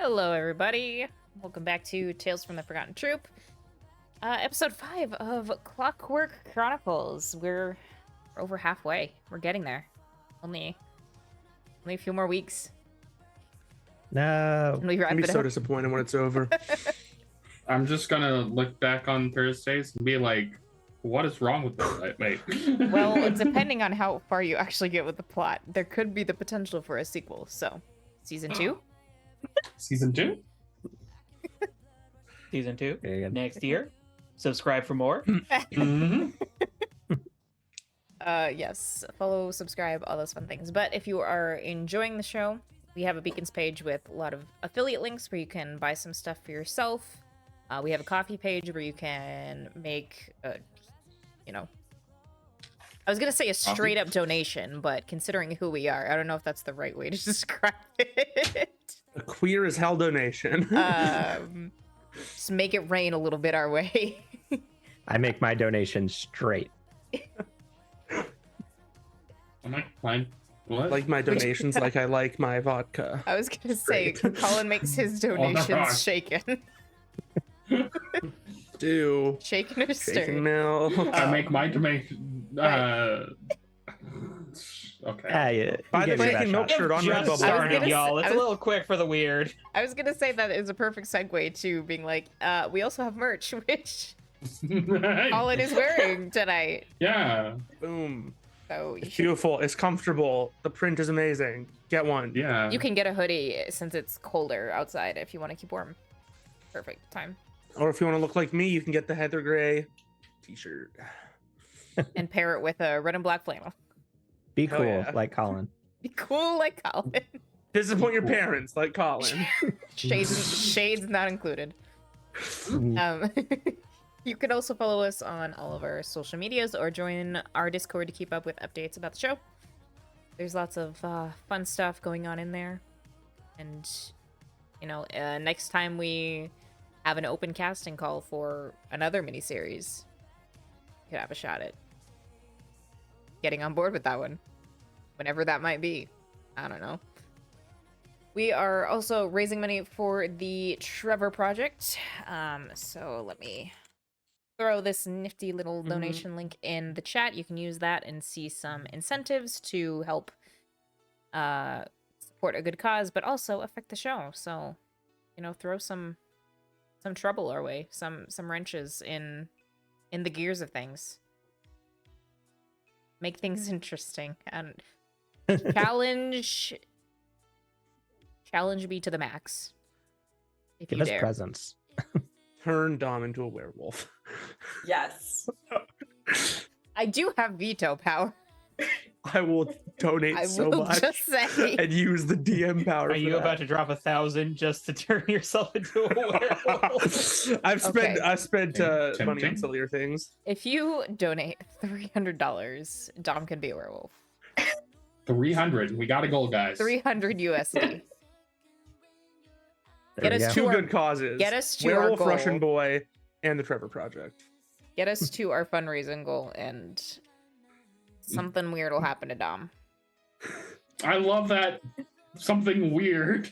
Hello, everybody. Welcome back to Tales from the Forgotten Troop, episode 5 of Clockwork Chronicles. We're over halfway. We're getting there. Only a few more weeks. No. And we wrap I'd be it so up. disappointed when it's over. I'm just gonna look back on Thursdays and be like, what is wrong with this? Wait. Well, depending on how far you actually get with the plot, there could be the potential for a sequel. So, season 2? Season 2? Season 2 Very good. next year. Subscribe for more. Mm-hmm. Yes. Follow, subscribe, all those fun things. But if you are enjoying the show, we have a Beacons page with a lot of affiliate links where you can buy some stuff for yourself. We have a coffee page where you can make, I was going to say a straight up donation, but considering who we are, I don't know if that's the right way to describe it. A queer as hell donation. Just make it rain a little bit our way. I make my donation straight. I'm like, fine. What? Like my donations, like I like my vodka. I was going to say, Great. Colin makes his donations gosh. shaken. Do Shaken or shaken stirred. mill. I make my donation. Okay. Yeah, you Buy the gave me that shaken milk shot. shirt on Just Redbubble. I was started, gonna y'all. say- It's a little quick for the weird. I was gonna say that is a perfect segue to being like, we also have merch, which Colin is wearing tonight. Yeah. Boom. So It's beautiful. It's comfortable. The print is amazing. Get one. Yeah. you can get a hoodie since it's colder outside if you want to keep warm. Perfect time. Or if you want to look like me, you can get the Heather Gray t-shirt. And pair it with a red and black flannel. Be Hell cool, yeah. like Colin. Be cool like Colin. Disappoint your parents, like Colin. Shades not included. You can also follow us on all of our social medias or join our Discord to keep up with updates about the show. There's lots of fun stuff going on in there. And, next time we have an open casting call for another miniseries, you could have a shot at getting on board with that one. Whenever that might be. I don't know. We are also raising money for the Trevor Project. So let me throw this nifty little donation link in the chat. You can use that and see some incentives to help support a good cause, but also affect the show. So, throw some trouble our way, some wrenches in the gears of things. Make things interesting and challenge me to the max. If Give you us dare. presents. Turn Dom into a werewolf. Yes. I do have veto power. I will donate I so will much just say. and use the DM power. Are you about to drop 1,000 just to turn yourself into a werewolf? I've spent Tempting. money on sillier things. If you donate $300, Dom can be a werewolf. 300. We got a goal, guys. 300 USD. There Get we us go. to Two our- good causes. get us to our Werewolf goal. Russian Boy and the Trevor Project. Get us to our fundraising goal, and something weird will happen to Dom. I love that. Something weird.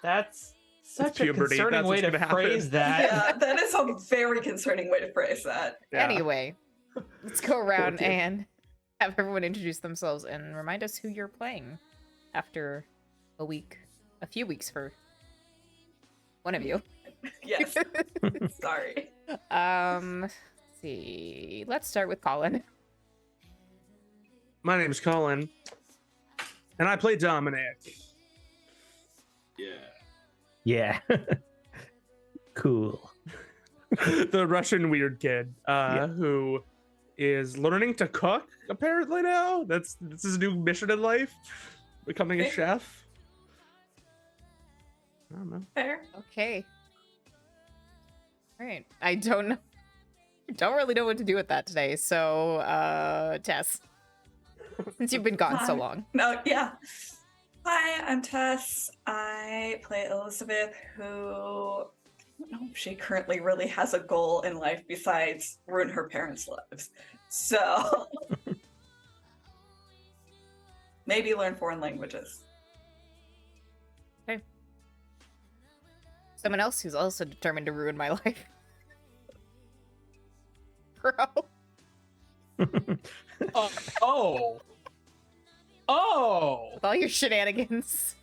That's such a puberty. concerning That's way what's to gonna happen. phrase that. Yeah, that is a very concerning way to phrase that. Yeah. Anyway, let's go around Poor kid. and have everyone introduce themselves and remind us who you're playing after a few weeks for one of you. Yes. Sorry. Let's see. Let's start with Colin. My name's Colin, and I play Dominic. Yeah. Cool. The Russian weird kid who is learning to cook apparently now. That's his new mission in life, becoming a Okay. chef. I don't know. Fair. Okay. All right. I don't really know what to do with that today. So, Tess, since you've been gone so Hi. long. No, yeah. Hi, I'm Tess. I play Elizabeth, who I don't know if she currently really has a goal in life besides ruin her parents' lives. So maybe learn foreign languages. Someone else who's also determined to ruin my life. Bro. Oh. With all your shenanigans.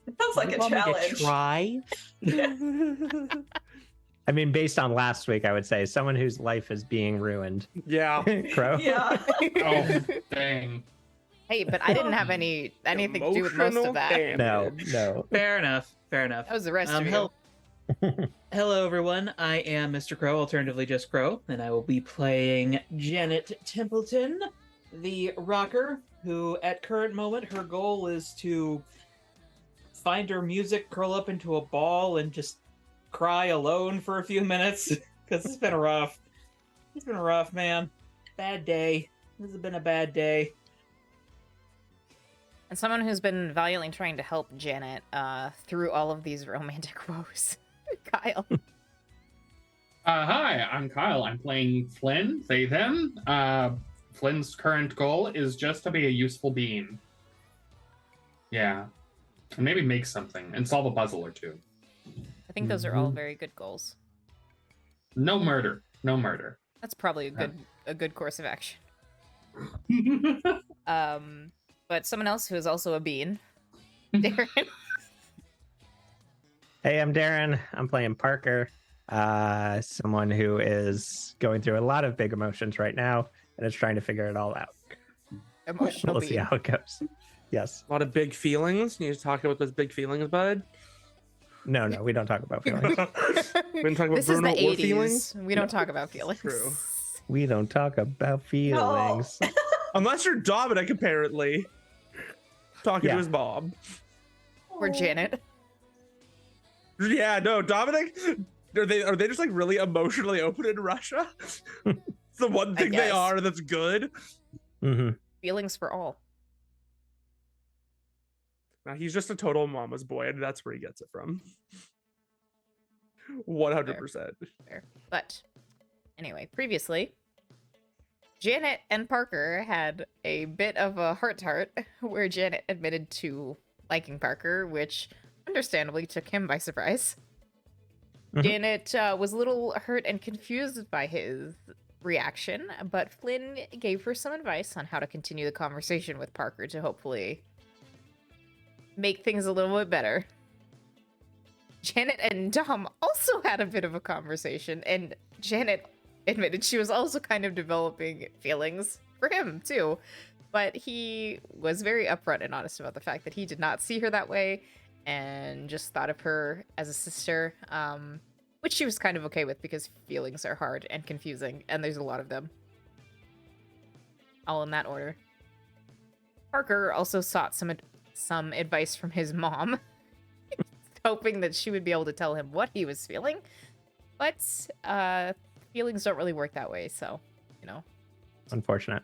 It sounds like a challenge. Try. I mean, based on last week, I would say someone whose life is being ruined. Yeah. Crow? Yeah. Oh, dang. Hey, but I didn't have anything to do with most of that. No, no. Fair enough. Fair enough. That was the rest of you. Hello, everyone. I am Mr. Crow, alternatively just Crow, and I will be playing Janet Templeton, the rocker, who at current moment, her goal is to find her music, curl up into a ball, and just cry alone for a few minutes, because it's been rough. It's been rough, man. Bad day. This has been a bad day. And someone who's been valiantly trying to help Janet through all of these romantic woes. Kyle. Hi, I'm Kyle. I'm playing Flynn, they, them. Flynn's current goal is just to be a useful being. Yeah. And maybe make something and solve a puzzle or two. I think those are all very good goals. No murder. No murder. That's probably a good course of action. But someone else who is also a bean. Darren. Hey, I'm Darren. I'm playing Parker. Someone who is going through a lot of big emotions right now and is trying to figure it all out. Emotional We'll see bean. how it goes. Yes. A lot of big feelings. You need to talk about those big feelings, bud. No, we don't talk about feelings. We didn't talk about This is Bruno the or feelings. 80s. We don't talk about feelings. True. We don't talk about feelings. Unless you're Dominic, apparently. Talking Yeah. to his mom. Or Janet. Yeah, no, Dominic. Are they just like really emotionally open in Russia? It's the one thing they guess. are that's good. Mm-hmm. Feelings for all. Now, he's just a total mama's boy, and that's where he gets it from. 100%. Fair. But anyway, previously, Janet and Parker had a bit of a heart-to-heart where Janet admitted to liking Parker, which understandably took him by surprise. Mhm. Janet was a little hurt and confused by his reaction, but Flynn gave her some advice on how to continue the conversation with Parker to hopefully make things a little bit better. Janet and Dom also had a bit of a conversation, and Janet admitted she was also kind of developing feelings for him, too. But he was very upfront and honest about the fact that he did not see her that way, and just thought of her as a sister, which she was kind of okay with because feelings are hard and confusing, and there's a lot of them. All in that order. Parker also sought some advice from his mom, hoping that she would be able to tell him what he was feeling, but feelings don't really work that way, so, you know. Unfortunate.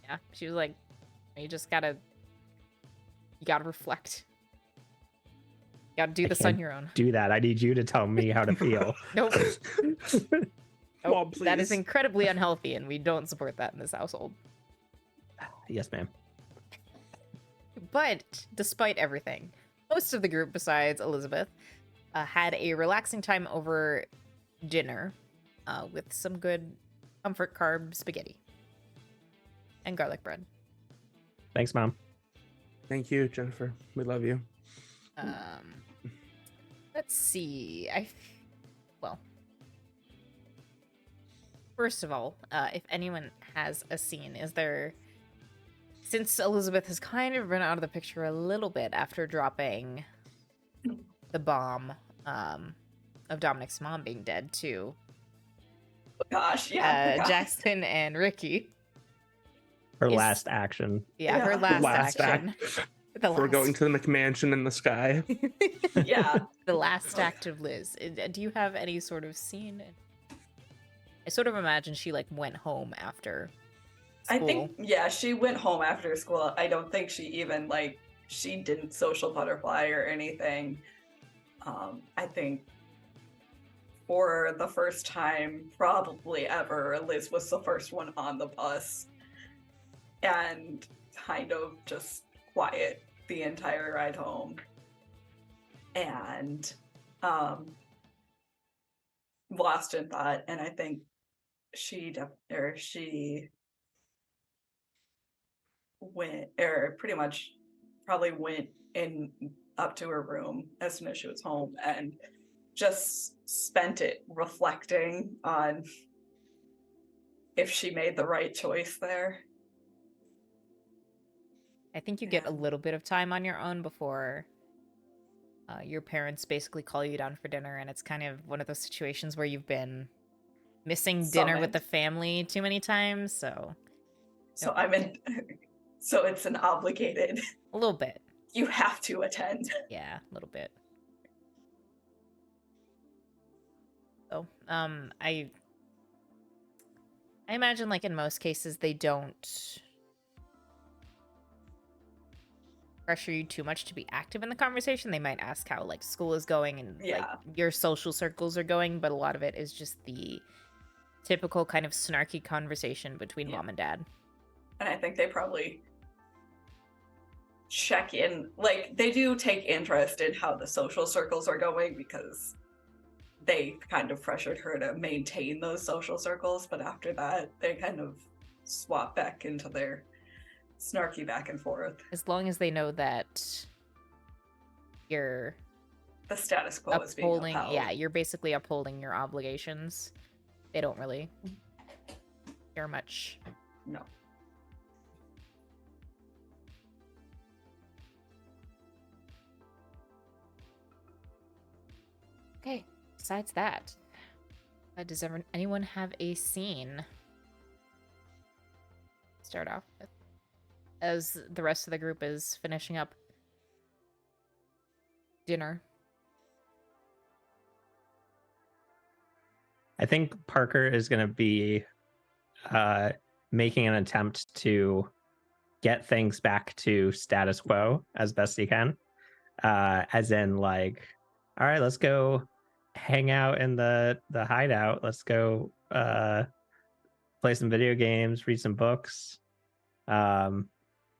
Yeah, she was like, you gotta reflect. You gotta do I this can't on your own. Do that. I need you to tell me how to feel. Nope. Mom, Nope. That is please. incredibly unhealthy, and we don't support that in this household. Yes, ma'am. But despite everything, most of the group, besides Elizabeth, had a relaxing time over dinner with some good comfort carb spaghetti and garlic bread. Thanks, Mom. Thank you, Jennifer. We love you. Let's see. Well, first of all, if anyone has a scene, is there... Since Elizabeth has kind of run out of the picture a little bit after dropping the bomb of Dominic's mom being dead to Gosh, yeah. Jackson and Ricky. Her Is- last action. Yeah, her Yeah. last action. The We're last, going to the McMansion in the sky. Yeah. the last act of Liz. Do you have any sort of scene? I sort of imagine she like went home after I school. think, yeah, she went home after school. I don't think she even, she didn't social butterfly or anything. I think for the first time, probably ever, Liz was the first one on the bus and kind of just quiet the entire ride home. and lost in thought. And I think she went, or pretty much probably went in up to her room as soon as she was home and just spent it reflecting on if she made the right choice there. I think you get a little bit of time on your own before your parents basically call you down for dinner, and it's kind of one of those situations where you've been missing dinner with the family too many times, so so it's an obligated, a little bit. You have to attend. Yeah, a little bit. So, I imagine, like, in most cases, they don't pressure you too much to be active in the conversation. They might ask how, like, school is going and like your social circles are going, but a lot of it is just the typical kind of snarky conversation between mom and dad. And I think they probably check in, like, they do take interest in how the social circles are going because they kind of pressured her to maintain those social circles, but after that they kind of swap back into their snarky back and forth. As long as they know that you're the status quo is being upheld. Yeah, you're basically upholding your obligations. They don't really care much. No. Okay, besides that, does anyone have a scene to start off with as the rest of the group is finishing up dinner? I think Parker is going to be making an attempt to get things back to status quo as best he can. As in, like, all right, let's go hang out in the hideout. Let's go play some video games, read some books.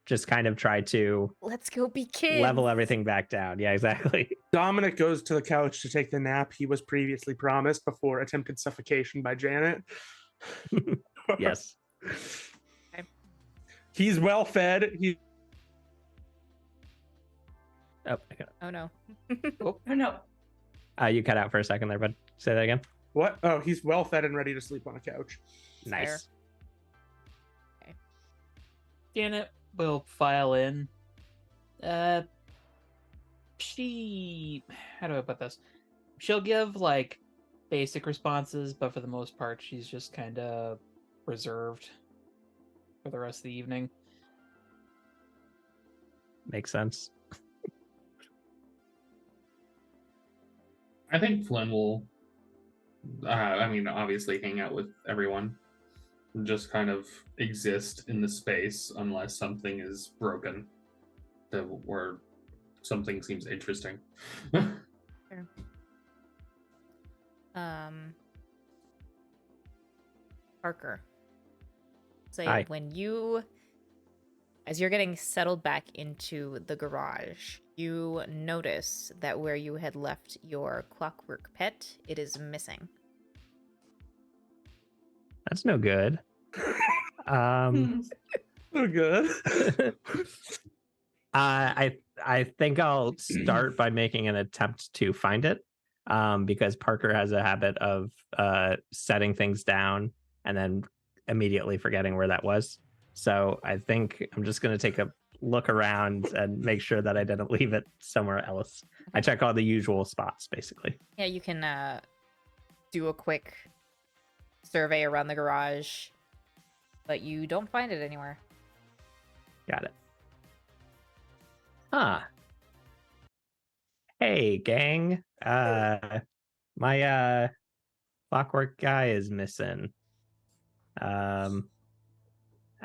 Just kind of try to let's go be kids. Level everything back down. Yeah, exactly. Dominic goes to the couch to take the nap he was previously promised before attempted suffocation by Janet. Yes. Okay. He's well fed. Oh no. Oh no. You cut out for a second there, bud. Say that again. What? Oh, he's well fed and ready to sleep on a couch. Nice. Okay. Janet will file in. How do I put this? She'll give, like, basic responses, but for the most part, she's just kind of reserved for the rest of the evening. Makes sense. I think Flynn will, obviously hang out with everyone. Just kind of exist in the space unless something is broken or something seems interesting. Sure. Parker. So Hi. as you're getting settled back into the garage, you notice that where you had left your Clockwork pet, it is missing. That's no good. No good. I think I'll start by making an attempt to find it, because Parker has a habit of setting things down and then immediately forgetting where that was. So I think I'm just going to take a look around and make sure that I didn't leave it somewhere else. I check all the usual spots, basically. Yeah, you can do a quick survey around the garage, but you don't find it anywhere. Got it. Huh. Hey, gang. My Clockwork guy is missing.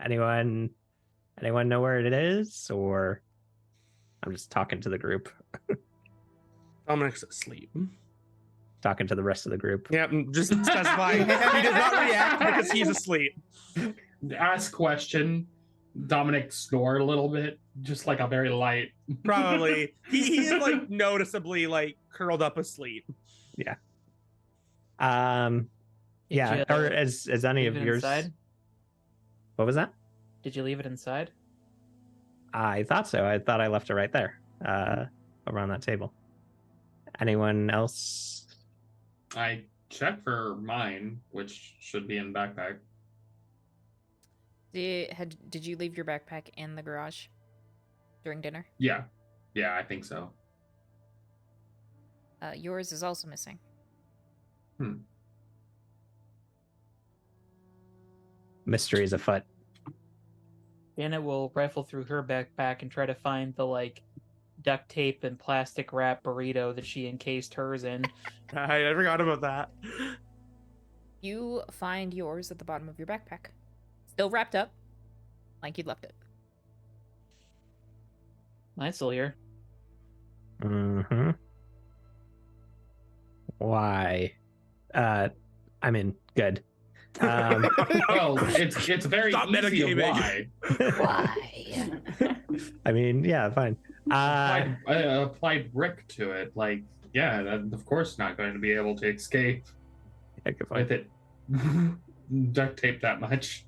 Anyone know where it is? Or I'm just talking to the group. Dominic's asleep. Talking to the rest of the group. Yeah, just specifying he does not react because he's asleep. Ask question. Dominic snored a little bit, just like a very light. Probably. He is like noticeably like curled up asleep. Did Yeah. you, Or as any leave of it yours. inside? What was that? Did you leave it inside? I thought so. I thought I left it right there, around that table. Anyone else? I checked for mine, which should be in the backpack. Did you leave your backpack in the garage during dinner? Yeah, I think so. Yours is also missing. Mysteries afoot. Janet will rifle through her backpack and try to find the like duct tape and plastic wrap burrito that she encased hers in. I forgot about that. You find yours at the bottom of your backpack. Still wrapped up, like you'd left it. Mine's still here. Mm-hmm. Why? I mean, good. Well, it's very Stop easy of metagaming. why. I mean, yeah, fine. I applied brick to it. Like, yeah, that, of course not going to be able to escape Yeah, good point. with it duct tape that much.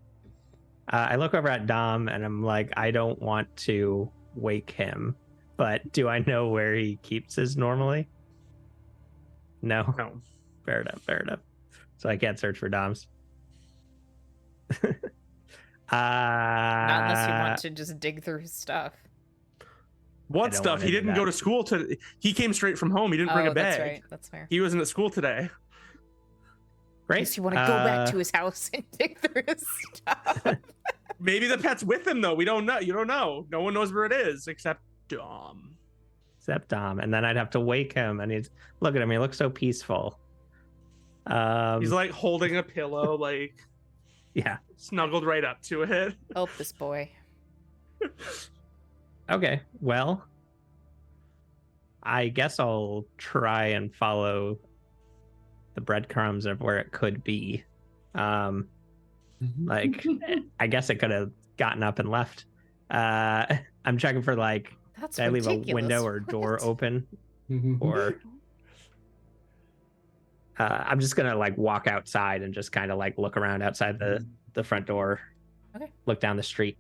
I look over at Dom and I'm like, I don't want to wake him, but do I know where he keeps his normally? No. No. Fair enough. So I can't search for Dom's. Not unless you want to just dig through his stuff. What don't stuff? wanna He do didn't that. go to school to. He came straight from home. He didn't bring a bag. That's right. That's fair. He wasn't at school today. Great. Unless you want to go back to his house and dig through his stuff. Maybe the pet's with him though. We don't know. You don't know. No one knows where it is except Dom. Except Dom. And then I'd have to wake him and he's look at him, he looks so peaceful. He's like holding a pillow, like yeah. snuggled right up to it. Help this boy. Okay. Well, I guess I'll try and follow the breadcrumbs of where it could be. Like, I guess it could have gotten up and left. I'm checking for like, That's did I leave a ridiculous. window or door What? open? Or I'm just gonna like walk outside and just kind of like look around outside the front door. Okay. Look down the street,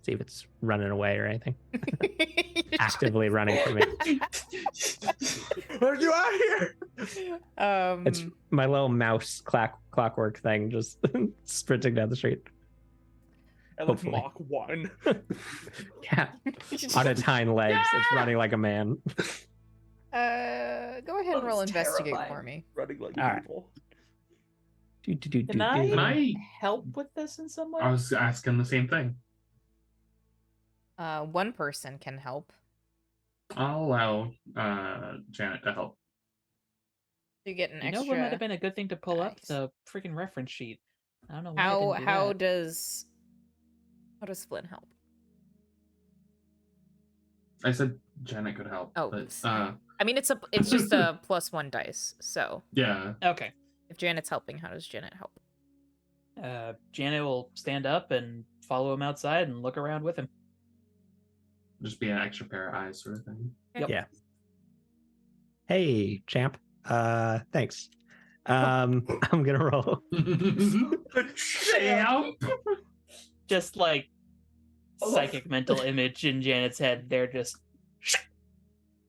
see if it's running away or anything. You're Actively running from me. Where'd you out here? It's my little mouse clockwork thing, just sprinting down the street. I like Hopefully. Mach 1. Yeah, on its hind legs, it's running like a man. Go ahead and That roll was investigate for terrifying. me. Running like All right. people. Can I, Can I- help with this in some way? I was asking the same thing. One person can help. I'll allow Janet to help. You get an You know extra. what might have been a good thing to pull up? dice. The freaking reference sheet. I don't know why I How didn't do how that. does Flynn help? I said Janet could help. Oh, but, sorry. I mean, it's just a +1 dice. So yeah. Okay. if Janet's helping, how does Janet help? Janet will stand up and follow him outside and look around with him. Just be an extra pair of eyes, sort of thing. Yep. Yeah. Hey, champ. Thanks. I'm gonna roll. Champ. Just like psychic mental image in Janet's head. They're just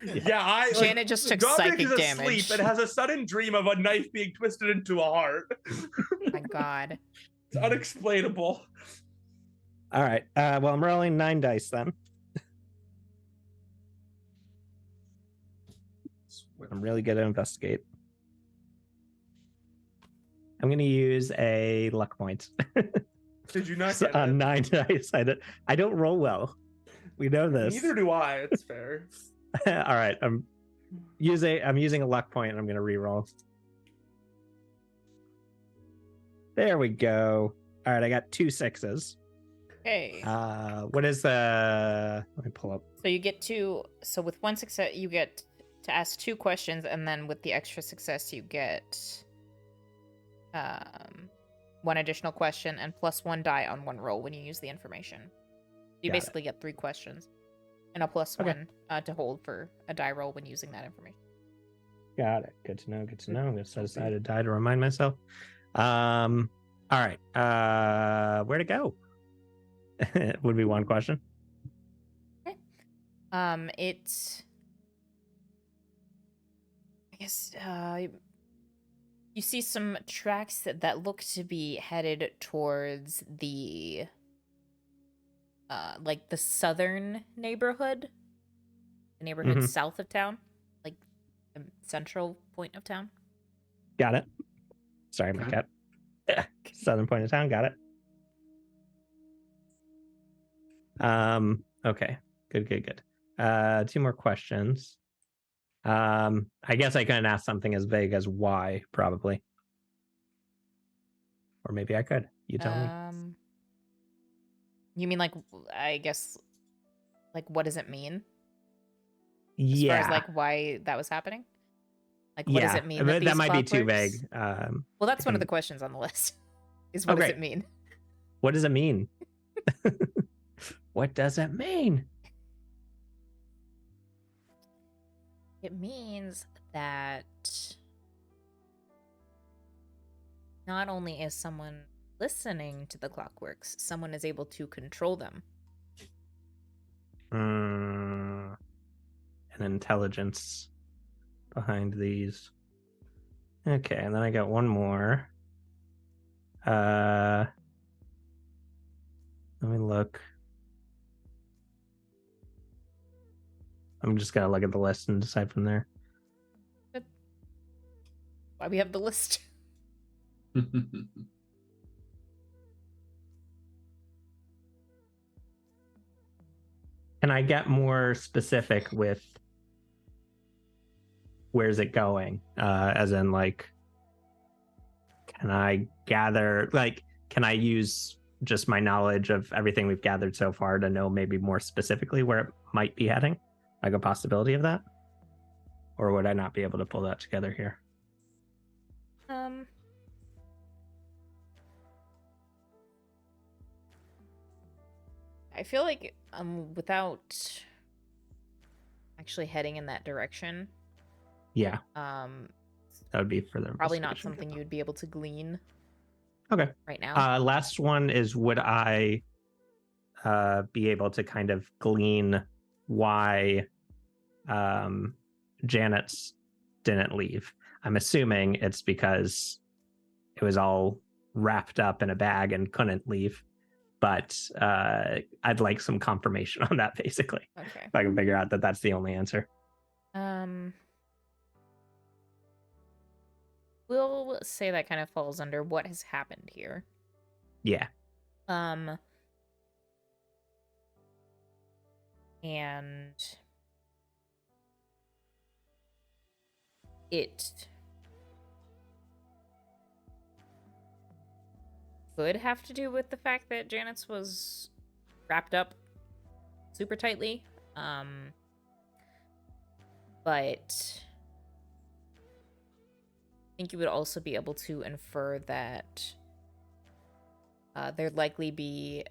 Yeah, I. Janet just took Dominic psychic is damage. asleep and has a sudden dream of a knife being twisted into a heart. Oh my god. It's unexplainable. All right. Well, I'm rolling 9 dice then. I'm really good at investigate. I'm going to use a luck point. Did you not So, get it? 9 dice. I don't roll well. We know this. Neither do I. It's fair. All right. I'm using a luck point and I'm going to re-roll. There we go. All right. I got 2 6s. Okay. What is the... Let me pull up. So you get so with 1 success, you get to ask 2 questions, and then with the extra success, you get 1 additional question and +1 die on 1 roll when you use the information. You Got it. basically get 3 questions and a +1 to hold for a die roll when using that information. Got it. Good to know. Good to know. I'm gonna set aside a die to remind myself. All right. Where to go? Would be one question. It's, I guess, you see some tracks that look to be headed towards the, like the southern neighborhood, the neighborhood south of town, like the central point of town. Got it. Sorry, my cat. Southern point of town. Got it. Okay. Good. 2 more questions. I guess I couldn't ask something as vague as why, probably. Or maybe I could. You tell me. You mean like, I guess, like what does it mean? Yeah. As far as like why that was happening? Like what does it mean? But that might be too clockworks... vague. Well, that's one of the questions on the list. Is what does it mean? What does it mean? What does it mean? It means that not only is someone listening to the clockworks, someone is able to control them. An intelligence behind these. Okay, and then I got one more. Let me look. I'm just gonna look at the list and decide from there. Good. Why we have the list? Can I get more specific with where's it going? As in, like, can I gather, like, can I use just my knowledge of everything we've gathered so far to know maybe more specifically where it might be heading? Like a possibility of that? Or would I not be able to pull that together here? I feel like without actually heading in that direction, Yeah, that would be further. probably not something you'd be able to glean. Okay. Right now. Last one is, would I be able to kind of glean why Janet's didn't leave? I'm assuming it's because it was all wrapped up in a bag and couldn't leave. But I'd like some confirmation on that, basically. Okay. If I can figure out that that's the only answer. We'll say that kind of falls under what has happened here. Yeah. And it could have to do with the fact that Janet's was wrapped up super tightly. But I think you would also be able to infer that there'd likely be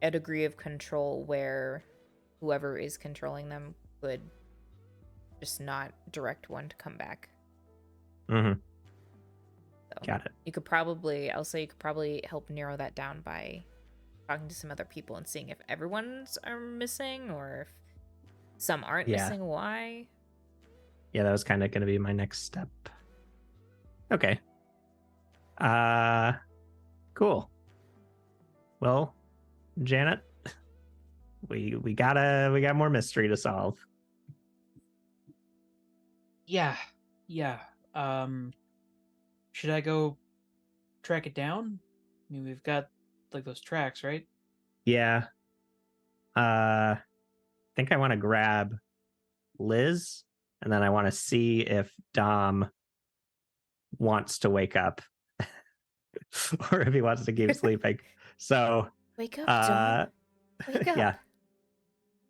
a degree of control where whoever is controlling them would just not direct one to come back. Mm-hmm. So Got it. I'll say you could probably help narrow that down by talking to some other people and seeing if everyone's are missing or if some aren't missing, why. Yeah, that was kind of going to be my next step. Okay. Cool. Well, Janet, we got more mystery to solve. Yeah. Should I go track it down? I mean, we've got like those tracks, right? Yeah. I think I want to grab Liz, and then I want to see if Dom wants to wake up or if he wants to keep sleeping. So wake up, Dom. Wake up. Yeah.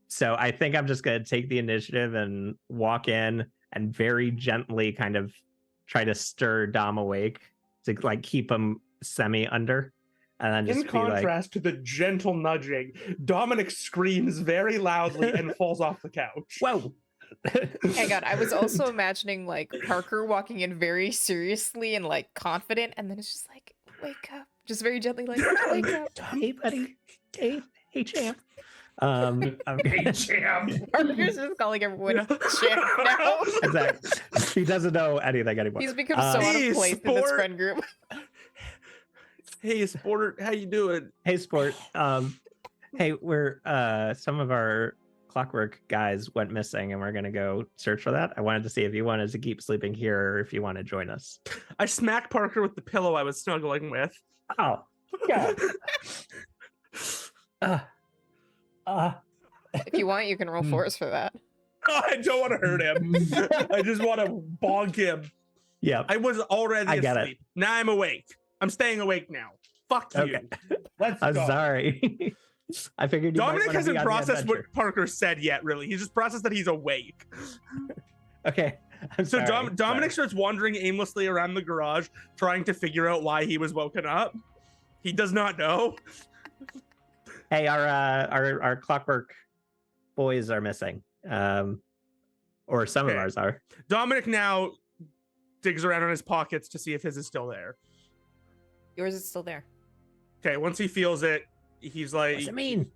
So I think I'm just going to take the initiative and walk in and very gently kind of try to stir Dom awake to like keep him semi under. and then just In be like, contrast to the gentle nudging, Dominic screams very loudly and falls off the couch. "Whoa!" Hang on, I was also imagining like Parker walking in very seriously and like confident, and then it's just like, wake up. Just very gently like, wake up. Hey, buddy. Hey, champ. Hey, champ. Parker's just calling everyone Yeah. champ now. Exactly. He doesn't know anything anymore. He's become so out Hey, of place in this sport. friend group. Hey, Sport, how you doing? Hey, sport. Hey, we're some of our Clockwork guys went missing, and we're gonna go search for that. I wanted to see if you wanted to keep sleeping here or if you want to join us. I smack Parker with the pillow I was snuggling with. Oh, God. If you want, you can roll force for that. Oh, I don't want to hurt him. I just want to bonk him. Yeah. I was already I get it. asleep. Now I'm awake. I'm staying awake now. Fuck you. Okay. Let's I'm go. sorry. I figured you might Dominic wanna be hasn't on the processed what adventure. Parker said yet, really. He's just processed that he's awake. Okay. I'm So sorry. Dominic Sorry. starts wandering aimlessly around the garage, trying to figure out why he was woken up. He does not know. Hey, our Clockwork boys are missing. Or some of Okay. ours are. Dominic now digs around in his pockets to see if his is still there. Yours is still there. Okay, once he feels it, he's like, What's it mean?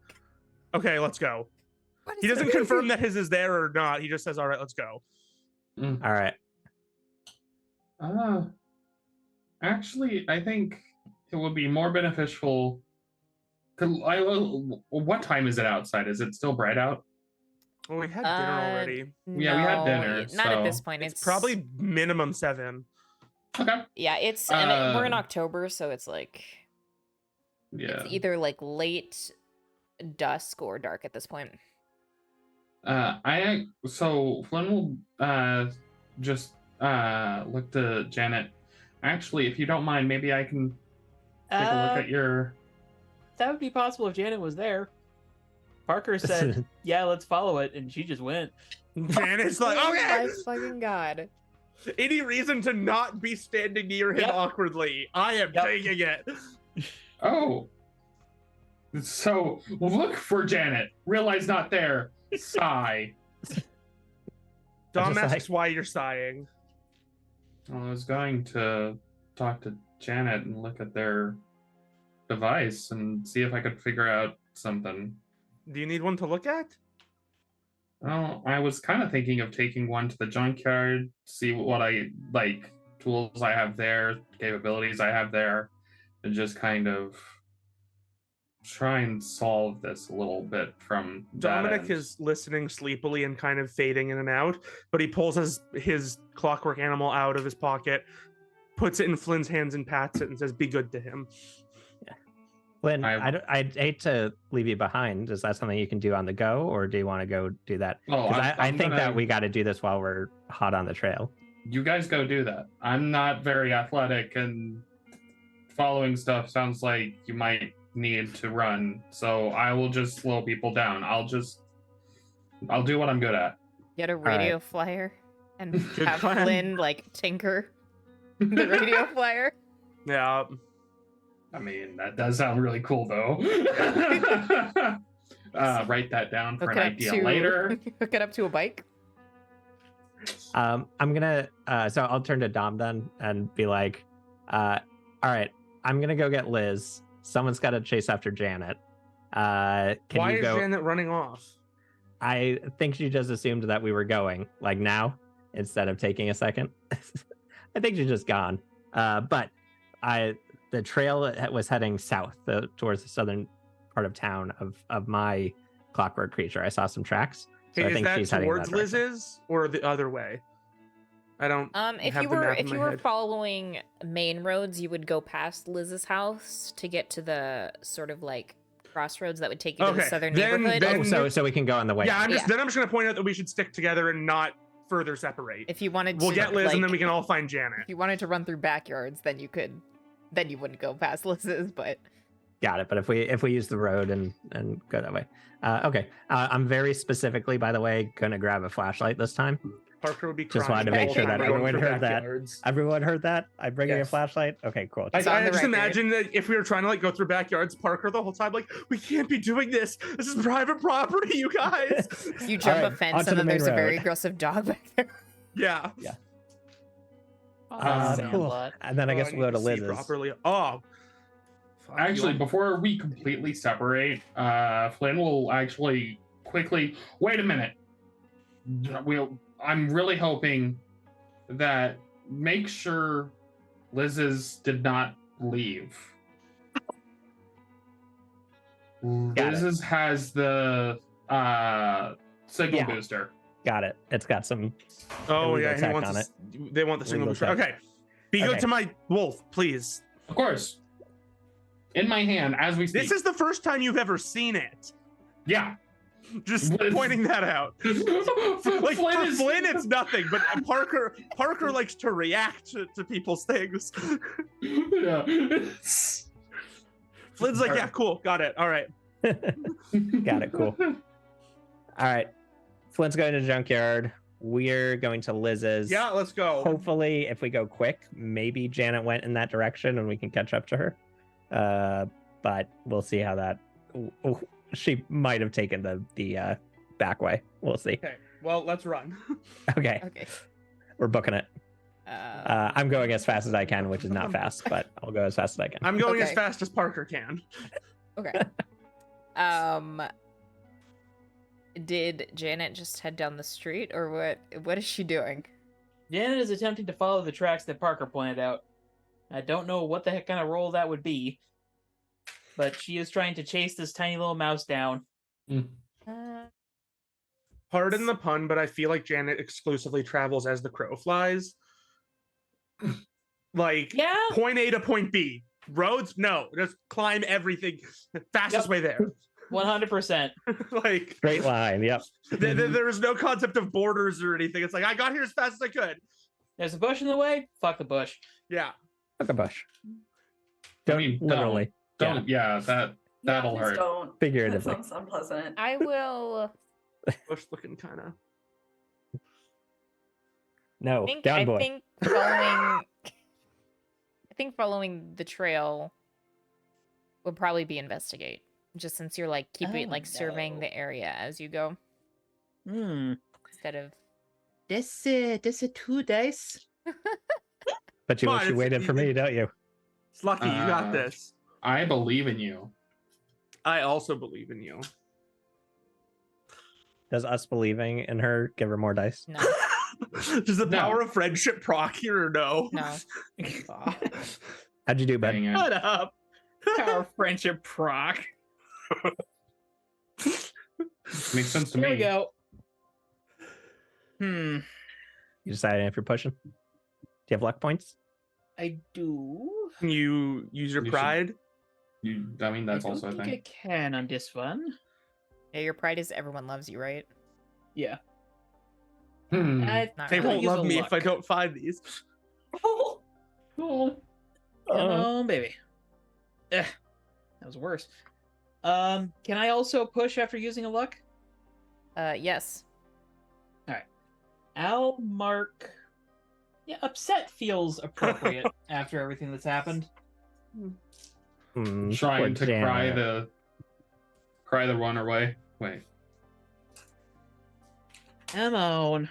okay, let's go. What He is doesn't it? confirm that his is there or not. He just says, all right, let's go. All right. Actually, I think it would be more beneficial. What time is it outside? Is it still bright out? Well, we had dinner already. Yeah, we had No, dinner, Not at this so- point. It's probably minimum 7. Okay. Yeah, it's and we're in October, so it's like Yeah. it's either like late dusk or dark at this point. So Flynn will just look to Janet. Actually, if you don't mind, maybe I can take a look at your. That would be possible if Janet was there. Parker said, "Yeah, let's follow it," and she just went. Janet's like, Oh okay. my fucking god! Any reason to not be standing near him Yep. awkwardly? I am Yep. taking it. Oh. So look for Janet. Realize not there. Sigh. Dom just asks why you're sighing. Well, I was going to talk to Janet and look at their device and see if I could figure out something. Do you need one to look at? Well, I was kind of thinking of taking one to the junkyard, see what I like, tools I have there, capabilities I have there, and just kind of try and solve this a little bit from that Dominic end. is listening sleepily and kind of fading in and out, but he pulls his clockwork animal out of his pocket, puts it in Flynn's hands and pats it and says, be good to him. Lynn, I- I'd hate to leave you behind. Is that something you can do on the go, or do you want to go do that? Oh, 'Cause I I'm think gonna- that we got to do this while we're hot on the trail. You guys go do that. I'm not very athletic, and following stuff sounds like you might need to run. So I will just slow people down. I'll do what I'm good at. Get a radio flyer and Good have plan. Flynn like tinker the radio flyer. Yeah. I mean, that does sound really cool, though. Write that down for Hook an it up idea to later. hook it up to a bike. I'm gonna so I'll turn to Dom then and be like, all right, I'm gonna go get Liz. Someone's got to chase after Janet. Can Why you is go? Janet running off? I think she just assumed that we were going like now instead of taking a second. I think she's just gone. But the trail was heading south towards the southern part of town of my clockwork creature. I saw some tracks. So I Hey, is think that she's heading towards that direction. Liz's or the other way? I don't If have you the were map in if my you were head. following main roads, you would go past Liz's house to get to the sort of like crossroads that would take you to the Okay, southern then- neighborhood. then- Oh, so we can go on the way. Yeah, I'm just Yeah. then I'm just gonna point out that we should stick together and not further separate. If you wanted We'll to get Liz like, and then we can all find Janet. if you wanted to run through backyards, then you could then you wouldn't go past Liz's, but Got it. But if we use the road and go that way, okay. I'm very specifically, by the way, gonna grab a flashlight this time. Parker would be Just crying wanted to the make whole sure time that we're going everyone through heard that. backyards. Everyone heard that? I'm bringing a Yes. flashlight. Okay, cool. It's I on the just record. imagine that if we were trying to like go through backyards, Parker the whole time, like, we can't be doing this. This is private property, you guys. You jump Alright, a fence onto and the then main there's a very road. aggressive dog back there. Yeah. Cool. Sandlot. And then I guess Oh, we'll go need to see Liz's. properly. Oh. Fuck, Actually, you- before we completely separate, Flynn will actually quickly. Wait a minute. I'm really hoping that make sure Liz's did not leave. Got it. Liz's has the signal Yeah. booster. Got it. It's got some. Oh illegal yeah, and he tech wants on us- they want the single Illegal booster. tech. Okay. Be good Okay. to my wolf, please. Of course. In my hand as we speak. This is the first time you've ever seen it. Yeah. Just Liz- pointing that out. Like for Flynn, it's nothing, but Parker likes to react to people's things. Yeah. Flynn's like, yeah, cool, got it. All right. Got it. Cool. All right. Flynn's going to the junkyard. We're going to Liz's. Yeah, let's go. Hopefully, if we go quick, maybe Janet went in that direction and we can catch up to her. But we'll see how that. She might have taken the back way. We'll see. Okay. Well, let's run. Okay, Okay. we're booking it. Uh, I'm going as fast as I can, which is not fast, but I'll go as fast as I can. I'm going as Okay. fast as Parker can. okay. Did Janet just head down the street, or what? What is she doing? Janet is attempting to follow the tracks that Parker pointed out. I don't know what the heck kind of role that would be, but she is trying to chase this tiny little mouse down. Pardon the pun, but I feel like Janet exclusively travels as the crow flies. Like Yeah, point A to point B. Roads, no. Just climb everything. Fastest Yep. way there. 100%. Like Straight line. Yep. there is no concept of borders or anything. It's like I got here as fast as I could. There's a bush in the way. Fuck the bush. Yeah. Fuck a bush. I Don't mean, literally. Don't. Yeah, that'll please hurt. Don't. That Figuratively. sounds unpleasant. I will. Bush looking kind of. No. think Down I boy. think following I think following the trail would probably be investigate. Just since you're like keeping Oh, like surveying no. the area as you go instead of That's 2 dice. But you Come wish on, you it's waited for me, easy. don't you? It's lucky you got Uh, this. I believe in you. I also believe in you. Does us believing in her give her more dice? no, Does the No. power of friendship proc here or no? no. How'd you do, bud? Dang it. Shut up. Our friendship proc. Makes sense to Here me. we go. You deciding if you're pushing? Do you have luck points? I do. Can you use your You should- pride? I mean, that's I also a don't think thing. I can on this one. Yeah, your pride is everyone loves you, right? Yeah. Hmm. I, Not They really. won't use love a me if I luck. don't find these. Oh, You know, baby. That was worse. Can I also push after using a luck? Yes. I'll mark. Yeah, upset feels appropriate after everything that's happened. Poor Trying to cry Janet. the runner away. Wait. Come on.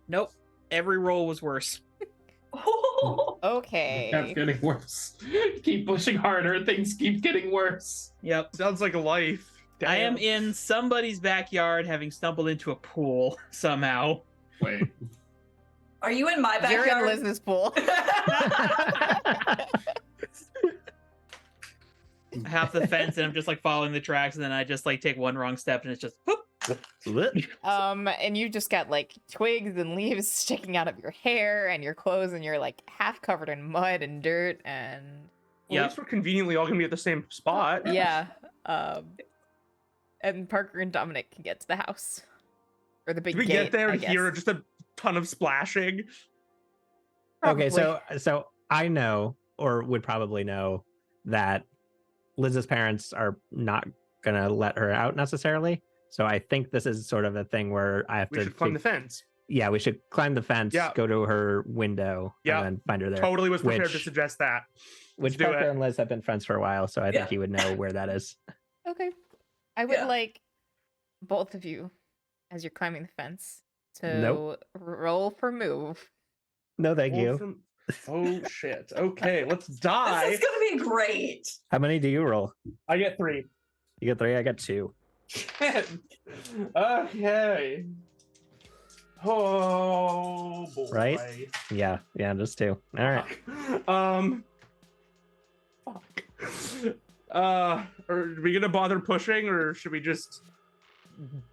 Nope. Every roll was worse. oh. That's Okay. getting worse. Keep pushing harder. Things keep getting worse. Yep. Sounds like a life. I am Damn. in somebody's backyard having stumbled into a pool somehow. Wait. Are you in my You're in backyard? Liz's pool. Half the fence and I'm just like following the tracks and then I just like take one wrong step and it's just whoop. And you just got like twigs and leaves sticking out of your hair and your clothes, and you're like half covered in mud and dirt and Well, at least we're conveniently all gonna be at the same spot. yeah. And Parker and Dominic can get to the house. Or the big Did we gate, get there I and hear guess. just a ton of splashing? Okay, Probably. so I know, or would probably know, that Liz's parents are not gonna let her out necessarily. So I think this is sort of a thing where I have We to should climb the fence. Yeah, we should climb the fence, Yeah. go to her window, Yeah. and then find her there. Totally was prepared to Which- suggest that. Which do Parker it. and Liz have been friends for a while, so I think he would know where that is. Okay. I would Yeah. like both of you, as you're climbing the fence, to Nope. roll for move. No, thank you. Oh shit. Okay, let's This die. is gonna be great. How many do you roll? I get 3. You get 3, I got 2. Okay. Oh boy. Right? Yeah, just 2. All right. Fuck. Are we gonna bother pushing, or should we just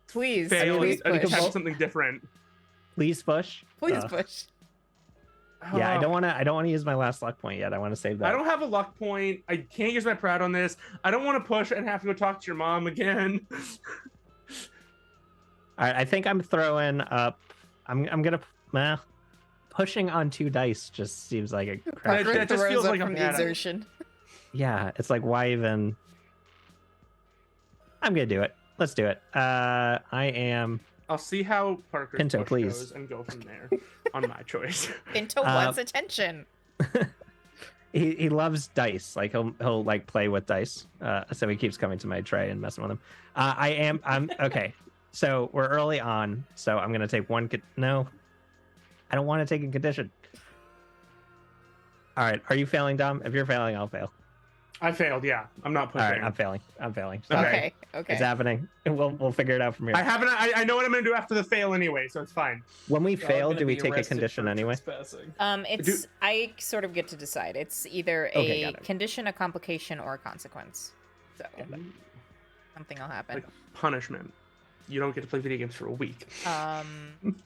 Please, fail please and push. attempt something different? Please push. Please push. Yeah, I don't want to use my last luck point yet. I want to save that. I don't have a luck point. I can't use my pride on this. I don't want to push and have to go talk to your mom again. All right, I think I'm throwing up. I'm gonna pushing on 2 dice just seems like a crap. That just Throws feels up like from I'm the bad at it. exertion. Yeah, it's like why even? I'm gonna do it. Let's do it. I am. I'll see how Parker's Pinto, push please. goes and go from there on my choice. Into one's attention. He loves dice. Like he'll like play with dice. So he keeps coming to my tray and messing with them. I'm okay. So we're early on. So I'm gonna take one. No, I don't want to take a condition. All right. Are you failing, Dom? If you're failing, I'll fail. I failed. Yeah, I'm not All pushing. right. I'm failing. Okay. Okay. It's happening. We'll figure it out from here. I haven't. I know what I'm gonna do after the fail anyway, so it's fine. When we Y'all fail, gonna do we be take a arrested condition for anyway? trespassing. It's I sort of get to decide. It's either Okay, a got it. condition, a complication, or a consequence. So something will happen. Like punishment. You don't get to play video games for a week. Um,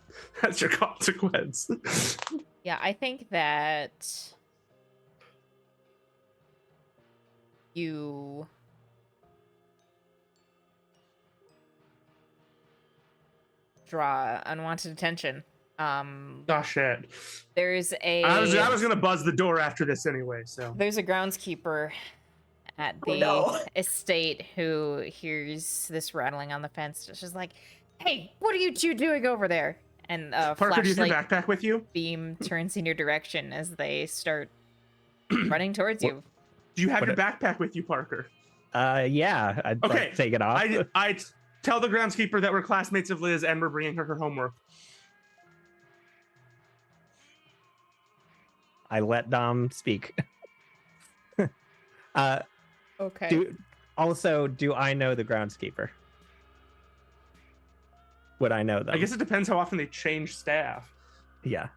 That's your consequence. yeah, I think that you draw unwanted attention. Oh shit. There's a I was gonna buzz the door after this anyway. So there's a groundskeeper at Oh, the no. estate who hears this rattling on the fence. She's like, "Hey, what are you two doing over there?" And a Parker, do you have your flashlight backpack with you? beam turns in your direction as they start running towards you. Do you have What your backpack with you, Parker? Yeah. I'd Okay, like, take it off. I tell the groundskeeper that we're classmates of Liz and we're bringing her homework. I let Dom speak. Okay. Do I know the groundskeeper? Would I know them? I guess it depends how often they change staff. Yeah.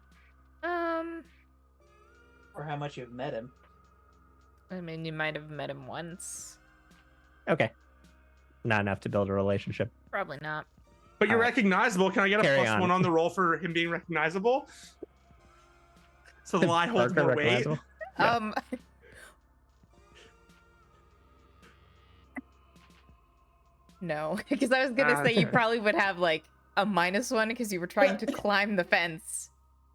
Or how much you've met him. I mean, you might have met him once. Okay. Not enough to build a relationship. Probably not. But you're All right. recognizable. Can I get a Carry +1 on. on the roll for him being recognizable? So the lie holds Parker more weight. recognizable? Yeah. No, because I was gonna say you probably would have like a -1 because you were trying to climb the fence.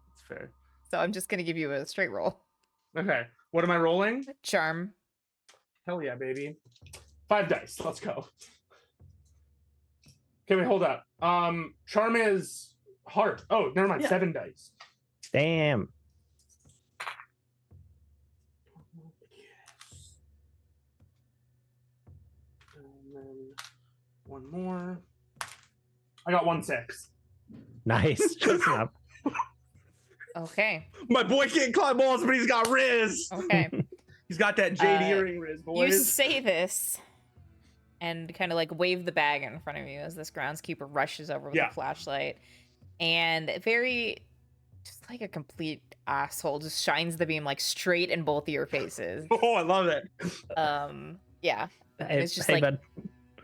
That's fair. So I'm just gonna give you a straight roll. Okay. What am I rolling? Charm. Hell yeah, baby. 5 dice. Let's go. Okay, wait, hold up. Charm is heart. Oh, never mind. Yeah. 7 dice. Damn. And then 1 more. I got 1 6. Nice. Just enough. Okay. My boy can't climb walls, but he's got Riz. Okay. He's got that JD Uh, earring Riz, You boys. say this and kind of like wave the bag in front of you as this groundskeeper rushes over with Yeah. a flashlight and very just like a complete asshole just shines the beam like straight in both of your faces. Oh, I love it. Yeah. And Hey, it's just hey, like bud.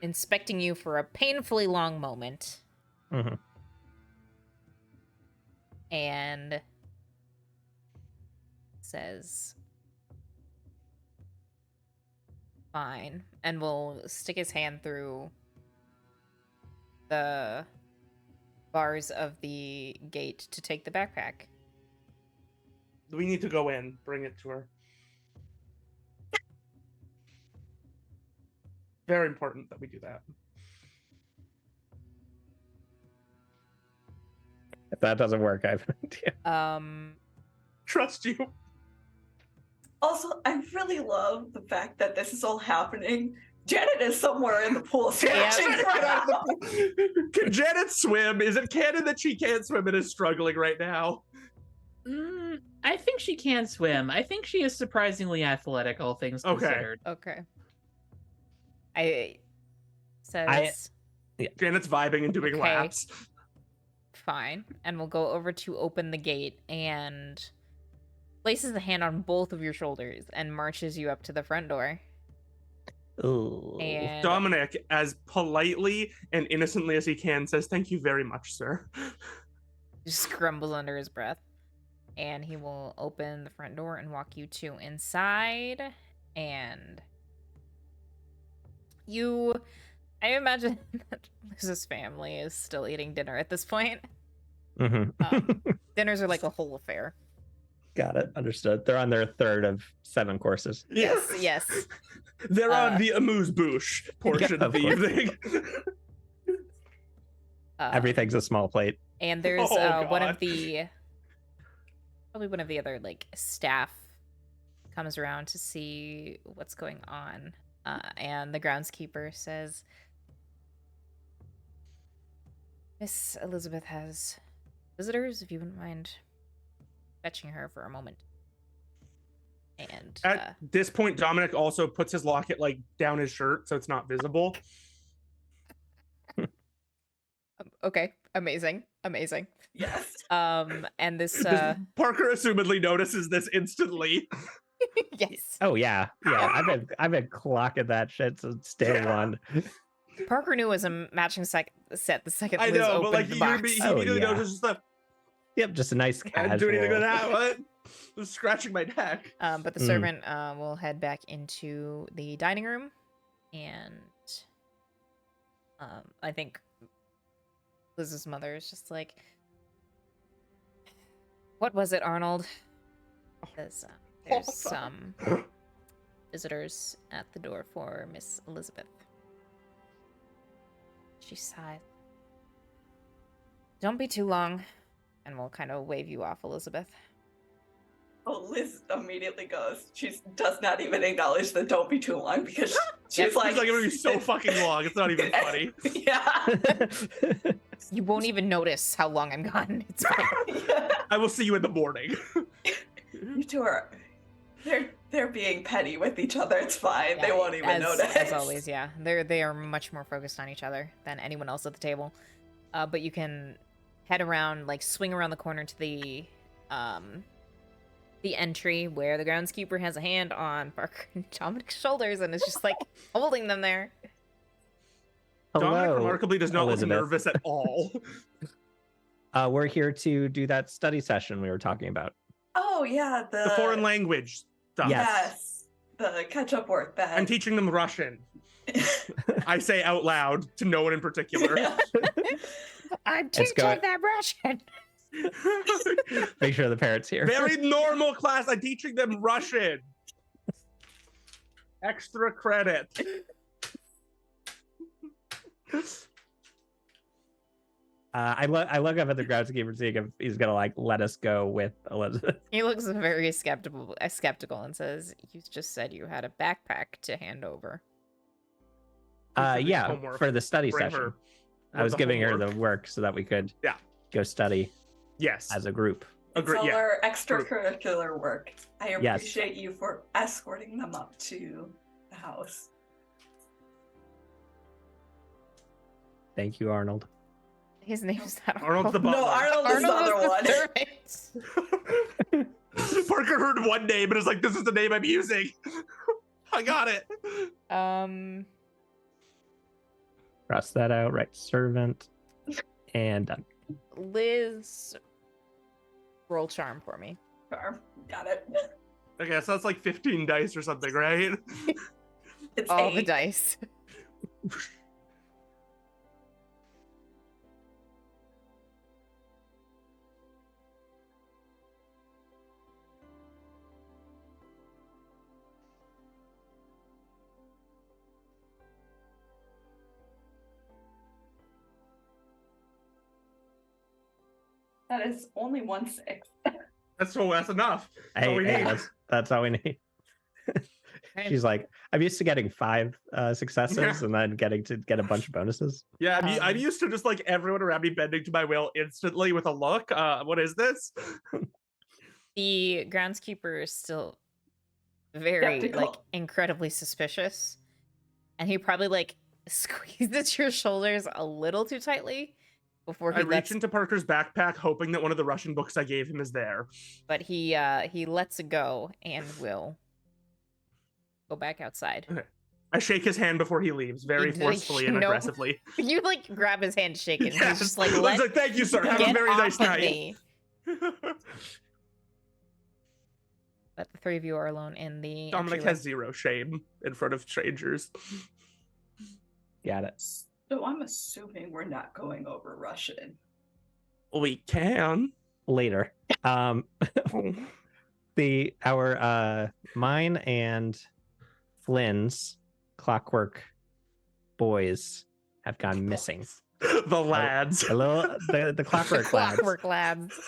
inspecting you for a painfully long moment Mhm. and says fine, and will stick his hand through the bars of the gate to take the backpack. We need to go in. Bring it to her. Very important that we do that. If that doesn't work, I have an idea. Trust you. Also, I really love the fact that this is all happening. Janet is somewhere in the pool Janet's scratching right right out now. of the pool. Can Janet swim? Is it canon that she can't swim and is struggling right now? I think she can swim. I think she is surprisingly athletic, all things Okay. considered. Okay. Says Janet's vibing and doing Okay. laps. fine, and we'll go over to open the gate and places the hand on both of your shoulders and marches you up to the front door. Ooh. And Dominic, as politely and innocently as he can, says, "Thank you very much, sir." just grumbles under his breath. And he will open the front door and walk you to inside. And I imagine that Liz's family is still eating dinner at this point. Dinners are like a whole affair. Got it. Understood. They're on their third of 7 courses. Yes. They're on the amuse-bouche portion Yeah, of the of course. evening. Everything's a small plate. And there's Oh, one God. of the other like staff comes around to see what's going on, and the groundskeeper says, "Miss Elizabeth has visitors. If you wouldn't mind fetching her for a moment." And At this point, Dominic also puts his locket like down his shirt so it's not visible. okay, amazing. Yes. And this Parker assumedly notices this instantly. yes, Oh yeah. I've been clocking that shit since day Yeah. one. Parker knew it was a matching set the second I Liz know, opened but like the he box. Oh, immediately yeah. notices stuff. Yep, just a nice I casual. didn't do anything with that. What? I'm scratching my neck. But the servant will head back into the dining room, and I think Liz's mother is just like, "What was it, Arnold?" There's some visitors at the door for Miss Elizabeth. She sighs. "Don't be too long," and we'll kind of wave you off, Elizabeth. Oh, Liz immediately goes. She does not even acknowledge the "don't be too long" because she's Yep. like, It's like it would be so fucking long. It's not even funny. Yeah. You won't even notice how long I'm gone. It's fine. I will see you in the morning. You two are. They're being petty with each other. It's fine. They won't even notice. As always, yeah. They are much more focused on each other than anyone else at the table. But you can head around, like swing around the corner to the entry where the groundskeeper has a hand on Parker and Dominic's shoulders and is just like holding them there. Dominic Hello, remarkably does not Elizabeth. look nervous at all. We're here to do that study session we were talking about. Oh yeah, The foreign language stuff. Yes. the catch-up work that I'm teaching them Russian. I say out loud to no one in particular. I'm Let's teaching go. them Russian. Make sure the parents here. Very normal class. I'm teaching them Russian. Extra credit. I look up at the groundskeeper seeing if he's gonna like let us go with Elizabeth. He looks very skeptical and says, "You just said you had a backpack to hand over." Yeah, Homework. for the study Bring session. her I was the giving her homework. the work so that we could Yeah. go study Yes. as a group. it's Agree. all Yeah. our extracurricular work. I Yes. appreciate you for escorting them up to the house. Thank you, Arnold. His name's not Arnold's the No, Arnold is the other was one. the servant. Parker heard one name and is like, "This is the name I'm using." I got it. Cross that out. Right, servant, and done. Liz, roll charm for me. Charm. Got it. Okay, so that's like 15 dice or something, right? It's All the 8. dice. That is only 1/6. That's enough. That's all we Hey, need. that's all we need. She's like, I'm used to getting 5 successes Yeah. and then getting to get a bunch of bonuses. Yeah, I'm Um, used to just like everyone around me bending to my will instantly with a look. What is this? The groundskeeper is still very Skeptical. like incredibly suspicious, and he probably like squeezes your shoulders a little too tightly before I he reach lets. into Parker's backpack, hoping that one of the Russian books I gave him is there. But he lets it go and will go back outside. I shake his hand before he leaves, very You- forcefully and no. aggressively. You like grab his hand, shake it, and Yes. he's just like, He's "Let like, thank you, sir. Have a get very off nice of night. me." But the 3 of you are alone in the. Dominic entryway. has zero shame in front of strangers. Got it. So I'm assuming we're not going over Russian. We can. Later. Our mine and Flynn's Clockwork boys have gone missing. The lads. Hello, the Clockwork lads Clockwork lads.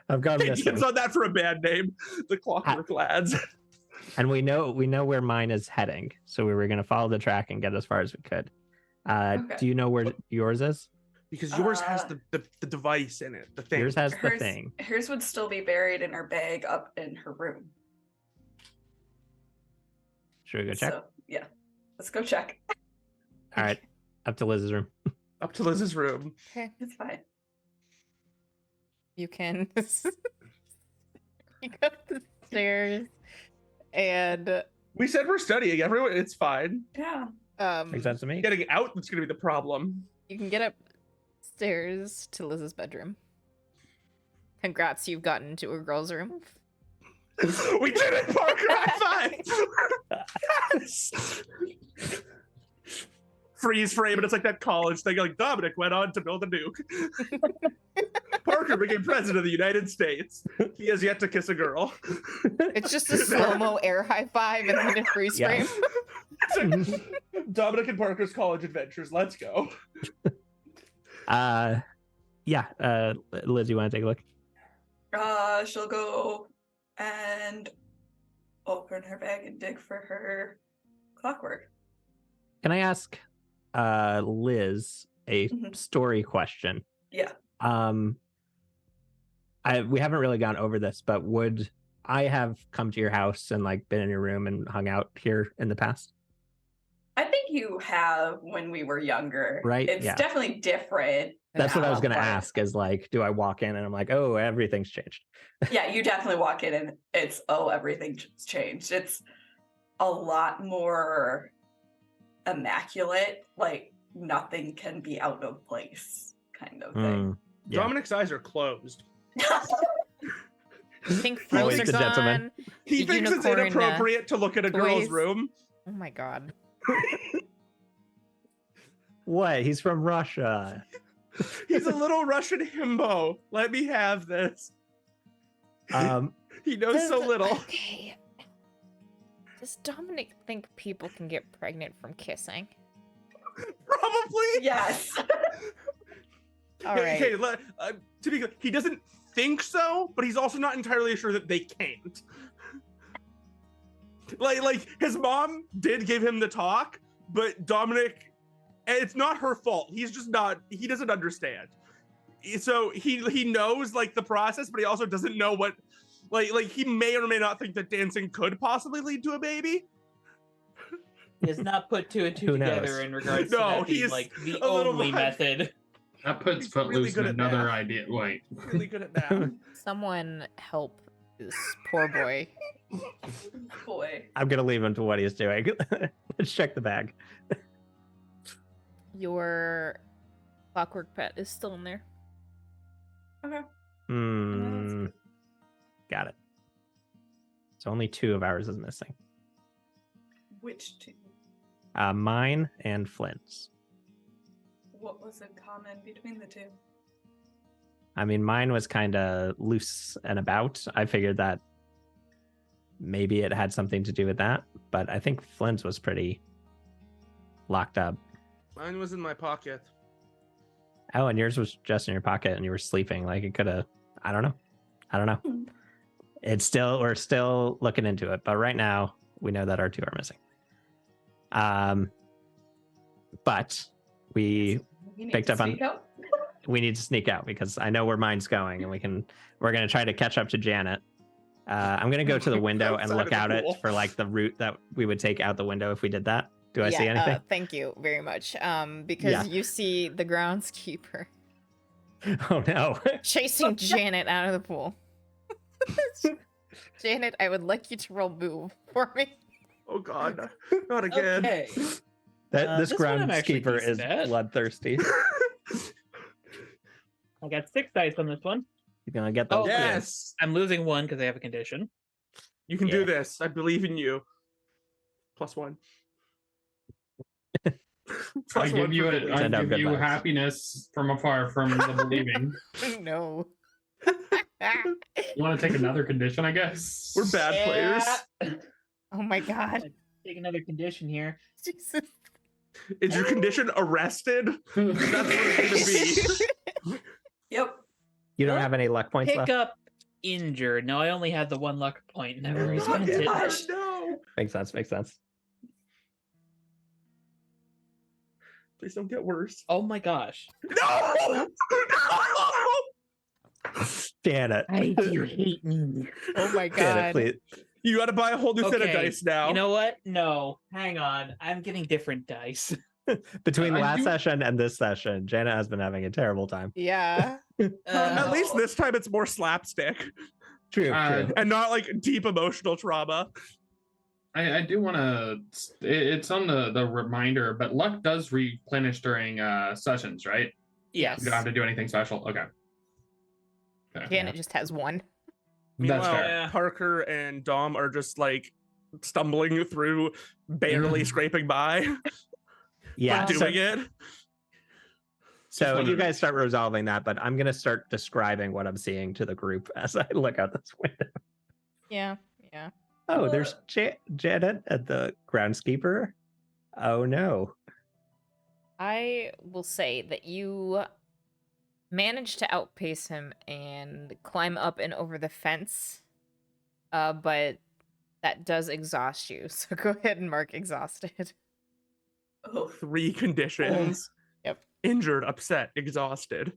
have gone Take missing, dibs on that for a bad name. The Clockwork lads. and we know where mine is heading. So we were going to follow the track and get as far as we could. Okay. Do you know where yours is? Because yours has the device in it, the thing. Yours has the thing. Hers would still be buried in her bag up in her room. Should we go check? So, yeah. Let's go check. All right, up to Liz's room. Up to Liz's room. Okay, It's fine. you can. You go up the stairs, and We said we're studying, everyone. It's fine. Yeah. Makes sense to me. Getting out that's gonna be the problem. you can get upstairs to Liz's bedroom. Congrats, you've gotten into a girl's room. We did it, Parker! High five! Yes! Freeze frame, and it's like that college thing. Like Dominic went on to build a nuke. Parker became president of the United States. He has yet to kiss a girl. It's just a slow-mo air high five and then a freeze Yeah. frame. It's like Dominic and Parker's college adventures. Let's go. Yeah. Liz, you want to take a look? She'll go and open her bag and dig for her clockwork. Can I ask Liz a Mhm. story question? Yeah. We haven't really gone over this, but would I have come to your house and like been in your room and hung out here in the past? I think you have when we were younger. Right, It's yeah. definitely different. That's what I was now, going to but- ask is like, do I walk in and I'm like, oh, everything's changed. Yeah, you definitely walk in and it's, oh, everything's changed. It's a lot more immaculate. Like nothing can be out of place kind of thing. Mm, yeah. Dominic's eyes are closed. Pink frills Always are the gentleman. gone. He The thinks it's unicorn, inappropriate to look at a girl's toys. room. Oh my god. What? He's from Russia. He's a little Russian himbo. Let me have this. He knows so little. Okay. Does Dominic think people can get pregnant from kissing? Probably. Yes. All Hey, right. hey, to be clear, he doesn't think so, but he's also not entirely sure that they can't. Like his mom did give him the talk, but Dominic, and it's not her fault. He's just not. He doesn't understand. So he knows like the process, but he also doesn't know what. Like he may or may not think that dancing could possibly lead to a baby. He has not put two and two Who knows? together in regards to No, that he being is like the a little only behind. method. That puts He's really Footloose good in at another math. idea. Wait. Really good at math. Someone help this poor boy. Boy. I'm going to leave him to what he's doing. Let's check the bag. Your clockwork pet is still in there. Okay. Hmm. Got it. So only 2 of ours is missing. Which two? Mine and Flynn's. What was in common between the two? I mean, mine was kind of loose and about. I figured that maybe it had something to do with that, but I think Flynn's was pretty locked up. Mine was in my pocket. Oh, and yours was just in your pocket and you were sleeping. Like it could have, I don't know. We're still looking into it, but right now we know that our 2 are missing. But we need picked to up on- speak up. we need to sneak out because I know where mine's going, and we're gonna try to catch up to Janet. I'm gonna go to the window and Outside look of the out it pool. for like the route that we would take out the window if we did that. Do I see Yeah, anything? thank you very much. Because Yeah. you see the groundskeeper Oh no. chasing Janet out of the pool. Janet, I would like you to roll move for me. Oh God, not again. Okay. This this one I'm actually groundskeeper is decent at. bloodthirsty. I got 6 dice on this one. You're gonna get those. Oh, Yes, I'm losing 1 because I have a condition. you can Yeah. do this. I believe in you. +1. I +1 give you for a, belief. I Send out give good you vibes. happiness from afar from the believing. No. You want to take another condition, I guess? We're bad players. Oh my god. Take another condition here. Jesus. Is your condition arrested? That's what it's gonna be. Yep. You don't have any luck points Pick left. up injured. No, I only had the 1 luck point. Never Oh, spent it. gosh. no. Makes sense. Please don't get worse. Oh my gosh. No! No! Janet. I do hate me. Oh my Janet, god. please. You gotta buy a whole new set of Okay, dice now. You know what? No. Hang on. I'm getting different dice. Between I last do- session and this session, Janet has been having a terrible time. Yeah. At least No. this time it's more slapstick True, Uh, and not like deep emotional trauma. I do want to. It's on the reminder, but luck does replenish during sessions, right? Yes. You don't have to do anything special. Okay. Janet just has 1. Meanwhile, That's fair. fair. Parker and Dom are just like stumbling through, barely scraping by, Yeah. but So, doing it. so Just you wanted- guys start resolving that, but I'm gonna start describing what I'm seeing to the group as I look out this window. Yeah. Yeah. Oh, there's Janet at the groundskeeper. Oh no. I will say that you managed to outpace him and climb up and over the fence. But that does exhaust you. So go ahead and mark exhausted. Oh, 3 conditions. Yep. Injured, upset, exhausted.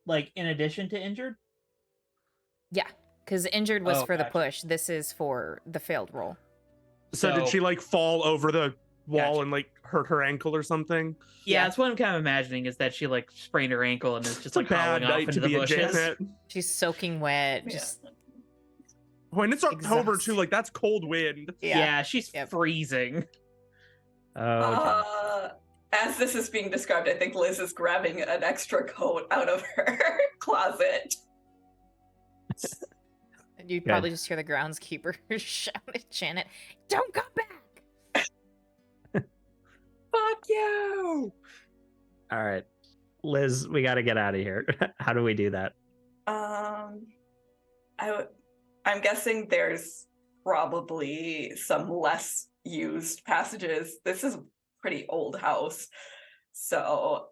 Like in addition to injured? Yeah. Because injured was Oh, for the gotcha. push. This is for the failed roll. So did So- she like fall over the wall Gotcha. and like hurt her ankle or something? Yeah, Yeah. that's what I'm kind of imagining is that she like sprained her ankle and is just It's a like bad hobbling off night into to the be a bushes. Janet. She's soaking wet. Yeah. Just When it's October Exhaust. too, like that's cold wind. Yeah, she's Yep. freezing. Oh, as this is being described, I think Liz is grabbing an extra coat out of her closet. And you'd Good. probably just hear the groundskeeper shout at Janet, "Don't come back!" Fuck you! all right. Liz, we got to get out of here. How do we do that? I'm guessing there's probably some less used passages. This is a pretty old house. So,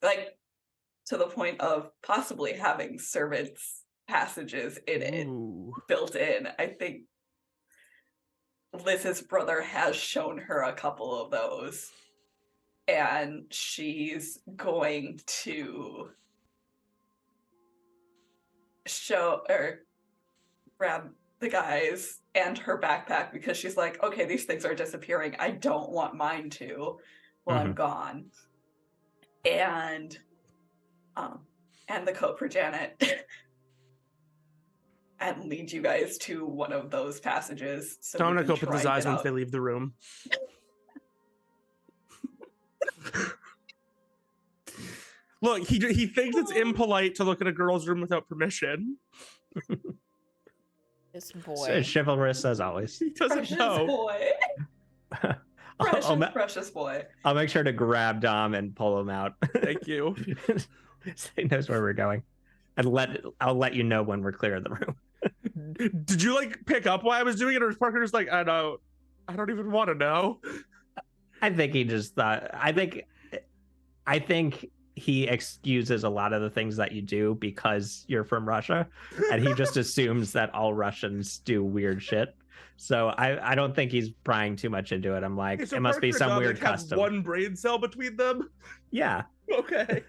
like to the point of possibly having servants' passages in it Ooh. built in. I think Liz's brother has shown her a couple of those. And she's going to show or grab the guys and her backpack because she's like, okay, these things are disappearing. I don't want mine to while I'm gone. And the coat for Janet. And lead you guys to one of those passages. So we Dominic can opens try his and eyes get once out. they leave the room. Look, he thinks it's impolite to look at a girl's room without permission. This So boy. chivalrous as always. He doesn't Precious know. boy. Precious, precious boy. I'll make sure to grab Dom and pull him out. Thank you. So he knows where we're going. And I'll let you know when we're clear of the room. Did you like pick up why I was doing it, or is Parker just like, I don't even want to know? I think he just thought. I think I think he excuses a lot of the things that you do because you're from Russia, and he just assumes that all Russians do weird shit. So I don't think he's prying too much into it. I'm like, Okay, so it must be Parker some and weird Dominic have custom. one brain cell between them. Yeah. Okay.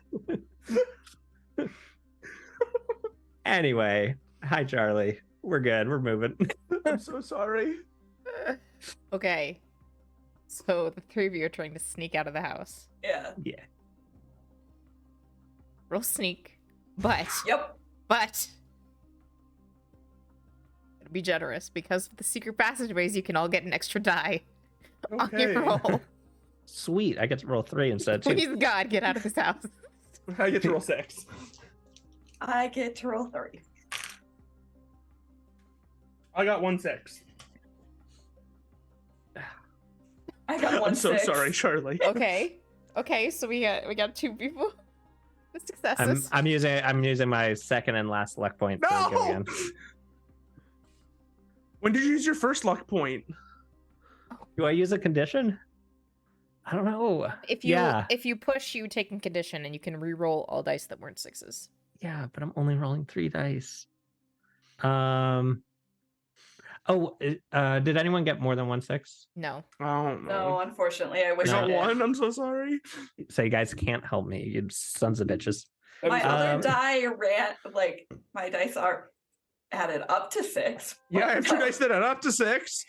Anyway, hi Charlie. We're good. We're moving. I'm so sorry. Okay. So the three of you are trying to sneak out of the house. Yeah. Yeah. Roll sneak, but Yep. be generous because with the secret passageways you can all get an extra die on your Okay. roll. Sweet. I get to roll 3 instead of 2. Please God, get out of this house. I get to roll 6. I get to roll 3. I got 1 6. I got 1 I'm so 6. sorry, Charlie. Okay, so we got 2 people with successes. I'm using my second and last luck point to go No! again. When did you use your first luck point? Do I use a condition? I don't know. If you push, you take in condition and you can re-roll all dice that weren't 6s. Yeah, but I'm only rolling 3 dice. Did anyone get more than 1 6? No. I don't No, know. unfortunately, I I wish got I did. 1. I'm so sorry. So you guys can't help me, you sons of bitches. My I'm- other Um, die ran, like, my dice are added up to 6. Yeah, I have 2 No. dice that add up to 6.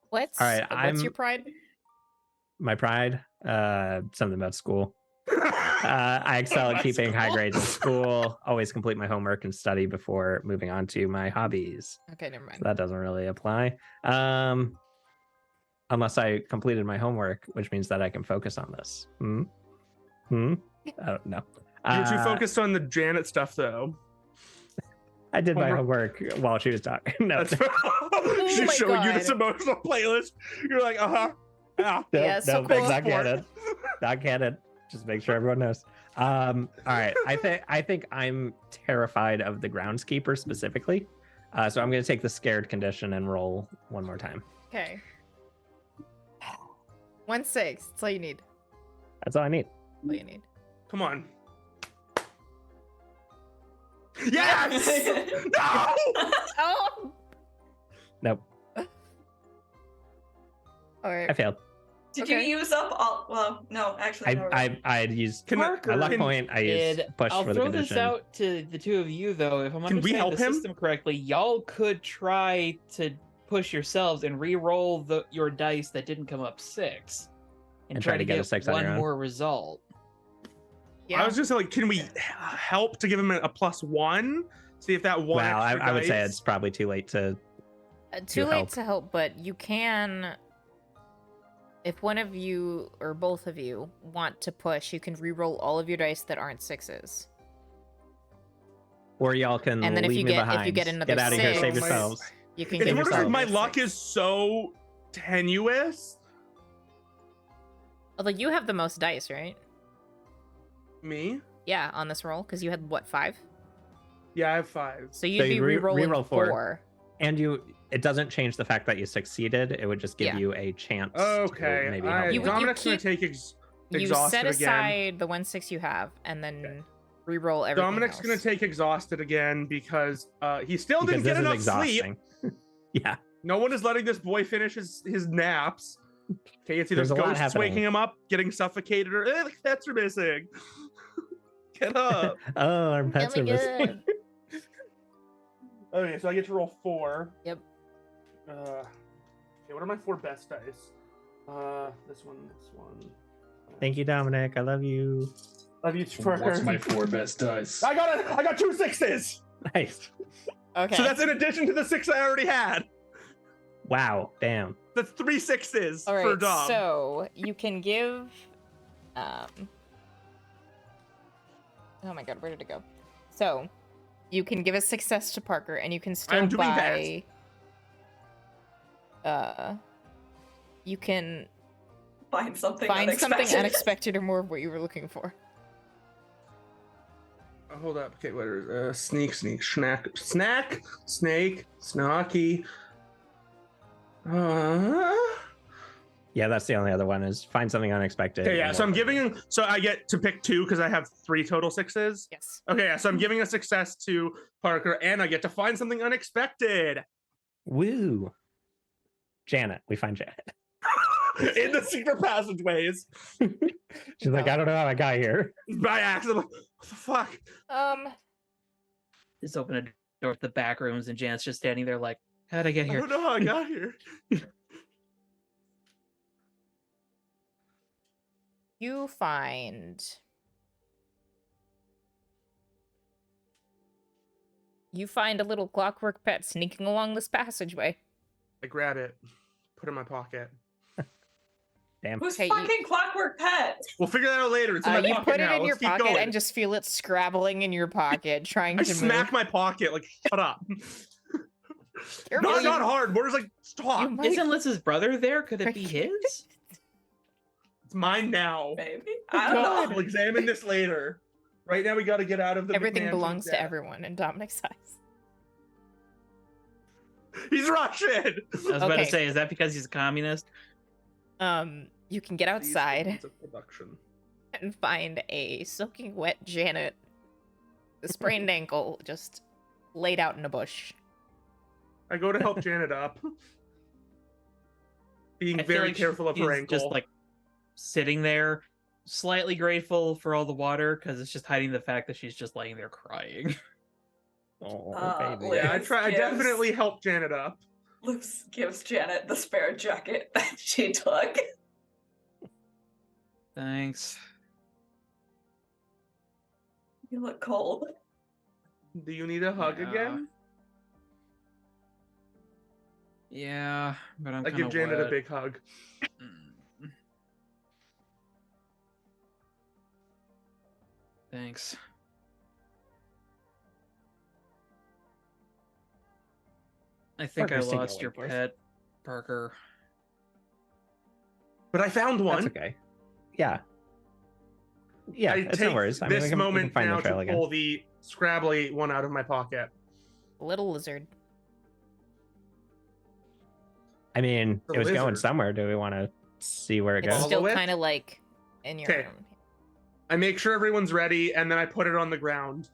What's All right, what's your pride? My pride, something about school. I excel at About keeping high school. grades in school, always complete my homework and study before moving on to my hobbies. Okay, never mind. So that doesn't really apply. Unless I completed my homework, which means that I can focus on this. I don't know. You're too focused on the Janet stuff, though. I did my Homework. homework while she was talking. No, That's my She's showing you God. this emotional playlist. You're like, yeah. Yeah, so no, cool. that's not canon. Not canon. Just make sure everyone knows. All right. I think I'm terrified of the groundskeeper specifically. So I'm going to take the scared condition and roll one more time. Okay. 1 6. That's all you need. That's all I need. All you need. Come on. Yes! No! Oh. Nope. All I right. failed. Did Okay. you use up all? Well, no, actually, no. I'd used Can- my luck can- point. I used And push I'll for the throw condition. this out to the two of you, though. If I'm Can we understanding help the him? system correctly, y'all could try to push yourselves and re-roll your dice that didn't come up 6, and try to get a 6 on one your own. more result. Yeah. I was just like, can we help to give him a +1? See if that one. Wow, extra I would say dice- it's probably too late to. Too to late help. to help, but you can. If one of you or both of you want to push, you can re-roll all of your dice that aren't 6s. Or y'all can And then if leave you me get- if behind. you get another out of here, 6, save my- yourselves. You can It's get one of yourself those, my another luck 6. is so tenuous. Although you have the most dice, right? Me? Yeah, on this roll, because you had what, 5? Yeah, I have 5. So you'd So be you re-rolling re-roll 4. 4. And it doesn't change the fact that you succeeded. It would just give Yeah. you a chance. Okay, To maybe I- help You- you. Dominic's gonna keep- take You exhausted set again. aside the 1 6 you have, and then re-roll everything Dominic's else. gonna take exhausted again because he still Because didn't get this is enough exhausting. sleep. Yeah. No one is letting this boy finish his naps. Okay, it's either There's a lot ghosts happening. waking him up, getting suffocated, or the pets are missing. Get up. Oh, our pets Oh are my missing. God. Okay, so I get to roll 4. Yep. Okay, what are my 4 best dice? This one. Thank you, Dominic. I love you. Love you, Parker. What's my 4 best dice? I got 2 6s. Nice. Okay. So that's in addition to the 6 I already had. Wow. Damn. That's 3 6s All for right, Dom. so you can give. Oh my god, where did it go? So you can give a success to Parker, and you can still I'm doing buy. You can Find something find unexpected. something unexpected or more of what you were looking for. Hold up. Okay, what are sneak, snack, snake, snacky. Yeah, that's the only other one is find something unexpected. Okay, yeah. and So I'm more giving permanent. him. So I get to pick 2 because I have 3 total 6s. Yes. Okay, yeah. So I'm giving a success to Parker, and I get to find something unexpected Woo. Janet, we find Janet. in the secret passageways She's like, I don't know how I got here. by accident. What the fuck? Just open a door to the back rooms, and Janet's just standing there like, how'd I get I here? don't know how I got here. You find a little clockwork pet sneaking along this passageway. I grab it, put it in my pocket. Damn. Who's Okay, fucking Clockwork Pet? We'll figure that out later. It's in my You pocket put it now. in your Let's keep pocket going. and just feel it scrabbling in your pocket, trying I to smack move. my pocket. Like, shut up. Careful, Not you- hard. More just like, stop. you might- Isn't Liz's brother there? Could it be his? It's mine now. Maybe. I don't know. We'll examine this later. Right now, we got to get out of the. Everything McMansion belongs to debt. everyone in Dominic's eyes. He's Russian. I was about Okay. to say, is that because he's a communist? You can get These outside weapons of production. and find a soaking wet Janet, the sprained ankle, just laid out in a bush. I go to help Janet up. Being I feel very like careful of her she's ankle. just like sitting there, slightly grateful for all the water because it's just hiding the fact that she's just laying there crying. Oh, Liz yeah, I gives- definitely helped Janet up. Luce gives Janet the spare jacket that she took. Thanks. You look cold. Do you need a hug Yeah. again? Yeah, but I'm I kind give of Janet a wet. big hug. Mm. Thanks. I think Parker's I taking lost away your yours. pet, Parker. But I found one. That's okay. Yeah. Yeah, I it's take no worries. I mean, this we can moment find now the trail to again. pull the Scrabbly one out of my pocket. Little lizard. I mean, The it was going lizard. somewhere. Do we want to see where it It's goes? still Follow it? kind of like in your Okay. room. I make sure everyone's ready, and then I put it on the ground.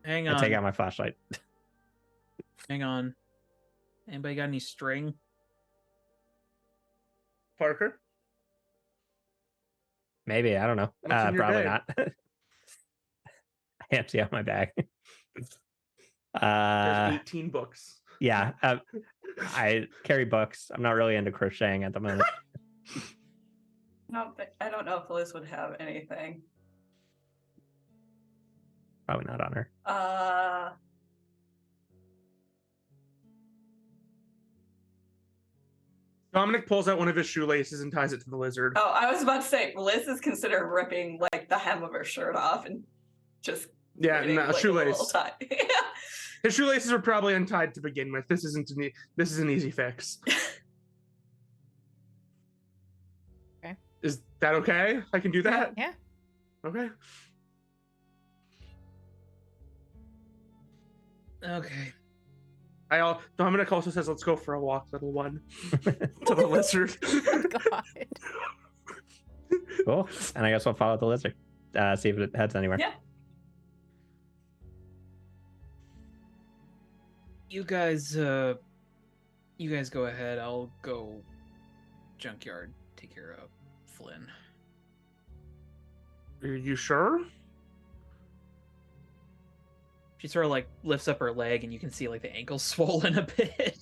Hang I take out on. my flashlight. Hang on. Anybody got any string? Parker? Maybe, I don't know. What's in your Probably bag? not. I empty out my bag. There's 18 books. Yeah, I carry books. I'm not really into crocheting at the moment. No, but I don't know if Liz would have anything. Probably not on her. Dominic pulls out one of his shoelaces and ties it to the lizard. Oh, I was about to say, Liz is considered ripping like the hem of her shirt off and just Yeah, creating, no, like, a little shoelace. tie. His shoelaces are probably untied to begin with. This is an easy fix. Okay. Is that okay? I can do that? Yeah. Okay. Okay. Dominic also says, "Let's go for a walk, little one," to the lizard. Oh, God. Cool. And I guess we'll follow the lizard. See if it heads anywhere. Yeah. You guys go ahead. I'll go junkyard, take care of Flynn. Are you sure? She sort of like lifts up her leg, and you can see like the ankle's swollen a bit.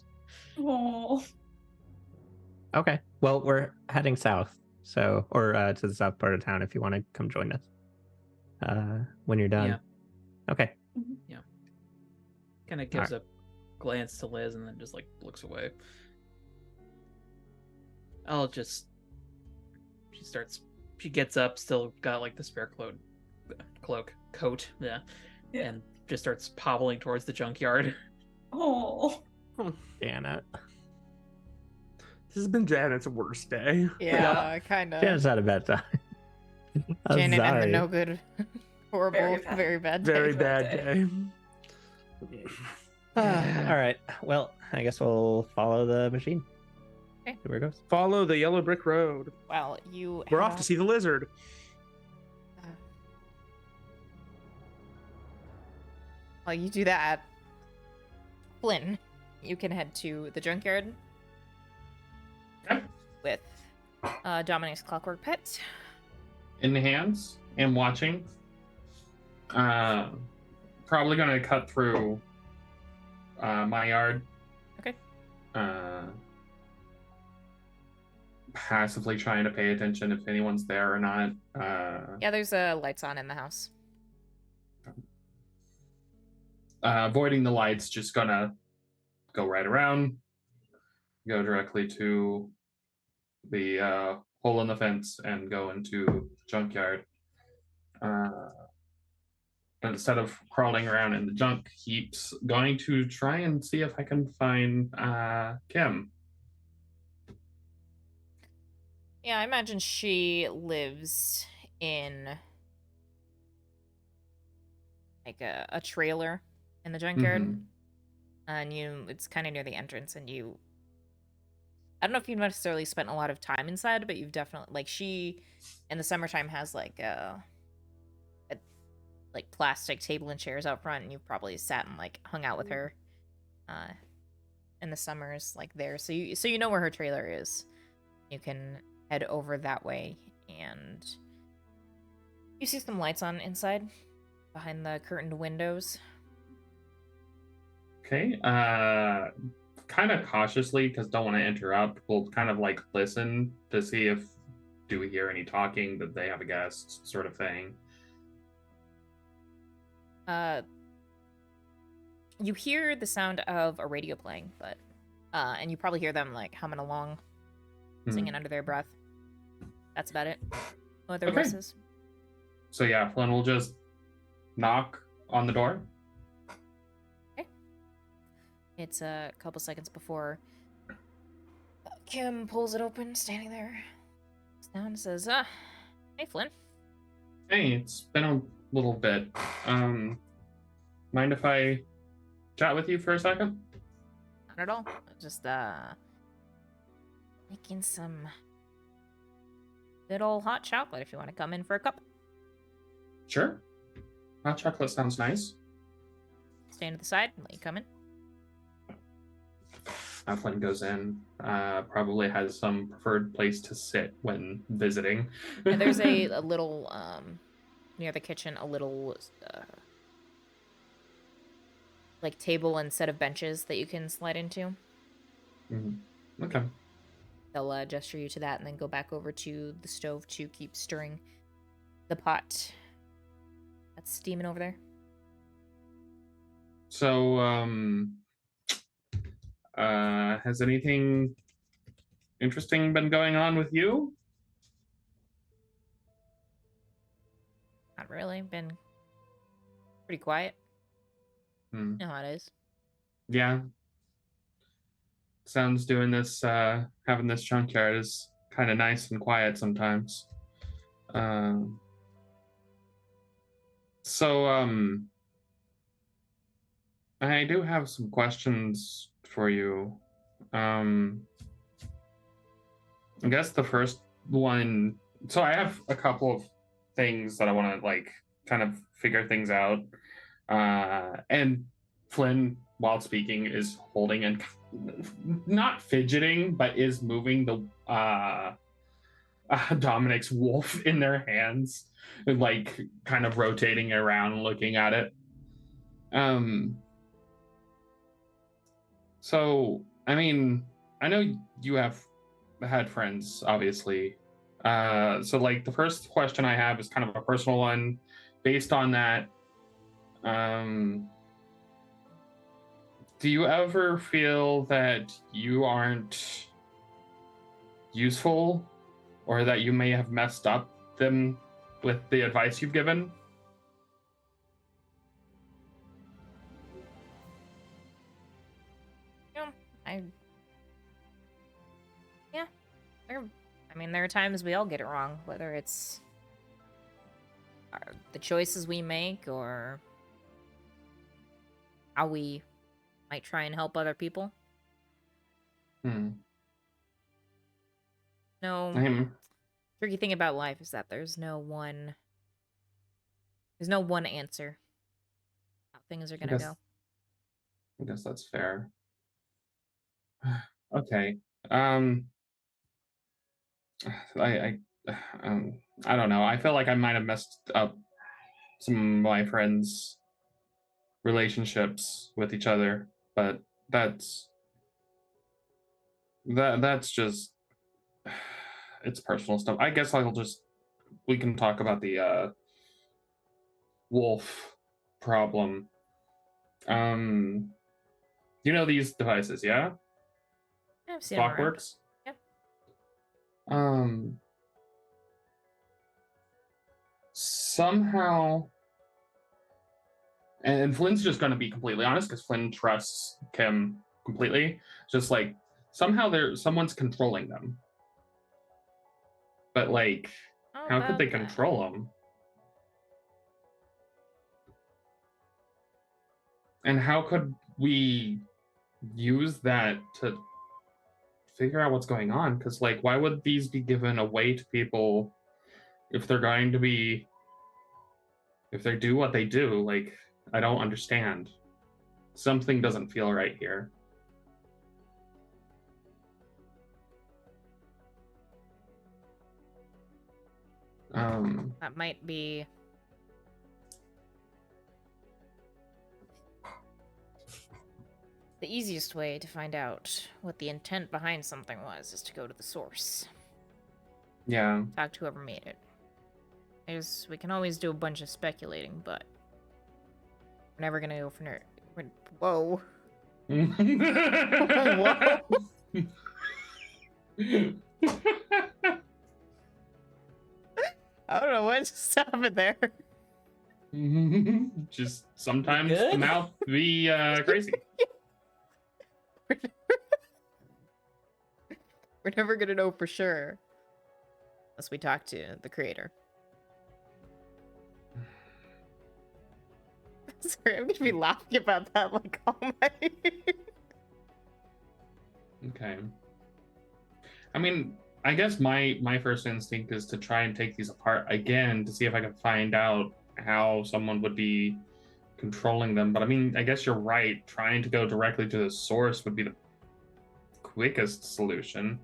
Oh, Okay. Well, we're heading south. So, or to the south part of town if you want to come join us. When you're done. Yeah. Okay. Kind of gives a glance to Liz and then just like looks away. She gets up, still got like the spare coat, yeah, Yeah. and just starts hobbling towards the junkyard. oh. Janet. This has been Janet's worst day. Yeah, kind of. Janet's had a bad time. I'm Janet and the sorry. no good, horrible, Very very bad, Very day. bad day. All right. Well, I guess we'll follow the machine. Here it goes. Follow the yellow brick road. Well, you We're head off to see the lizard. While you do that, Flynn, you can head to the junkyard Okay. with Dominic's clockwork pet. In the hands and watching. Probably gonna cut through my yard. Okay. Passively trying to pay attention if anyone's there or not. Yeah, there's lights on in the house. Avoiding the lights, just gonna go right around, go directly to the hole in the fence and go into junkyard. Instead of crawling around in the junk heaps, going to try and see if I can find Kim. Yeah, I imagine she lives in like a trailer in the junkyard. Mhm. And it's kind of near the entrance, and I don't know if you've necessarily spent a lot of time inside, but you've definitely, like, she in the summertime has like a like plastic table and chairs out front, and you've probably sat and like hung out with her in the summers, like there. So you know where her trailer is. You can head over that way, and you see some lights on inside behind the curtained windows. Okay. Kind of cautiously, because don't want to interrupt. We'll kind of like listen to see if do we hear any talking, that they have a guest, sort of thing. You hear the sound of a radio playing, but and you probably hear them like humming along, singing under their breath. That's about it. No other Okay. voices. So yeah, Flynn will just knock on the door. It's a couple seconds before Kim pulls it open, standing there. Looks down and says, hey, Flynn. Hey, it's been a little bit. Mind if I chat with you for a second? Not at all. Just, making some good old hot chocolate if you want to come in for a cup. Sure. Hot chocolate sounds nice. Stand to the side and let you come in. Flynn goes in, probably has some preferred place to sit when visiting. And there's a little, near the kitchen, a little, like, table and set of benches that you can slide into. Mm-hmm. Okay. They'll gesture you to that and then go back over to the stove to keep stirring the pot that's steaming over there. So, has anything interesting been going on with you? Not really. Been pretty quiet. You know how it is. Yeah. Sounds doing this, having this junkyard is kind of nice and quiet sometimes. I do have some questions for you. I guess the first one, so I have a couple of things that I want to like kind of figure things out. And Flynn, while speaking, is holding and not fidgeting, but is moving the Dominic's wolf in their hands, and like kind of rotating around, looking at it. So, I mean, I know you have had friends, obviously. So, like, the first question I have is kind of a personal one. Based on that, do you ever feel that you aren't useful, or that you may have messed up them with the advice you've given? There are times we all get it wrong, whether it's the choices we make or how we might try and help other people. No. I'm Tricky thing about life is that there's no one answer how things are I gonna guess go. I guess that's fair. Okay. Um I I don't know. I feel like I might have messed up some of my friends' relationships with each other, but that's that's just it's personal stuff. I guess we can talk about the wolf problem. Um you know these devices, yeah? I've seen them around. Clockworks? Yep. Um Somehow, and Flynn's just going to be completely honest because Flynn trusts Kim completely. Just like somehow someone's controlling them, but like, How how could about they that? control them? And how could we use that to figure out what's going on? Because like, why would these be given away to people if they're going to be if they do what they do? Like, I don't understand. Something doesn't feel right here. That might be the easiest way to find out what the intent behind something was, is to go to the source. Yeah. Talk to whoever made it. We can always do a bunch of speculating, but we're never gonna go for Whoa. Whoa. I don't know what just happened there. Just sometimes good? the mouth be crazy. We're never gonna know for sure unless we talk to the creator. Sorry, I'm gonna be laughing about that like all my. Okay. I mean, I guess my first instinct is to try and take these apart again to see if I can find out how someone would be controlling them. But I mean, I guess you're right. Trying to go directly to the source would be the quickest solution.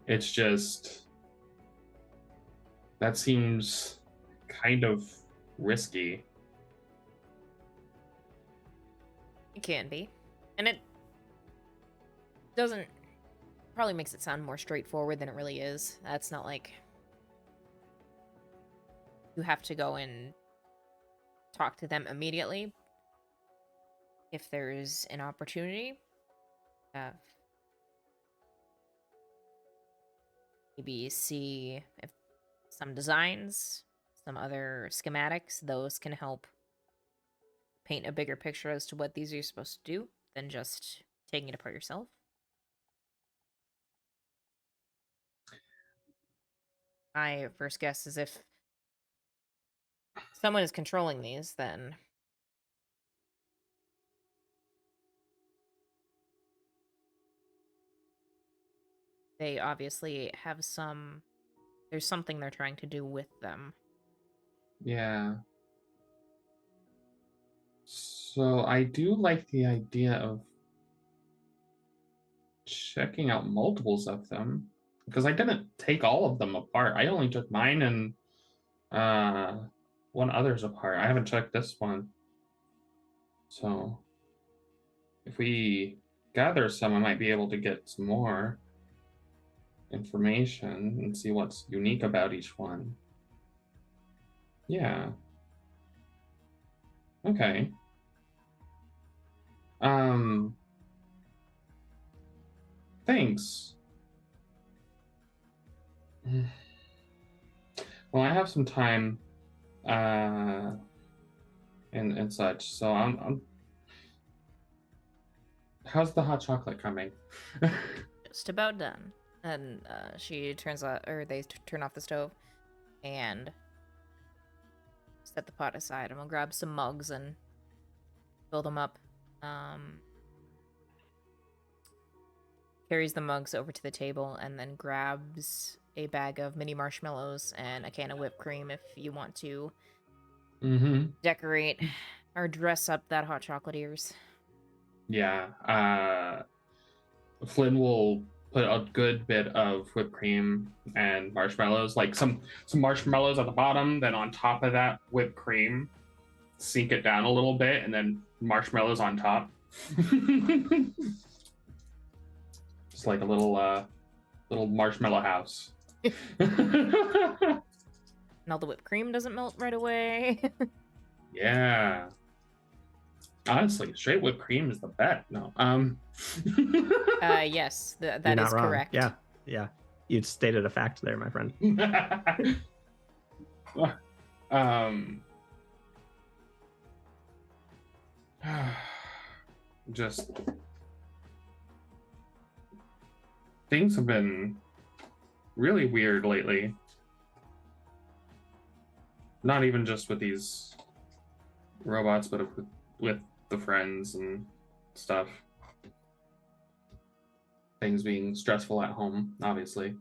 It's just that seems kind of risky. It can be. And it doesn't probably makes it sound more straightforward than it really is. That's not like you have to go and talk to them immediately. If there's an opportunity, maybe see if some designs, some other schematics, those can help paint a bigger picture as to what these are supposed to do than just taking it apart yourself. My first guess is if someone is controlling these, then they obviously have there's something they're trying to do with them. Yeah. So I do like the idea of checking out multiples of them because I didn't take all of them apart. I only took mine and one other's apart. I haven't checked this one. So if we gather some, I might be able to get some more information and see what's unique about each one. Yeah. Okay. Thanks. Well, I have some time and such, so I'm how's the hot chocolate coming? Just about done. And she turns out, or they turn off the stove and set the pot aside, and we'll grab some mugs and fill them up. Carries the mugs over to the table and then grabs a bag of mini marshmallows and a can of whipped cream if you want to Mm-hmm. decorate or dress up that hot chocolate ears. Yeah. Flynn will put a good bit of whipped cream and marshmallows, like some marshmallows at the bottom, then on top of that whipped cream, sink it down a little bit, and then marshmallows on top. Just like a little marshmallow house. And all the whipped cream doesn't melt right away. Yeah. Honestly, straight whipped cream is the bet. No. Yes, You're that not is wrong. correct. Yeah. You stated a fact there, my friend. Just things have been really weird lately. Not even just with these robots, but with the friends and stuff. Things being stressful at home, obviously,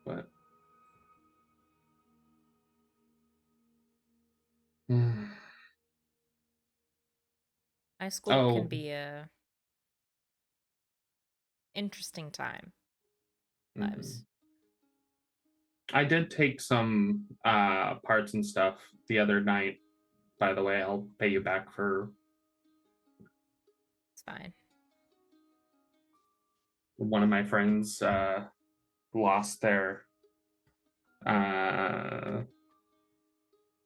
but High school can be a interesting time. Lives. I did take some parts and stuff the other night. By the way, I'll pay you back for. It's fine. One of my friends lost their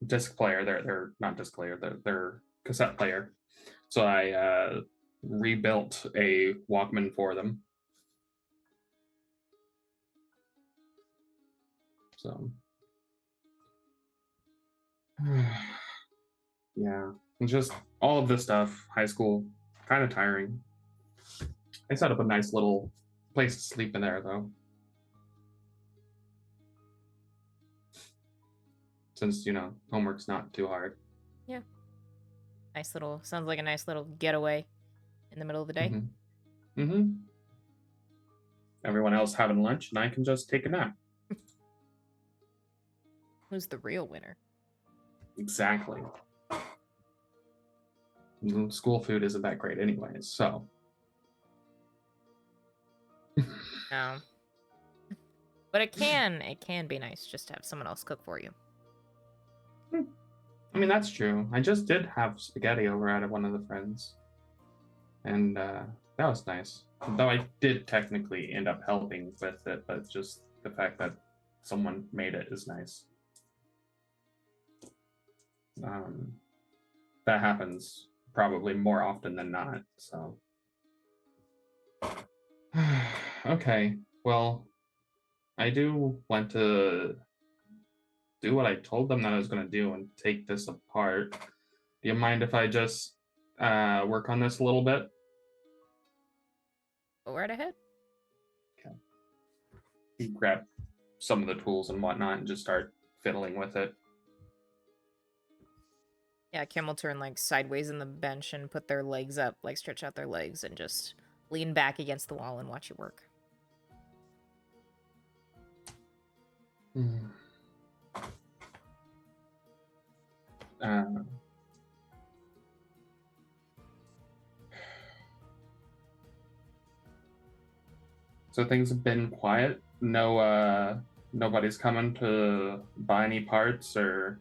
disc player. They're not disc player. Their cassette player. So I rebuilt a Walkman for them. So yeah, just all of this stuff. High school, kind of tiring. I set up a nice little place to sleep in there, though. Since, homework's not too hard. Yeah. Sounds like a nice little getaway in the middle of the day. Mm-hmm. Everyone else having lunch, and I can just take a nap. Who's the real winner? Exactly. School food isn't that great anyways, so. No. But it can be nice just to have someone else cook for you. I mean, that's true. I just did have spaghetti over at one of the friends. And that was nice. Though I did technically end up helping with it, but just the fact that someone made it is nice. That happens probably more often than not, so. Okay, well, I do want to do what I told them that I was going to do and take this apart. Do you mind if I just work on this a little bit? Go right ahead. Okay. You grab some of the tools and whatnot and just start fiddling with it. Yeah, Kim will turn sideways in the bench and put their legs up, stretch out their legs and just lean back against the wall and watch you work. So things have been quiet. No, nobody's coming to buy any parts or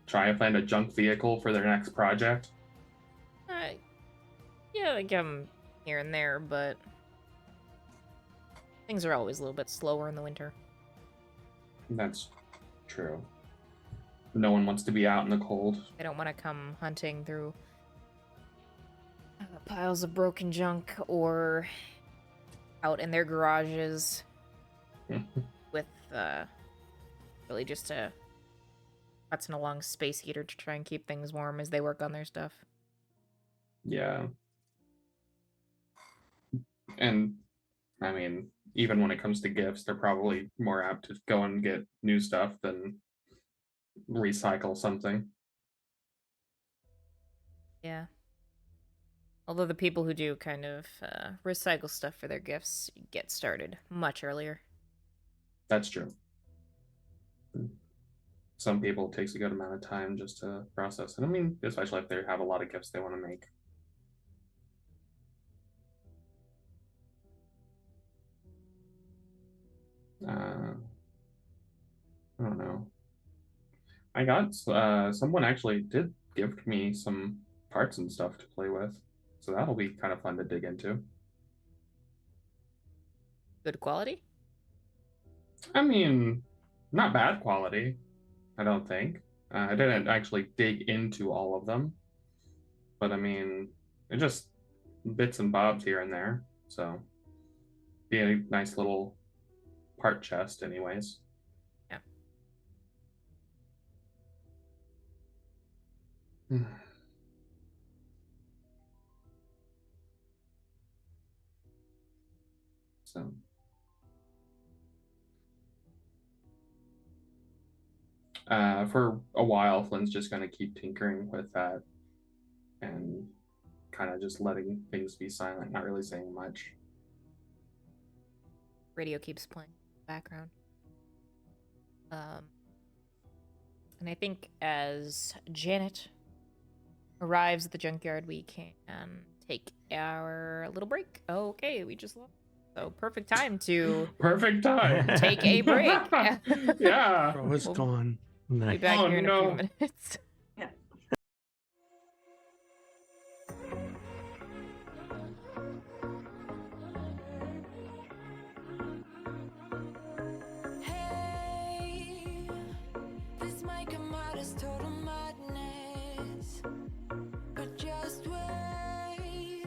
try and find a junk vehicle for their next project. Yeah, here and there, but things are always a little bit slower in the winter. That's true. No one wants to be out in the cold. They don't want to come hunting through piles of broken junk or out in their garages with really just a Hudson along space heater to try and keep things warm as they work on their stuff. Yeah. And I mean, even when it comes to gifts, they're probably more apt to go and get new stuff than recycle something. Yeah. Although the people who do kind of recycle stuff for their gifts get started much earlier. That's true. some people it takes a good amount of time just to process it. I mean, especially if they have a lot of gifts they want to make. I don't know. I got someone actually did gift me some parts and stuff to play with, so that'll be kind of fun to dig into. Good quality? I mean, not bad quality, I don't think. I didn't actually dig into all of them, but I mean, it just bits and bobs here and there, so be a nice little part chest anyways. Yeah. So for a while, Flynn's just going to keep tinkering with that and kind of just letting things be silent, not really saying much. Radio keeps playing in the background. And I think as Janet arrives at the junkyard, we can take our little break. Okay, we just lost. So perfect time to Perfect time. take a break. Yeah. Bro, it's We'll gone. be Nice. back Oh, here in a no. few minutes. Hey, this might come out as total madness, but just wait.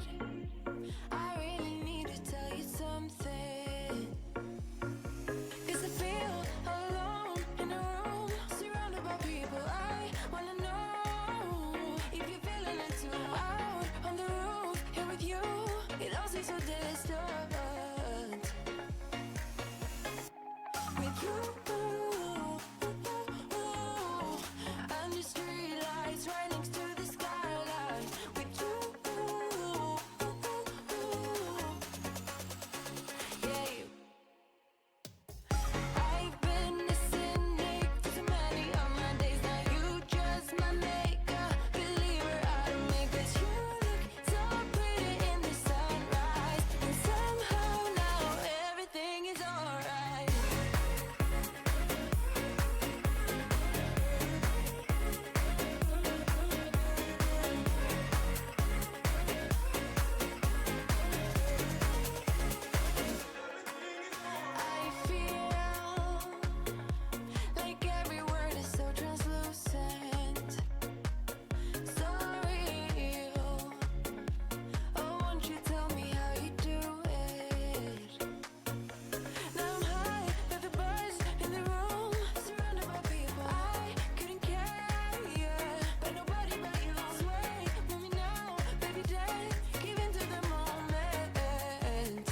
I really need to tell you something. 'Cause I feel alone in a room, surrounded by people. I wanna know if you're feeling it too. Out on the roof, here with you, it all seems so distant. With you, under street lights, right next to the skyline. With you, yeah. I've been a cynic for so many of my days. Now you just might make a believer out of me. 'Cause you look so pretty in the sunrise, and somehow now everything is alright. I feel like every word is so translucent, so real. Oh, won't you tell me how you do it? Now I'm high, got the buzz in the room, surrounded by people. I couldn't care, but nobody but you. Sway with me now, baby, dance, give in to the moment.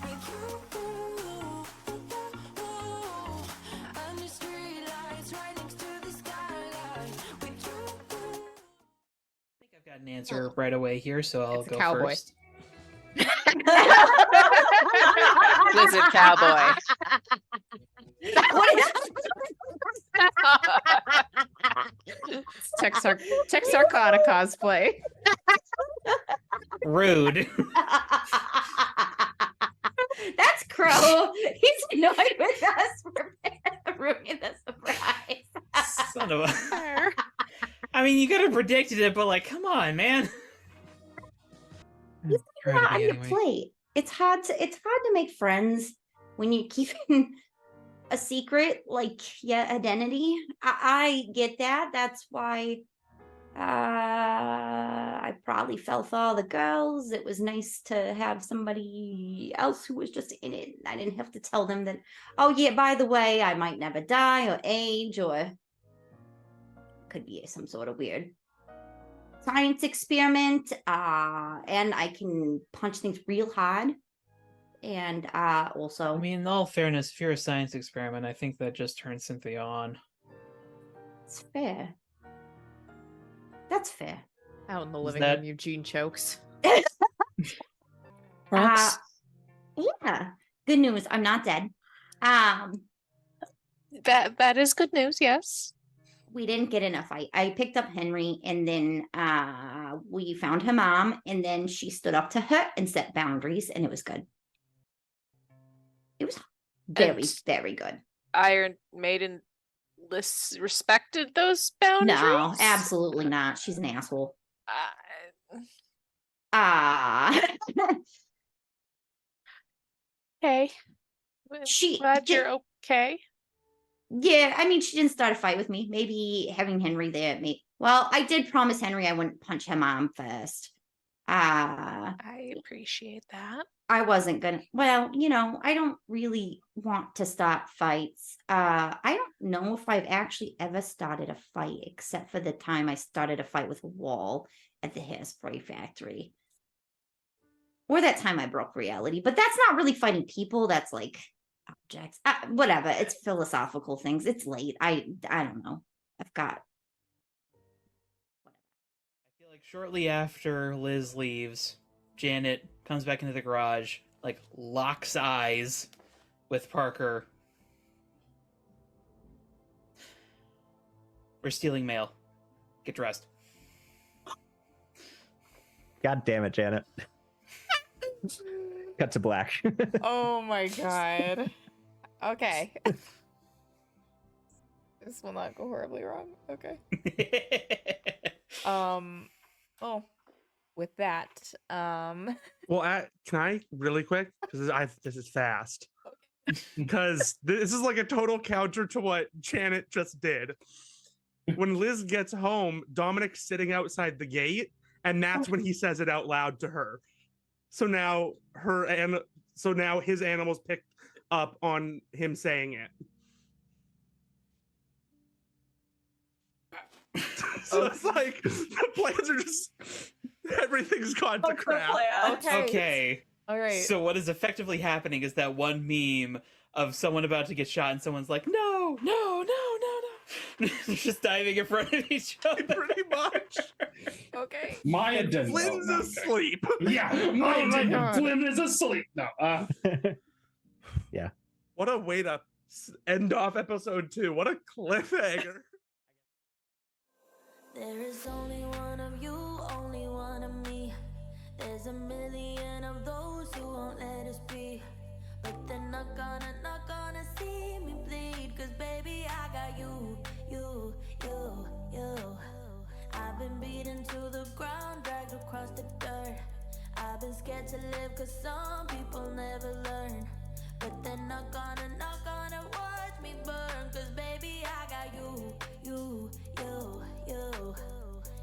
With you, under street lights, right next to the skyline. With you. I think I've got an answer right away here, so I'll It's a go cowboy. first. Lizard cowboy. Texarkana cosplay. Rude. That's Crow. He's annoyed with us for ruining the surprise. Son of a. I mean, you could have predicted it, but like, come on, man. He's Try not to on be your anyway. plate. It's hard to make friends when you're keeping a secret, like your identity. I get that. That's why I probably fell for all the girls. It was nice to have somebody else who was just in it. I didn't have to tell them that, oh yeah, by the way, I might never die or age, or could be some sort of weird science experiment. And I can punch things real hard. And also, I mean, in all fairness, if you're a science experiment, I think that just turns Cynthia on. it's fair. That's fair. Out in the Is living that- room, Eugene chokes. Rox? Yeah. Good news. I'm not dead. That is good news. Yes. We didn't get in a fight. I picked up Henry, and then we found her mom, and then she stood up to her and set boundaries, and it was good. It was very, And very good. Iron Maiden respected those boundaries. No, absolutely not. She's an asshole. Uh, Ah. okay. She Glad did- you're okay. Yeah, I mean, she didn't start a fight with me. Maybe having Henry there made. Well, I did promise Henry I wouldn't punch her mom first. I appreciate that. I wasn't gonna. Well, I don't really want to start fights. I don't know if I've actually ever started a fight, except for the time I started a fight with a wall at the hairspray factory, or that time I broke reality. But that's not really fighting people. That's like objects. Whatever. It's philosophical things. It's late. I don't know. I've got. I feel like shortly after Liz leaves, Janet comes back into the garage, like locks eyes with Parker. We're stealing mail. Get dressed. God damn it, Janet. Cut to black. Oh my god. Okay. This will not go horribly wrong. Okay. Oh, with that, Well, can I really quick? Because this is fast. Because this is like a total counter to what Janet just did. When Liz gets home, Dominic's sitting outside the gate, and that's when he says it out loud to her. So now his animals picked up on him saying it. So it's like the plans are just everything's gone to Fuck the crap. plan. okay. Okay. All right. So what is effectively happening is that one meme of someone about to get shot and someone's like, no, no, no, no, no. Just diving in front of each other. Pretty much. Okay. Maya didn't. Flynn's no, asleep. Yeah, Maya Oh my didn't. God. Flynn is asleep. No. What a way to end off episode 2. What a cliffhanger. There is only one of you, only one of me. There's a million of those who won't let us be. But they're not gonna see me bleed. Cause baby, I got you. I've been beaten to the ground, dragged across the dirt. I've been scared to live cause some people never learn. But they're not gonna watch me burn. Cause baby, I got you.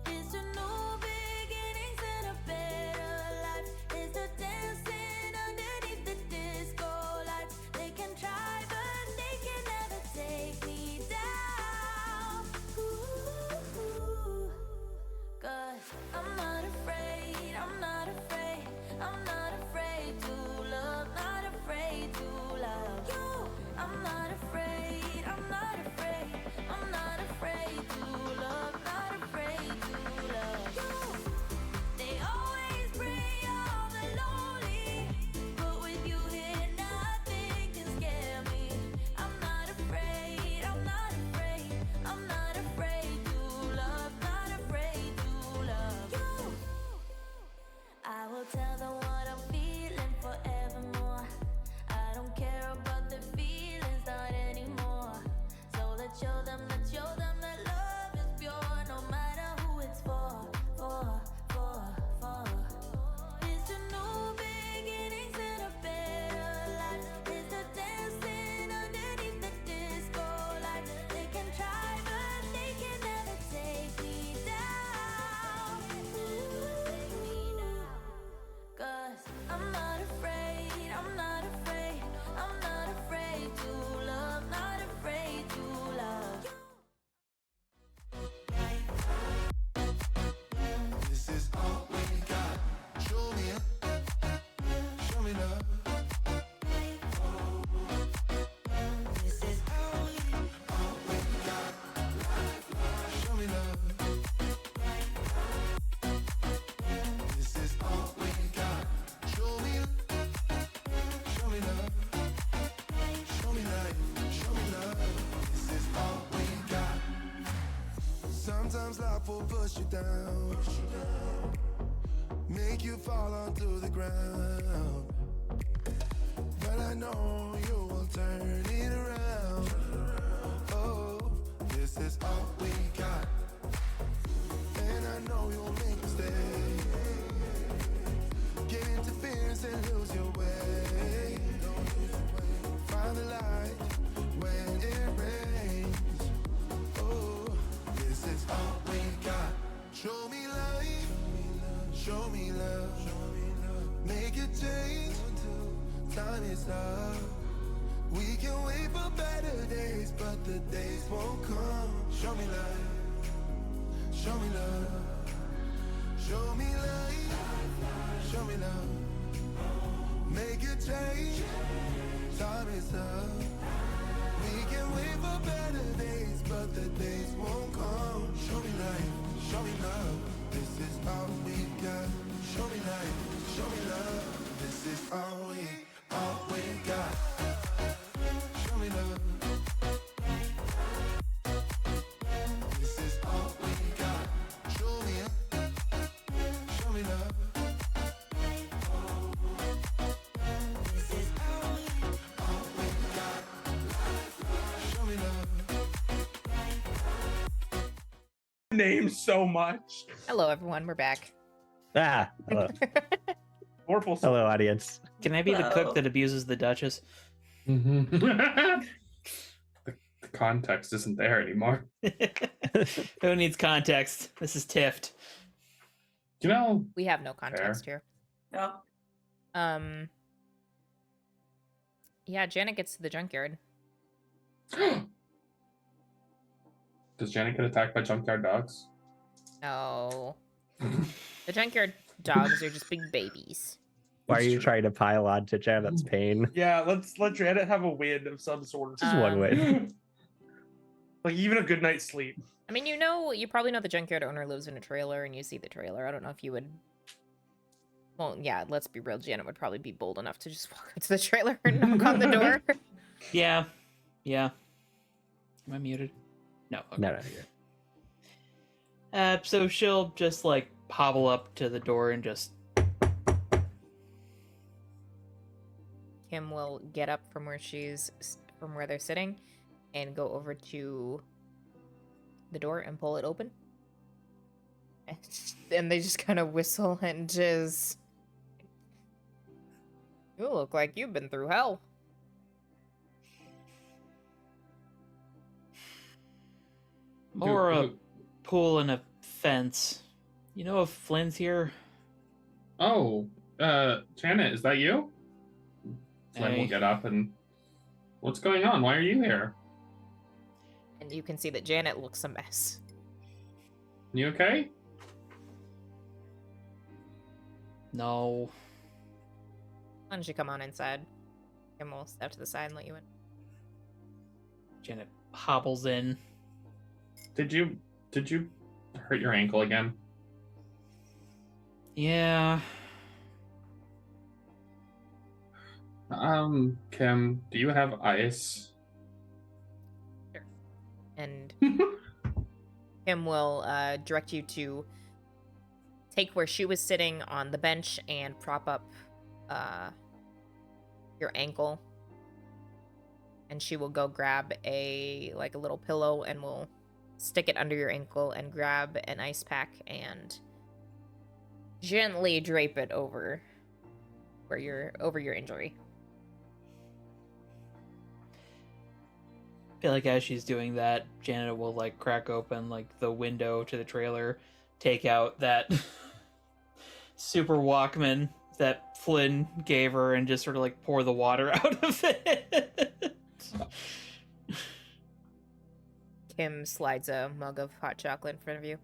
It's a new beginnings and a better life. It's the dancing underneath the disco lights. They can try, but they can never take me down. Ooh, 'cause I'm not afraid, I'm not afraid, I'm not afraid to love, not up will push you down. Make you fall onto the ground. But I know you will turn it around. Oh, this is all we got. And I know you'll make mistakes. Get interference and lose your way. Find the light when it rains. Oh, this is all we got. Show me life, show me love. Make a change, time is up. We can wait for better days, but the days won't come. Show me life, show me love. Show me life, show me love. Make a change, time is up. We can wait for better days, but the days won't come. Show me life, show me love. This is all we got. Show me life, show me love. This is all we got. Show me love. This is all we got. Show me love. This is all we got. Show me love. Name so much. Hello, everyone. We're back. Hello. Orpal. Hello, audience. Can I be the Wow. cook that abuses the Duchess? the context isn't there anymore. Who needs context? This is Tift. You know, We have no context here. No. Yeah, Janet gets to the junkyard. does Janet get attacked by junkyard dogs? No. The junkyard dogs are just big babies. Why are That's you true. trying to pile on to Janet's pain? Yeah, let's let Janet have a win of some sort. Just one way. Like even a good night's sleep. I mean, you probably know the junkyard owner lives in a trailer and you see the trailer. I don't know if you would. Well, yeah, let's be real. Janet would probably be bold enough to just walk up to the trailer and knock on the door. Yeah. Am I muted? No. Okay. No. So she'll just like hobble up to the door and just. Kim will get up from where they're sitting and go over to the door and pull it open. And they just kind of whistle and just... You look like you've been through hell. Or a pool and a fence. You know if Flynn's here? Oh, Janet, is that you? Flynn Hey. will get up and... What's going on? Why are you here? And you can see that Janet looks a mess. You okay? No. Why don't you come on inside? Kim will step to the side and let you in. Janet hobbles in. Did you hurt your ankle again? Yeah. Kim, do you have ice? And Kim will direct you to take where she was sitting on the bench and prop up your ankle. And she will go grab a little pillow and will stick it under your ankle and grab an ice pack and gently drape it over your injury. I feel like as she's doing that, Janet will like crack open like the window to the trailer, take out that super Walkman that Flynn gave her, and just sort of like pour the water out of it. Kim slides a mug of hot chocolate in front of you.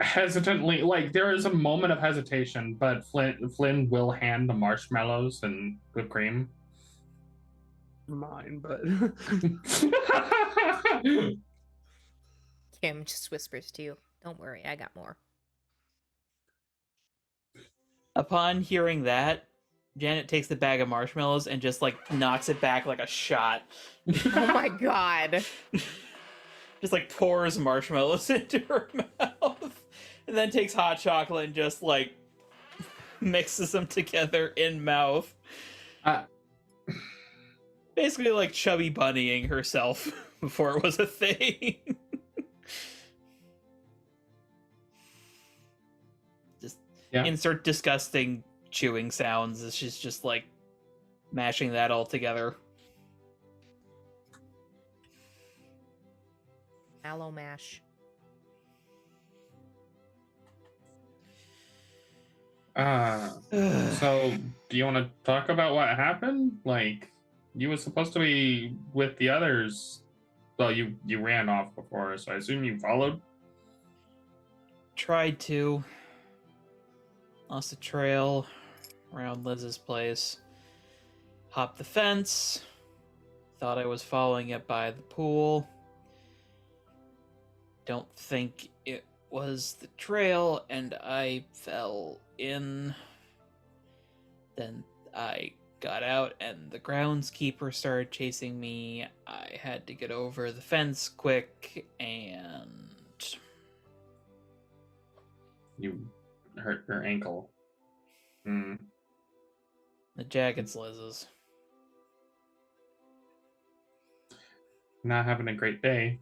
Hesitantly, like there is a moment of hesitation, but Flynn will hand the marshmallows and whipped cream. Mine, but Kim just whispers to you, "Don't worry, I got more." Upon hearing that, Janet takes the bag of marshmallows and just like knocks it back like a shot. Oh my god. Just like pours marshmallows into her mouth, and then takes hot chocolate and just like mixes them together in mouth. Basically like Chubby Bunnying herself before it was a thing. Just insert disgusting chewing sounds as she's just like mashing that all together. Mallow mash. So do you want to talk about what happened? Like, you were supposed to be with the others. Well, you ran off before, so I assume you followed. Tried to. Lost the trail around Liz's place. Hopped the fence. Thought I was following it by the pool. Don't think it was the trail, and I fell in. Then I got out, and the groundskeeper started chasing me. I had to get over the fence quick, and You hurt your ankle. the jacket's Liz's. Not having a great day.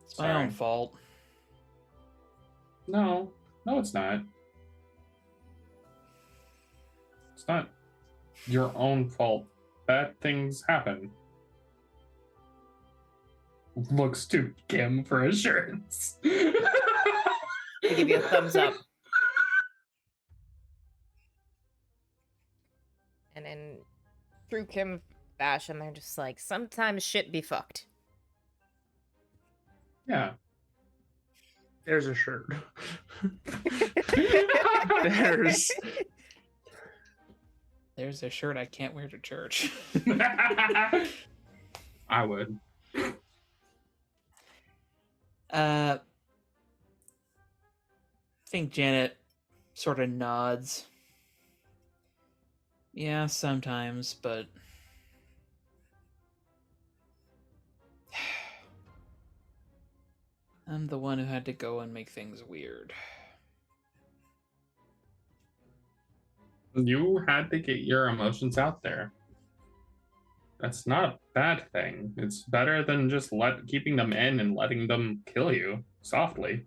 It's my own fault. No, it's not. It's not your own fault. Bad things happen. Looks to Kim for assurance. I give you a thumbs up. And then through Kim fashion, they're just like, sometimes shit be fucked. Yeah. There's a shirt. There's a shirt I can't wear to church. I would. I think Janet sort of nods. Yeah, sometimes, but I'm the one who had to go and make things weird. You had to get your emotions out there. That's not a bad thing. It's better than just keeping them in and letting them kill you softly.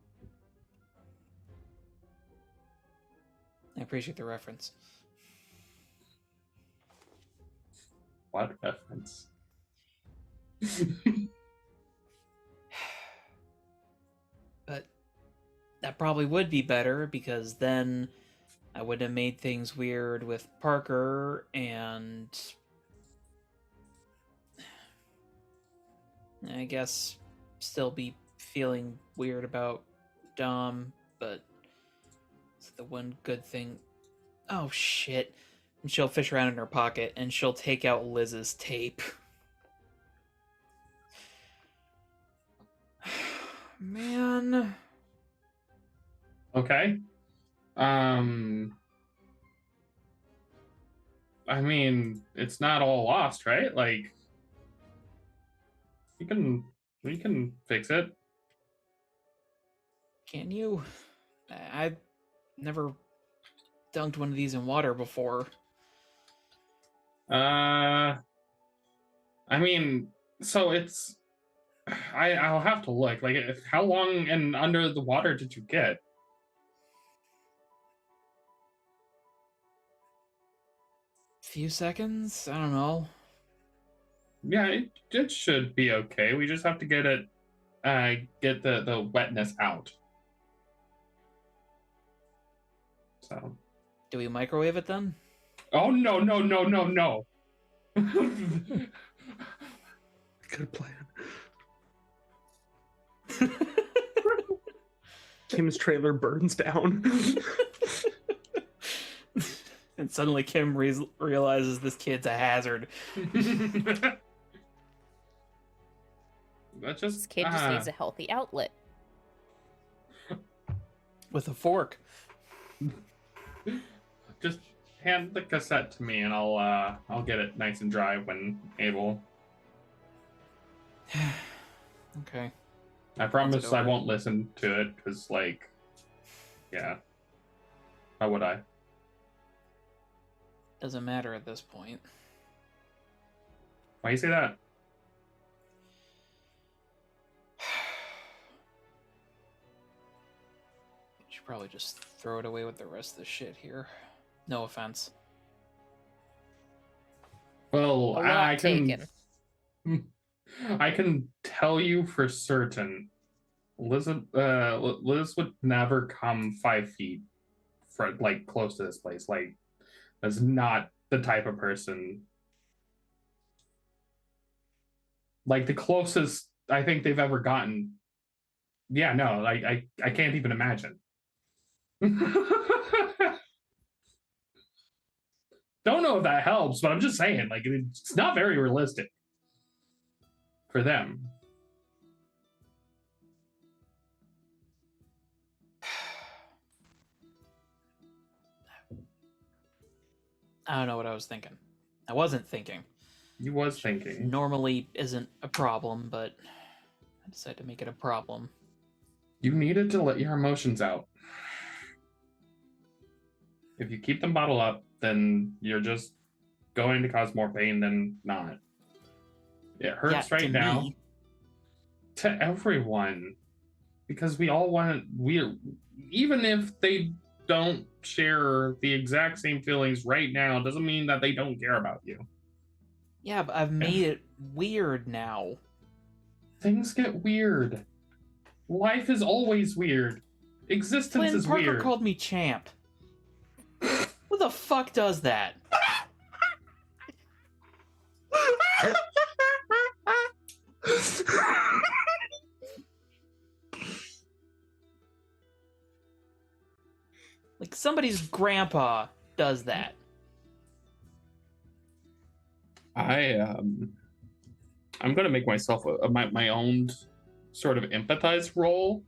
I appreciate the reference. What reference? But that probably would be better, because then I would have made things weird with Parker, and I guess still be feeling weird about Dom, but it's the one good thing. Oh shit. And she'll fish around in her pocket and she'll take out Liz's tape. Man. Okay. I mean, it's not all lost, right? Like, we can fix it. Can you? I've never dunked one of these in water before. I mean, so it's I'll have to look. Like, how long and under the water did you get? Few seconds? I don't know. Yeah, it should be okay. We just have to get it get the wetness out. So Do we microwave it then? oh no. Good plan. Kim's trailer burns down. And suddenly Kim realizes this kid's a hazard. That's just This kid just needs a healthy outlet. With a fork. Just hand the cassette to me, and I'll get it nice and dry when able. Okay. I promise I over. won't listen to it, because, like, yeah. How would I? Doesn't matter at this point. Why you say that? Should probably just throw it away with the rest of the shit here. No offense. Well, A lot I can. taken. I can tell you for certain, Liz would never come 5 feet, like close to this place. Like, that's not the type of person. Like the closest I think they've ever gotten. Yeah, no, I can't even imagine. Don't know if that helps, but I'm just saying, like, it's not very realistic for them. I don't know what I was thinking. I wasn't thinking. You was thinking. Normally isn't a problem, but I decided to make it a problem. You needed to let your emotions out. If you keep them bottled up, then you're just going to cause more pain than not. It hurts right now. Me. To everyone. Because we all want to, even if they don't share the exact same feelings right now, doesn't mean that they don't care about you. Yeah, but I've made it weird now. Things get weird. Life is always weird. Existence Flynn is Parker weird. called me champ. Who the fuck does that? Like somebody's grandpa does that. I'm gonna make myself my own sort of empathize role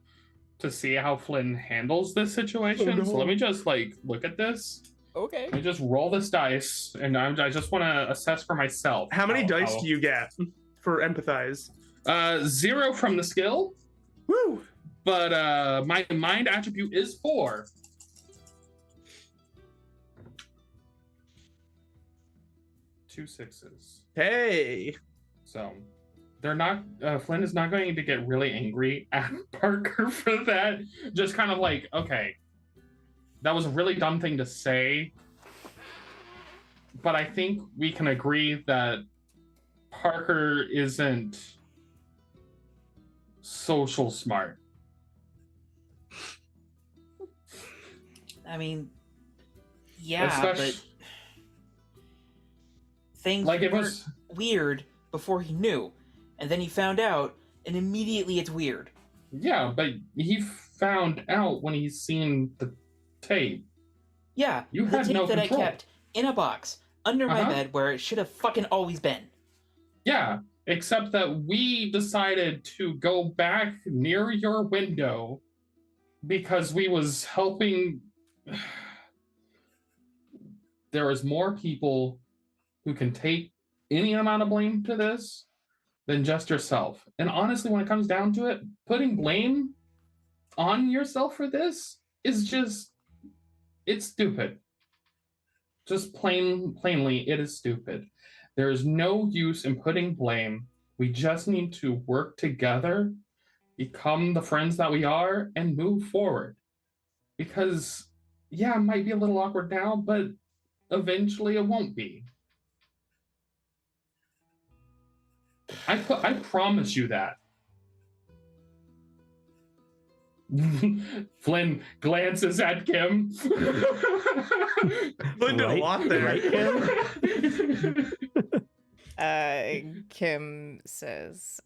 to see how Flynn handles this situation. Oh, no. So let me just like look at this. Okay. Let me just roll this dice, and I just want to assess for myself. How many dice do you get for empathize? 0 from the skill. Woo! But my mind attribute is 4. Two 6s. Hey. So they're not. Flynn is not going to get really angry at Parker for that. Just kind of like, okay, that was a really dumb thing to say. But I think we can agree that Parker isn't social smart. I mean, yeah, Especially- but things Like, it weren't was- weird before he knew, and then he found out, and immediately it's weird. Yeah, but he found out when he's seen the tape. Yeah, You the had tape no that control. I kept in a box under my bed where it should have fucking always been. Yeah, except that we decided to go back near your window because we was helping. There is more people who can take any amount of blame to this than just yourself. And honestly, when it comes down to it, putting blame on yourself for this is just, it's stupid. Just plainly, it is stupid. There is no use in putting blame. We just need to work together, become the friends that we are, and move forward. Because, yeah, it might be a little awkward now, but eventually it won't be. I promise you that. Flynn glances at Kim. Flynn did a lot there. Right, Kim? Kim says,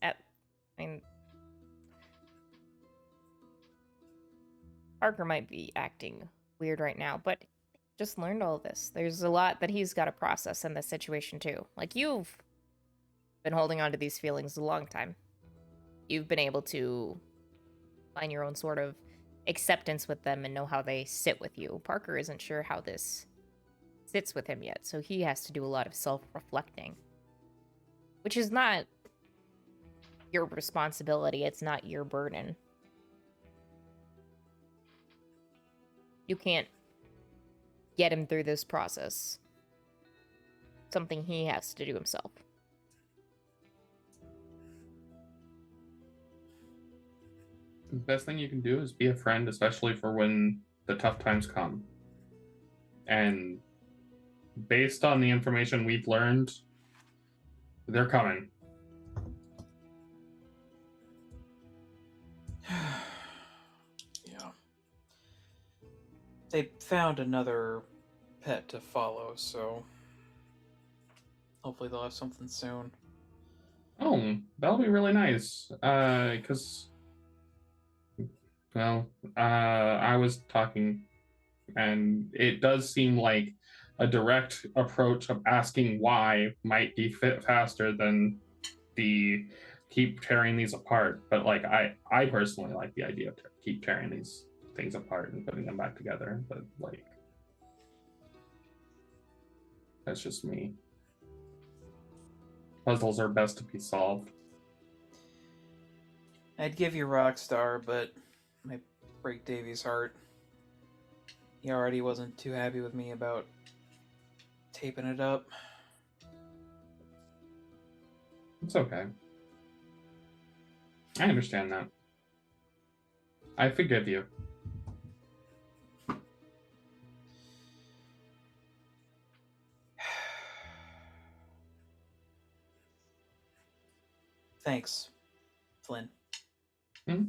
Parker might be acting weird right now, but just learned all this. There's a lot that he's got to process in this situation too. Like, you've been holding on to these feelings a long time. You've been able to find your own sort of acceptance with them and know how they sit with you. Parker isn't sure how this sits with him yet, so he has to do a lot of self-reflecting, which is not your responsibility. It's not your burden. You can't get him through this process. Something he has to do himself. The best thing you can do is be a friend, especially for when the tough times come. And based on the information we've learned, they're coming. Yeah. They found another pet to follow, so hopefully they'll have something soon. Oh, that'll be really nice. Because, well, I was talking, and it does seem like a direct approach of asking why might be fit faster than the keep tearing these apart. But like, I personally like the idea of keep tearing these things apart and putting them back together. But like, that's just me. Puzzles are best to be solved. I'd give you Rockstar, but I break Davy's heart. He already wasn't too happy with me about taping it up. It's okay. I understand that. I forgive you. Thanks, Flynn. Hmm?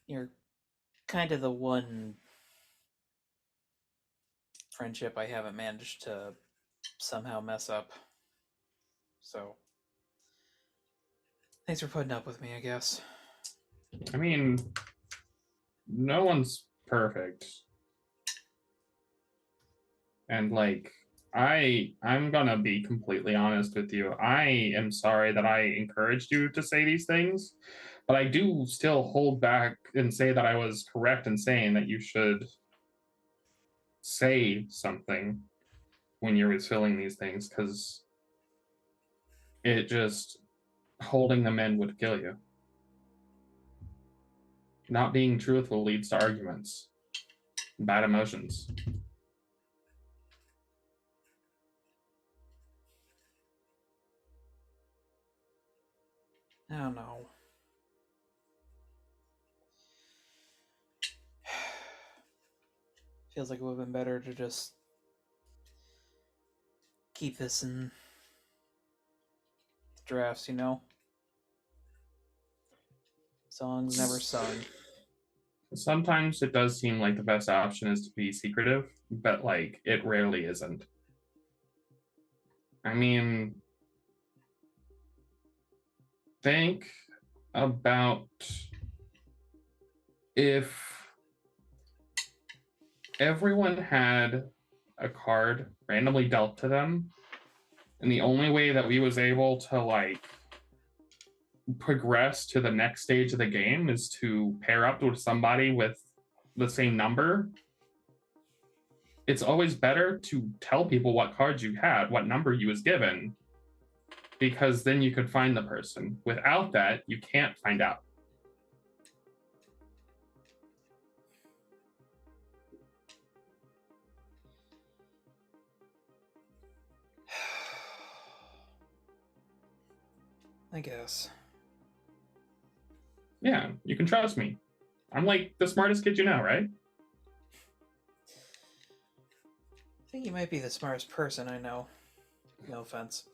You're kind of the one friendship I haven't managed to somehow mess up. So, thanks for putting up with me, I guess. I mean, no one's perfect. And like, I'm gonna be completely honest with you. I am sorry that I encouraged you to say these things, but I do still hold back and say that I was correct in saying that you should say something when you're revealing these things, because it just, holding them in would kill you. Not being truthful leads to arguments, bad emotions. I don't know. Feels like it would have been better to just keep this in drafts, you know? Songs never sung. Sometimes it does seem like the best option is to be secretive, but like, it rarely isn't. I mean, think about if everyone had a card randomly dealt to them, and the only way that we was able to like progress to the next stage of the game is to pair up with somebody with the same number. It's always better to tell people what cards you had, what number you was given, because then you could find the person. Without that, you can't find out. I guess. Yeah, you can trust me. I'm like the smartest kid you know, right? I think you might be the smartest person I know. No offense.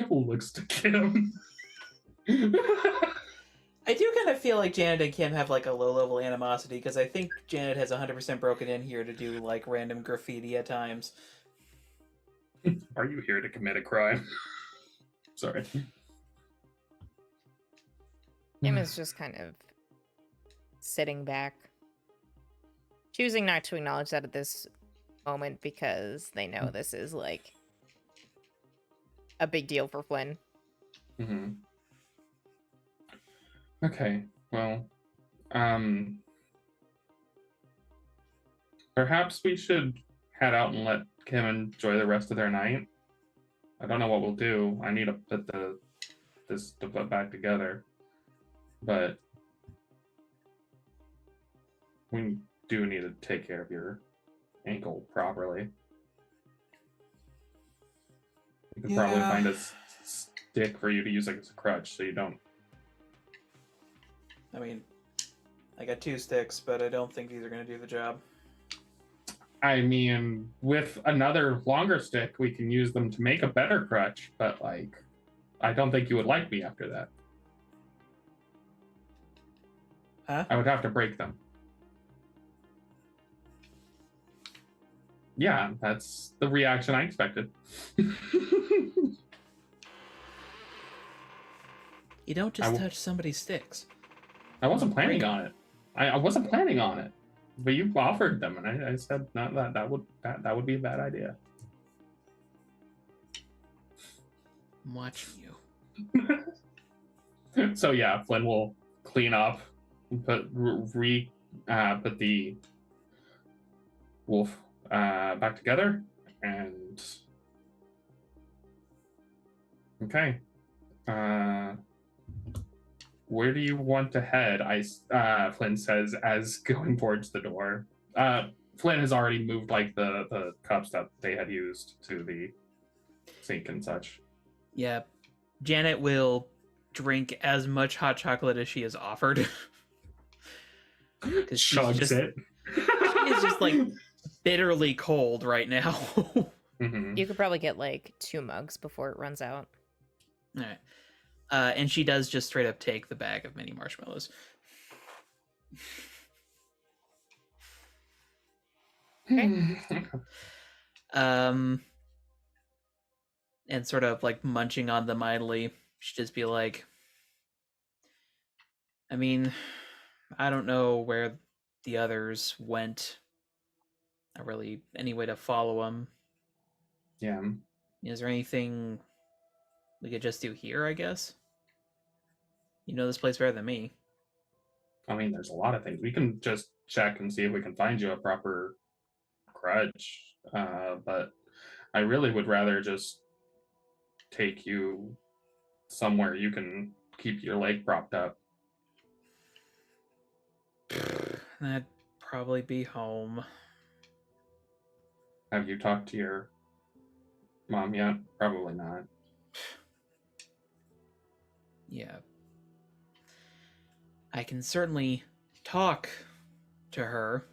Looks to Kim. I do kind of feel like Janet and Kim have like a low-level animosity, because I think Janet has 100% broken in here to do like random graffiti at times. Are you here to commit a crime? Sorry. Kim is just kind of sitting back, choosing not to acknowledge that at this moment, because they know this is like a big deal for Flynn. Mm-hmm. Okay, well, perhaps we should head out and let Kim enjoy the rest of their night. I don't know what we'll do. I need to put this to put back together, but we do need to take care of your ankle properly. You could probably Yeah. find a stick for you to use like as a crutch, so you don't. I mean, I got 2 sticks, but I don't think these are going to do the job. I mean, with another longer stick, we can use them to make a better crutch, but like, I don't think you would like me after that. Huh? I would have to break them. Yeah, that's the reaction I expected. You don't just I- touch somebody's sticks. I wasn't planning on it. I wasn't planning on it, but you offered them, and I said not that would be a bad idea. I'm watching you. So yeah, Flynn will clean up, put put the wolf back together, and okay. Where do you want to head? Flynn says as going towards the door. Flynn has already moved like the cups that they had used to the sink and such. Yeah. Janet will drink as much hot chocolate as she is offered. Because she's Chugs just, it. she is just like bitterly cold right now. Mhm. You could probably get like 2 mugs before it runs out. All right. And she does just straight up take the bag of mini marshmallows. And sort of like munching on them idly, she'd just be like, I mean, I don't know where the others went. Not really any way to follow them. Yeah. Is there anything we could just do here, I guess? You know this place better than me. I mean, there's a lot of things. We can just check and see if we can find you a proper crutch. But I really would rather just take you somewhere you can keep your leg propped up. That'd probably be home. Have you talked to your mom yet? Probably not. Yeah. I can certainly talk to her.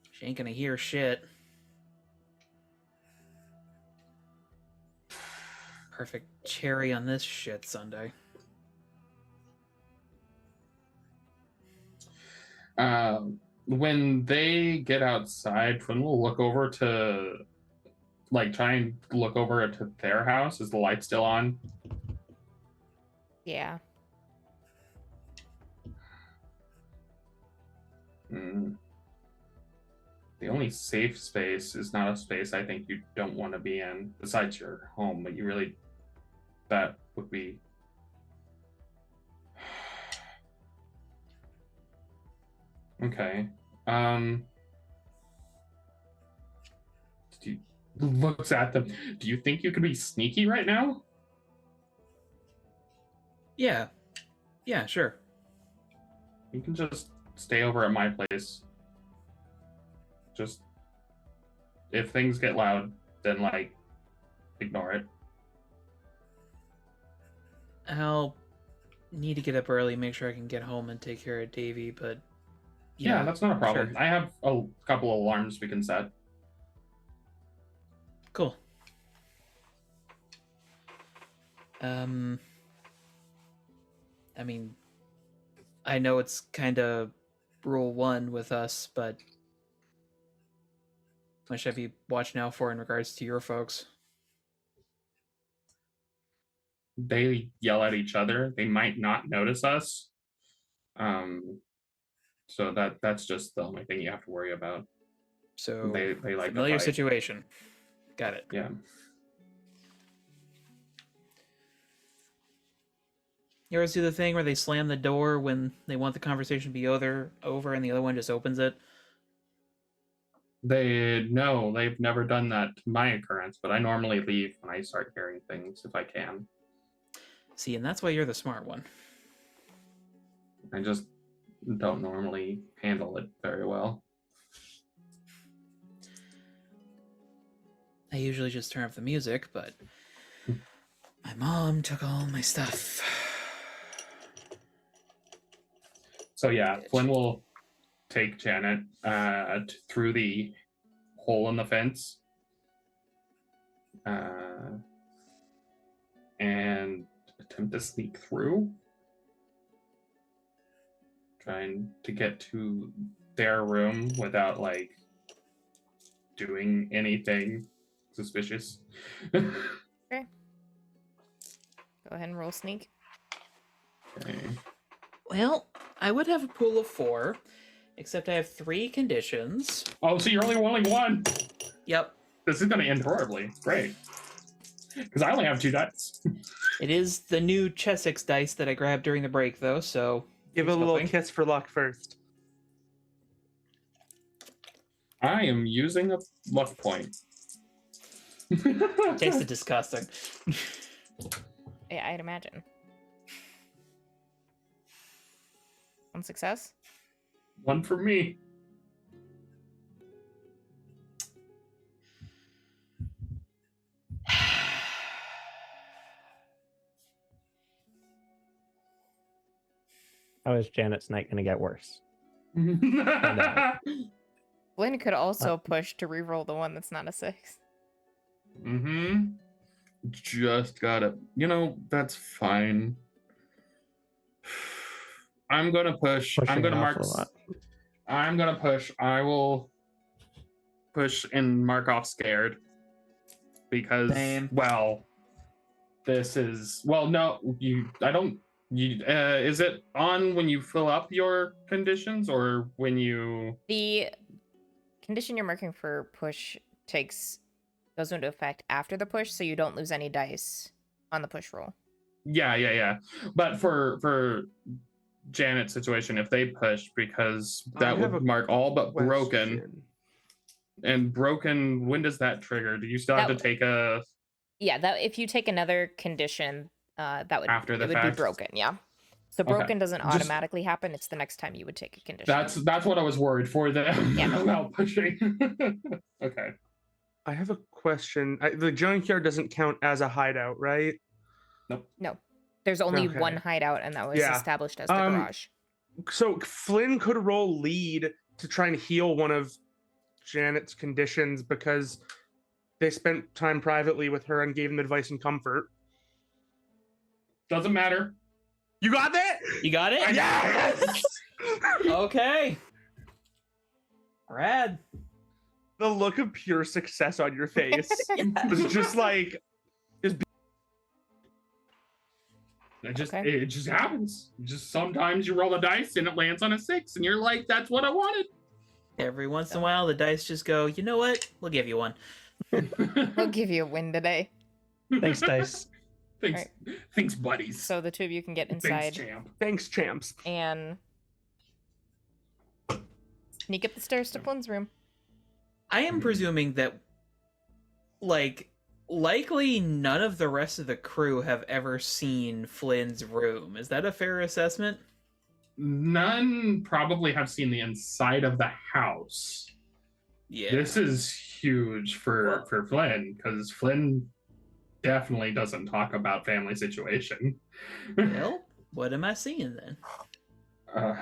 She ain't gonna hear shit. Perfect cherry on this shit Sunday. When they get outside, Flynn will look over to, like, try and look over to their house. Is the light still on? Yeah. The only safe space is not a space I think you don't want to be in, besides your home, but you really, that would be... Okay. Looks at them. Do you think you could be sneaky right now? Yeah. Yeah, sure. You can just stay over at my place. Just, if things get loud, then, like, ignore it. I'll need to get up early, make sure I can get home and take care of Davy, but Yeah, that's not a problem. sure. I have a couple of alarms we can set. Cool. I mean, I know it's kind of rule 1 with us, but what should I be watching out for in regards to your folks? They yell at each other. They might not notice us. So that's just the only thing you have to worry about. So They like to familiar fight. situation. Got it. Yeah. You always do the thing where they slam the door when they want the conversation to be over, and the other one just opens it. They've never done that to my occurrence, but I normally leave when I start hearing things if I can. See, and that's why you're the smart one. I just don't normally handle it very well. I usually just turn off the music, but my mom took all my stuff. So yeah, Flynn will take Janet through the hole in the fence and attempt to sneak through, trying to get to their room without like doing anything suspicious. Okay. Go ahead and roll sneak. Okay. Well, I would have a pool of 4, except I have 3 conditions. Oh, so you're only rolling 1. Yep. This is going to end horribly. Great. Because I only have 2 dice. It is the new Chessex dice that I grabbed during the break, though, so... Give it a little kiss for luck first. I am using a luck point. Tasted disgusting. Yeah, I'd imagine. 1 success. 1 for me. How is Janet's night going to get worse? Flynn could also push to reroll the one that's not a 6. Just gotta, that's fine. I'm gonna push. I'm gonna mark. I'm gonna push. I will push and mark off scared because, well, this is no. I don't. Is it on when you fill up your conditions or when you? The condition you're marking for push goes into effect after the push, so you don't lose any dice on the push roll. Yeah. But for Janet's situation, if they push, because that would mark all but broken. And broken, when does that trigger? Do you still have to take a? Yeah, that if you take another condition, that would after the it would fact? be broken. Yeah. So broken doesn't automatically happen. It's the next time you would take a condition. That's what I was worried for them Yeah. about pushing. Okay. I have a question. The junkyard doesn't count as a hideout, right? Nope. No. There's only one hideout, and that was established as the garage. So Flynn could roll lead to try and heal one of Janet's conditions because they spent time privately with her and gave him advice and comfort. Doesn't matter. You got that? You got it? Yes! Okay. Rad. The look of pure success on your face was just like... It just happens. Just sometimes you roll the dice and it lands on a 6 and you're like, that's what I wanted. Every once in a while, the dice just go, you know what? We'll give you one. We'll give you a win today. Thanks, dice. Thanks, thanks, buddies. So the two of you can get inside. Thanks, champ. Thanks, champs. And sneak up the stairs to Flynn's room. I am presuming that, likely none of the rest of the crew have ever seen Flynn's room. Is that a fair assessment? None probably have seen the inside of the house. Yeah. This is huge for Flynn, because Flynn definitely doesn't talk about family situation. Well, what am I seeing then?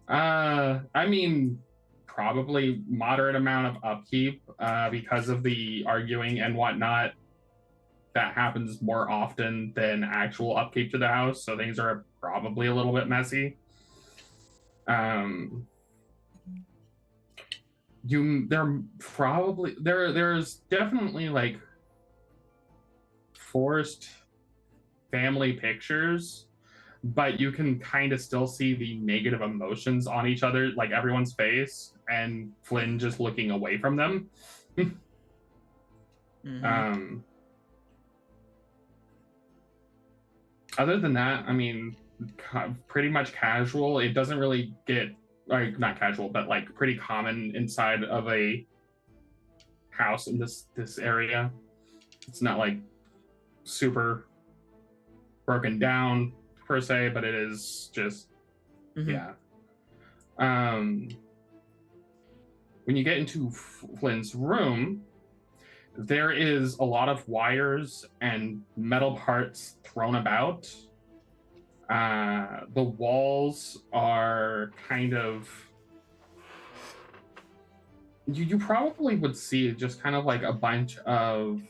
I mean, probably moderate amount of upkeep because of the arguing and whatnot. That happens more often than actual upkeep to the house, so things are probably a little bit messy. There's definitely forced family pictures, but you can kind of still see the negative emotions on each other, like everyone's face, and Flynn just looking away from them. Other than that, I mean, pretty much casual. It doesn't really get, like, not casual, but like pretty common inside of a house in this area. It's not like super broken down per se, but it is just yeah. When you get into Flynn's room, there is a lot of wires and metal parts thrown about. The walls are kind of... You probably would see just kind of like a bunch of...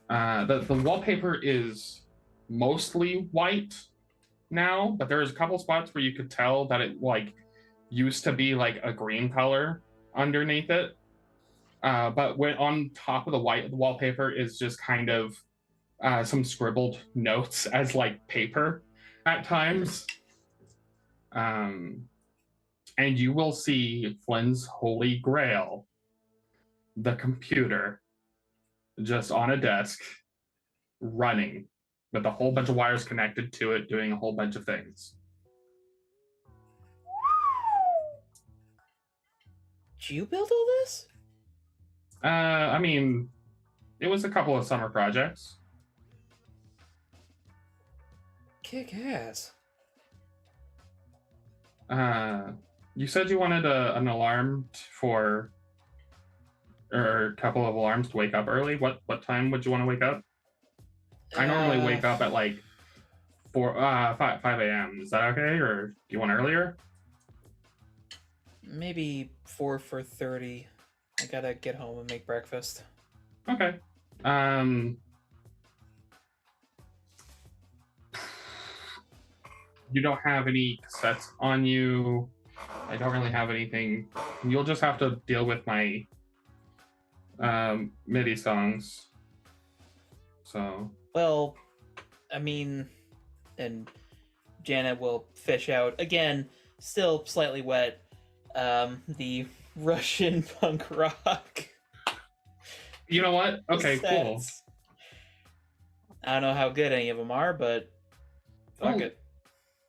The wallpaper is mostly white now, but there's a couple spots where you could tell that it like used to be like a green color underneath it. But when on top of the wallpaper is just kind of some scribbled notes as like paper at times. And you will see Flynn's Holy Grail, the computer, just on a desk, running, with a whole bunch of wires connected to it, doing a whole bunch of things. Did you build all this? I mean, it was a couple of summer projects. Kick ass. You said you wanted an alarm for, or a couple of alarms to wake up early. What time would you want to wake up? I normally wake up at like 5 a.m. Is that okay, or do you want earlier? Maybe 4:30. I gotta get home and make breakfast. Okay. You don't have any cassettes on you. I don't really have anything. You'll just have to deal with my MIDI songs. So. Well, I mean, and Janet will fish out again, still slightly wet. The Russian punk rock. You know what? Okay, cool. I don't know how good any of them are, but fuck it.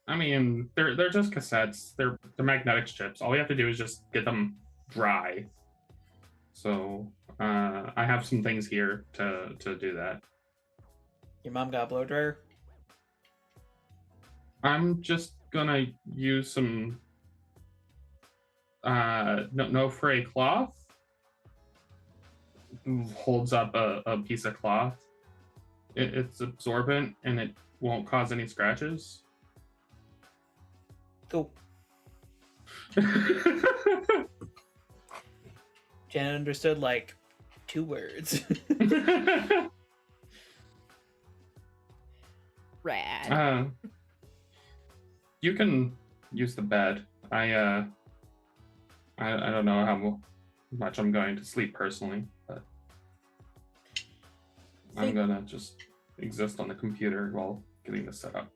I mean, they're just cassettes. They're magnetic strips. All we have to do is just get them dry. So I have some things here to do that. Your mom got a blow dryer? I'm just gonna use some no fray cloth. Holds up a piece of cloth. It's absorbent and it won't cause any scratches. Cool. Janet understood like 2 words. Rad. You can use the bed. I don't know how much I'm going to sleep personally, but I'm gonna just exist on the computer while getting this set up.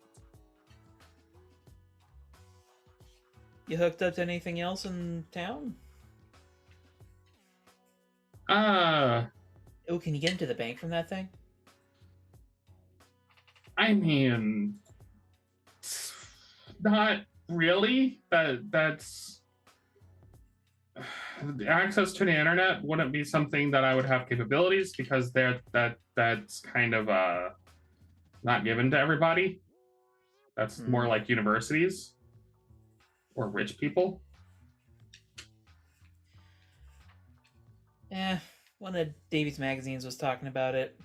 You hooked up to anything else in town? Oh, can you get into the bank from that thing? I mean, not really. That's access to the internet wouldn't be something that I would have capabilities, because that's kind of not given to everybody. That's more like universities or rich people. One of Davy's magazines was talking about it.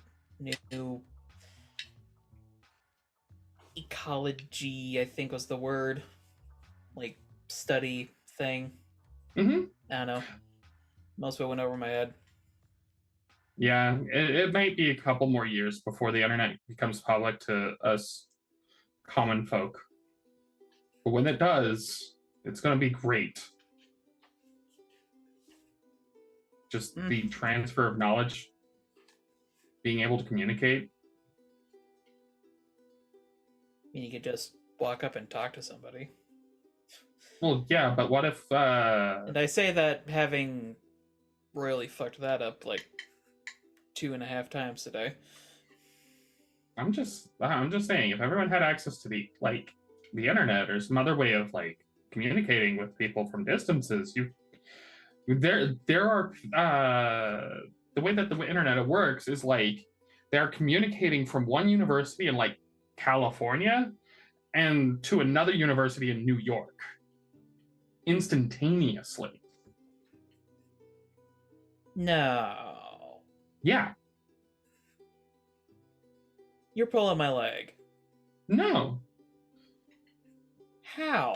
New ecology, I think was the word. Like, study thing. Mm-hmm. I don't know. Most of it went over my head. Yeah, it might be a couple more years before the internet becomes public to us common folk. But when it does, it's going to be great. Just the transfer of knowledge, being able to communicate. I mean, you could just walk up and talk to somebody. Well, yeah, but what if... And I say that having royally fucked that up like 2.5 times today. I'm just saying, if everyone had access to the internet or some other way of like communicating with people from distances, there are the way that the internet works is like they're communicating from one university in like California and to another university in New York instantaneously. No. Yeah. You're pulling my leg. No. How?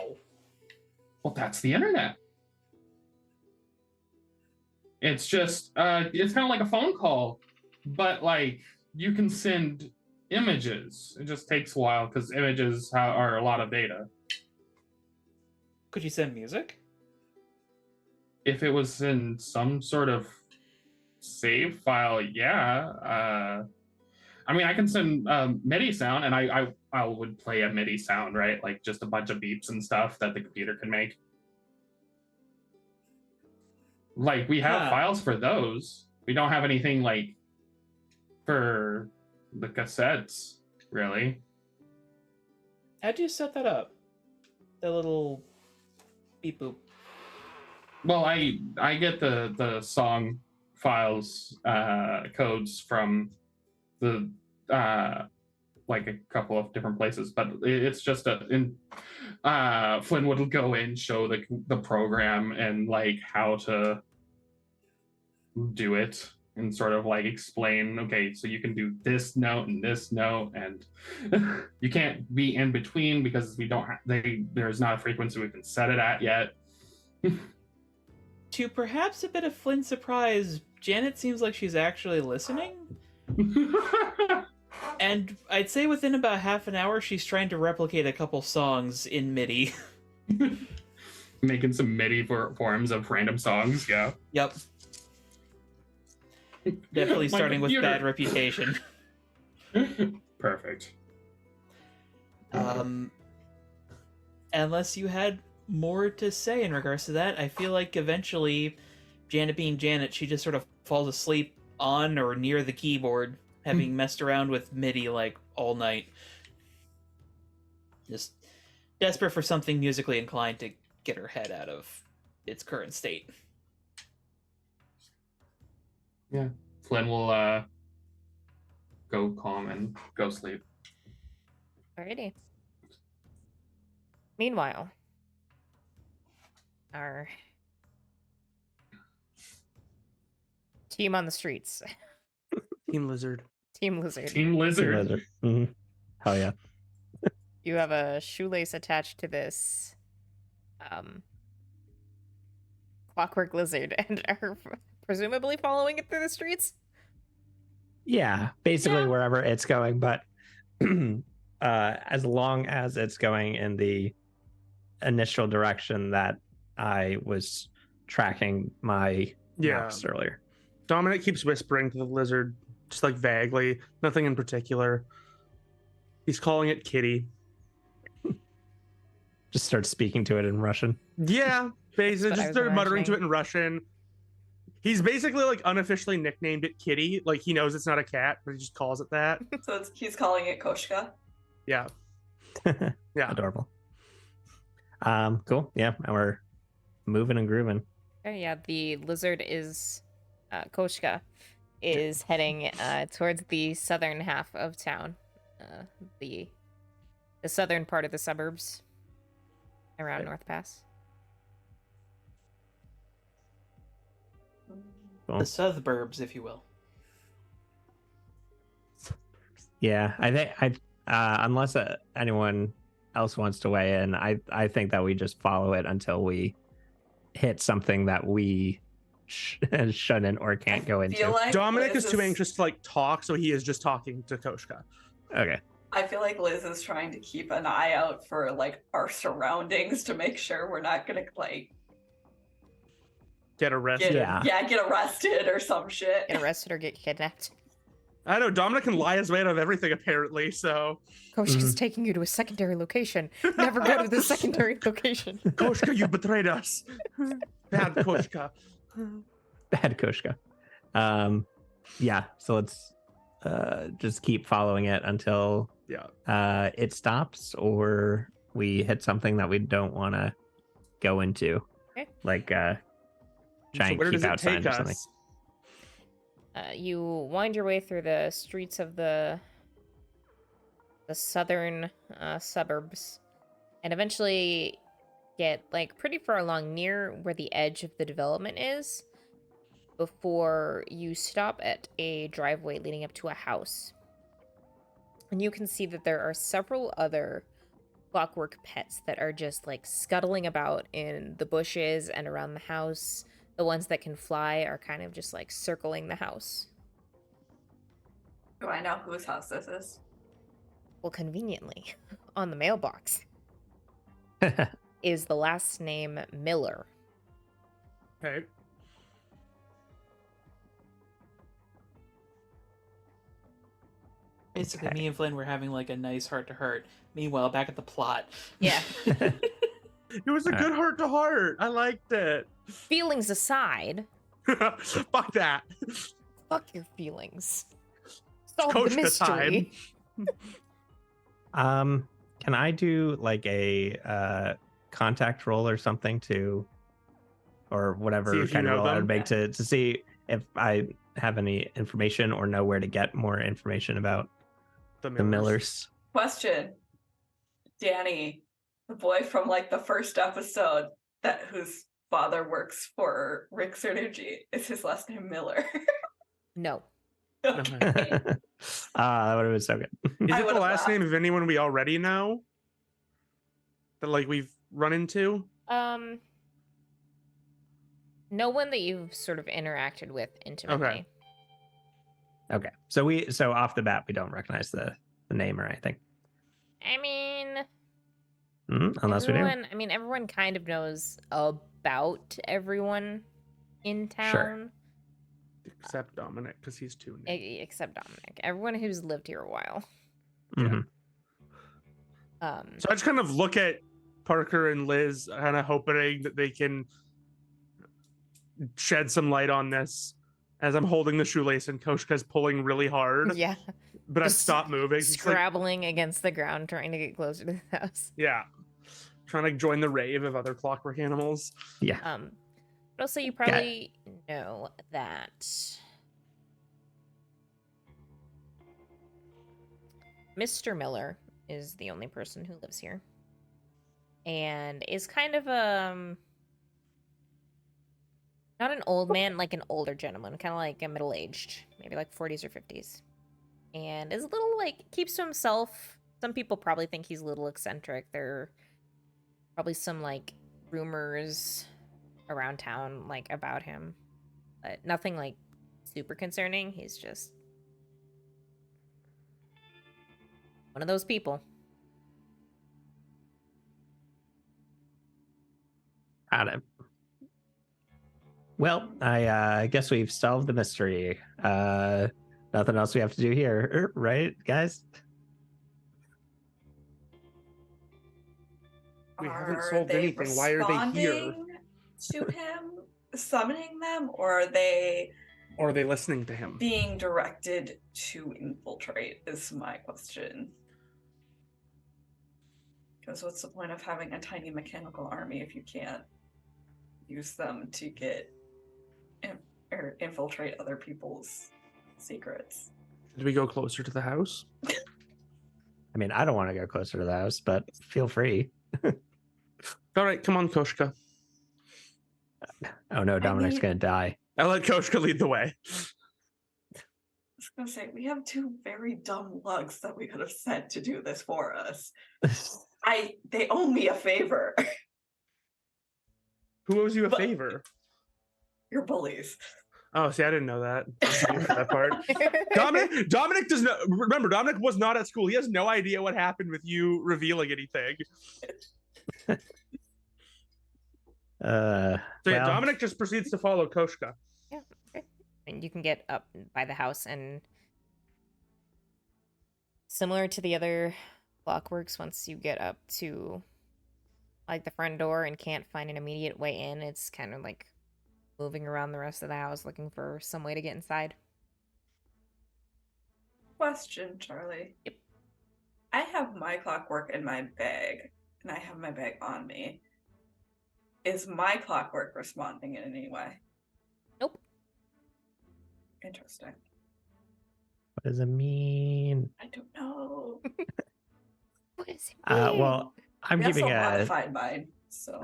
Well, that's the internet. It's just it's kind of like a phone call, but like you can send images. It just takes a while because images are a lot of data. Could you send music? If it was in some sort of save file, yeah. I mean, I can send MIDI sound, and I would play a MIDI sound, right? Like just a bunch of beeps and stuff that the computer can make. Like we have files for those. We don't have anything like for the cassettes, really. How'd you set that up? The little beep boop. Well, I get the song files codes from the like a couple of different places, but it's just Flynn would go in, show the program and like how to do it and sort of like explain, okay, so you can do this note and this note, and you can't be in between because we don't there's not a frequency we can set it at yet. To perhaps a bit of Flynn's surprise, Janet seems like she's actually listening. And I'd say within about half an hour, she's trying to replicate a couple songs in MIDI. Making some MIDI forms of random songs, yeah. Yep. Definitely starting with computer. bad reputation. Perfect. Unless you had more to say in regards to that, I feel like eventually, Janet being Janet, she just sort of falls asleep on or near the keyboard, having messed around with MIDI like all night. Just desperate for something musically inclined to get her head out of its current state. Yeah. Flynn will go calm and go sleep. Alrighty. Meanwhile, our team on the streets. Team Lizard. Team Lizard. Team Lizard. Mm-hmm. Hell yeah. You have a shoelace attached to this clockwork lizard and are presumably following it through the streets? Yeah, basically wherever it's going, but as long as it's going in the initial direction that I was tracking my maps earlier. Dominic keeps whispering to the lizard, just like vaguely, nothing in particular. He's calling it Kitty. Just starts speaking to it in Russian. Yeah, basically, That's what I just was started muttering to it imagining. in Russian. He's basically like unofficially nicknamed it Kitty. Like he knows it's not a cat, but he just calls it that. So he's calling it Koshka. Yeah. Yeah. Adorable. Cool. Yeah, and we're moving and grooving. Oh yeah, the lizard is Koshka is heading towards the southern half of town, the southern part of the suburbs around North Pass. Cool. The suburbs, if you will. Yeah, I think unless anyone else wants to weigh in, I think that we just follow it until we hit something that we shouldn't or can't go into. Feel like Dominic Liz is too anxious to like talk, so he is just talking to Koshka. Okay. I feel like Liz is trying to keep an eye out for like our surroundings to make sure we're not gonna like Get arrested. get arrested or some shit. Get arrested or get kidnapped. I know Dominic can lie his way out of everything apparently, so Koshka's taking you to a secondary location. Never go to the secondary location. Koshka, you betrayed us. Bad Koshka. Bad Koshka. Yeah, so let's just keep following it until Yeah. it stops or we hit something that we don't want to go into. Okay. Like try So and where keep does it outside take or something. us? You wind your way through the streets of the southern suburbs, and eventually get like pretty far along near where the edge of the development is, before you stop at a driveway leading up to a house. And you can see that there are several other clockwork pets that are just like scuttling about in the bushes and around the house. The ones that can fly are kind of just like circling the house. Do I know whose house this is? Well, conveniently, on the mailbox is the last name Miller. Okay. Basically, Okay. me and Flynn were having like a nice heart-to-heart. Meanwhile, back at the plot. Yeah. It was a good heart to heart. I liked it. Feelings aside, Fuck that. fuck your feelings. Solve Coach the the mystery. Can I do like a contact roll or something to, or See whatever if you kind of know roll I them? would make to see if I have any information or know where to get more information about the Millers. Question. Danny, the boy from like the first episode that whose father works for Rick Cernucci, is his last name Miller? No. Okay. That would have been so good. Is I it the would've last laughed. name of anyone we already know? That like we've run into? No one that you've sort of interacted with intimately. Okay, so off the bat we don't recognize the name or anything. I mean, Unless we do. everyone kind of knows about everyone in town. Sure. Except Dominic, because he's too new. Except Dominic. Everyone who's lived here a while. Mhm. So I just kind of look at Parker and Liz, kind of hoping that they can shed some light on this as I'm holding the shoelace and Koshka's pulling really hard. Yeah. But I Just stop moving. It's like, Scrabbling against the ground, trying to get closer to the house. yeah. Trying to join the rave of other clockwork animals. Yeah. But also you probably know that Mr. Miller is the only person who lives here. And is kind of not an old man, like an older gentleman, kind of like a middle-aged, maybe like 40s or 50s. And is a little like keeps to himself. Some people probably think he's a little eccentric. There are probably some like rumors around town like about him, but nothing like super concerning. He's just one of those people. Got it. Well, I guess we've solved the mystery. Nothing else we have to do here, right, guys? We haven't Are solved they anything. Why are they here? responding to him, summoning them, or are they Or are they listening to him? being directed to infiltrate? Is my question. Because what's the point of having a tiny mechanical army if you can't use them to get or infiltrate other people's secrets? Did we go closer to the house? I mean, I don't want to go closer to the house, but feel free. All right, come on, Koshka. Oh no, Dominic's mean- gonna die. I'll let Koshka lead the way. I was gonna say, we have two very dumb lugs that we could have sent to do this for us. They owe me a favor. Who owes you a But- favor? Your bullies. Oh, see, I didn't know that. That part. Dominic does not remember. Dominic was not at school. He has no idea what happened with you revealing anything. So yeah, Well, Dominic just proceeds to follow Koshka. Yeah. Okay. And you can get up by the house, and similar to the other clockworks, once you get up to like the front door and can't find an immediate way in, it's kind of like moving around the rest of the house looking for some way to get inside. Question, Charlie. Yep. I have my clockwork in my bag, and I have my bag on me. Is my clockwork responding in any way? Nope. Interesting. What does it mean? I don't know. What is it mean? Well, I'm We also keeping a modified mine, so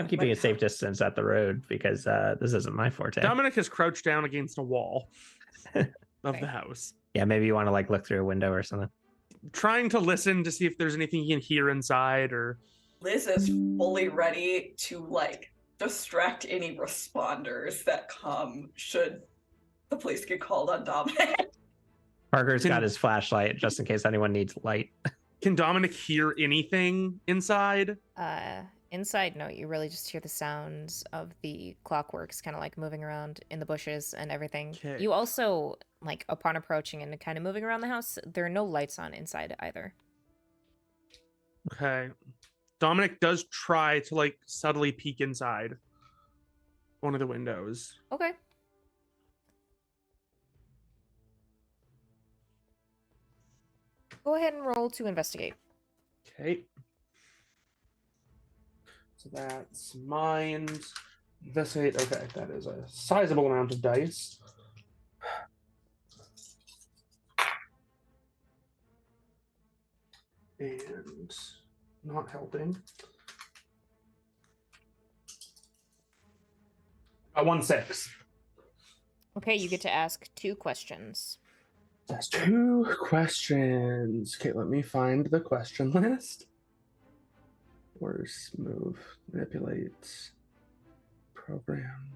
I'm keeping a safe distance at the road because this isn't my forte. Dominic is crouched down against a wall of Okay. the house, Yeah, maybe you want to like look through a window or something. trying to listen to see if there's anything he can hear inside or. Liz is fully ready to like distract any responders that come should the police get called on Dominic. Parker's got his flashlight just in case anyone needs light. Can Dominic hear anything inside? Inside, no, you really just hear the sounds of the clockworks kind of like moving around in the bushes and everything. Okay. You also, like, upon approaching and kind of moving around the house, there are no lights on inside either. Okay. Dominic does try to like subtly peek inside one of the windows. Okay. Go ahead and roll to investigate. Okay. So that's mind. Investigate. Okay, that is a sizable amount of dice. And not helping. A 1-6. Okay, you get to ask 2 questions. That's 2 questions. Okay, let me find the question list. Worse, move, manipulate, program,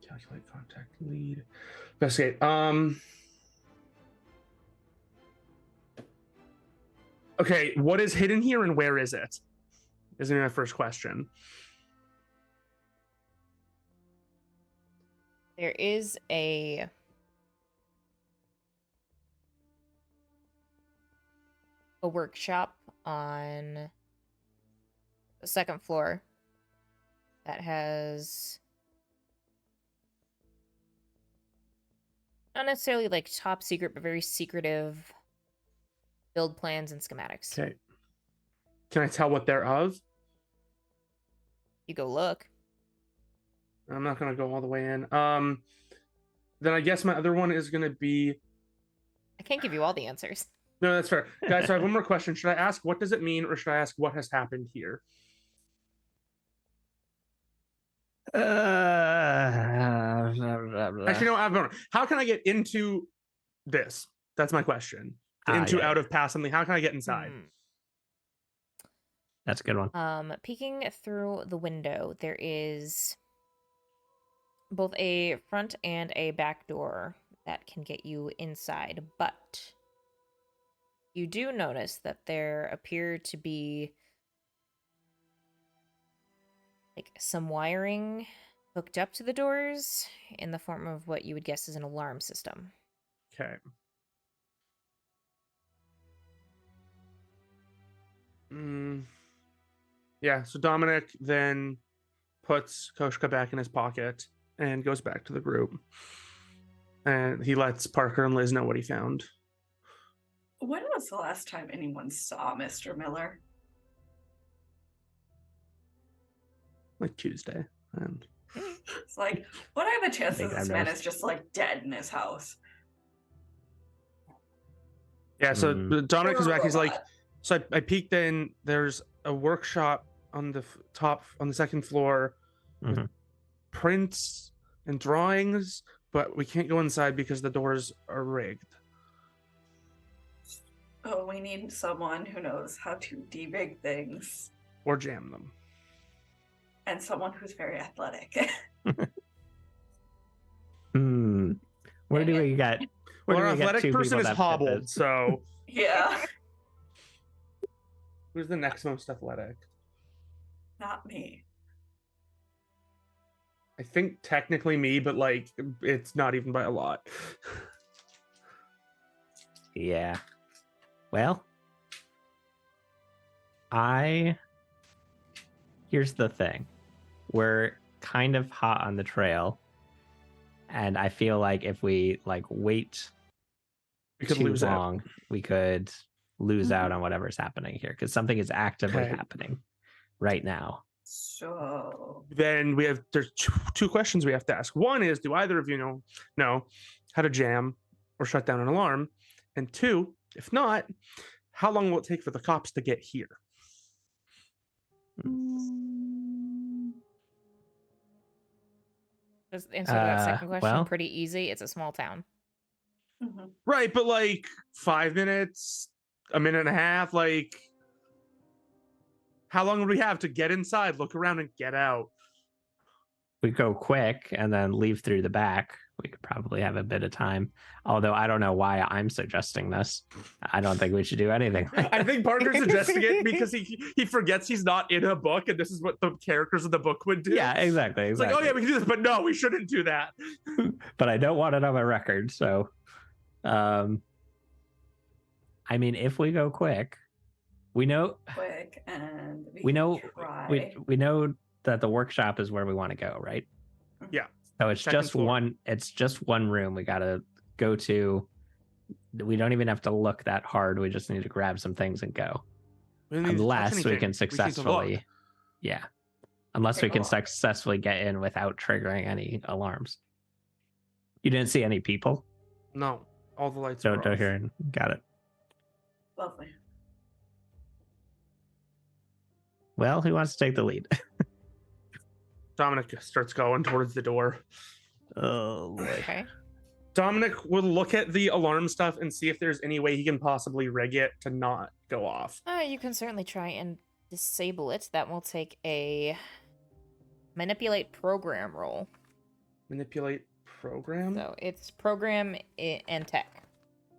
calculate, contact, lead, investigate. Okay, what is hidden here and where is it? Is my first question. There is a workshop on the 2nd floor that has not necessarily like top secret, but very secretive build plans and schematics. Okay. Can I tell what they're of? You go look. I'm not gonna go all the way in. Then I guess my other one is gonna be. I can't give you all the answers. No, that's fair. Guys, so I have one more question. Should I ask what does it mean or should I ask what has happened here? Actually, no, I don't know. How can I get into this? That's my question. Out of past something. How can I get inside? That's a good one. Peeking through the window, there is both a front and a back door that can get you inside, but you do notice that there appear to be like some wiring hooked up to the doors in the form of what you would guess is an alarm system. Okay. Yeah, so Dominic then puts Koshka back in his pocket and goes back to the group. And he lets Parker and Liz know what he found. When was the last time anyone saw Mr. Miller? Like Tuesday. And It's like, what are the chances think this I've man noticed. is just like dead in his house? yeah, so Dominic Or is a back. He's like, robot? so I peeked in. There's a workshop on the top, on the 2nd floor, with Mhm. prints and drawings, but we can't go inside because the doors are rigged. Oh, we need someone who knows how to debug things Or jam them. and someone who's very athletic. Where do we get? Well, Where our do we get athletic 2 person people is that fit hobbled, this? so Yeah, who's the next most athletic? not me. I think technically me, but like it's not even by a lot. Yeah. Well, here's the thing. We're kind of hot on the trail. And I feel like if we like wait We could too lose out. long, we could lose out on whatever's happening here because something is actively Okay. happening right now. So Then there's two questions we have to ask. One is, do either of you know how to jam or shut down an alarm? And two, if not, how long will it take for the cops to get here? Just answer that second question well- pretty easy. It's a small town. mhm. Right, but like 5 minutes, a minute and a half, like how long would we have to get inside, look around, and get out? We go quick and then leave through the back. We could probably have a bit of time. Although I don't know why I'm suggesting this. I don't think we should do anything. Like I think Parker's suggesting it because he forgets he's not in a book, and this is what the characters of the book would do. yeah, exactly. It's like, oh yeah, we can do this, but no, we shouldn't do that. But I don't want it on my record. So, I mean, if we go quick, we know Quick, and we know try. we know that the workshop is where we want to go, right? Yeah. So it's Second just floor. one. It's just one room we gotta go to. We don't even have to look that hard. We just need to grab some things and go. We don't need to touch Unless we anything. can just need to look. successfully, yeah. Unless Okay, we can cool. successfully get in without triggering any alarms. You didn't see any people. No, all the lights. are Don't off. hear. And got it. Lovely. Well, who wants to take the lead? Dominic starts going towards the door. Oh boy. Okay. Dominic will look at the alarm stuff and see if there's any way he can possibly rig it to not go off. You can certainly try and disable it. That will take a manipulate program roll. Manipulate program. So it's program and tech,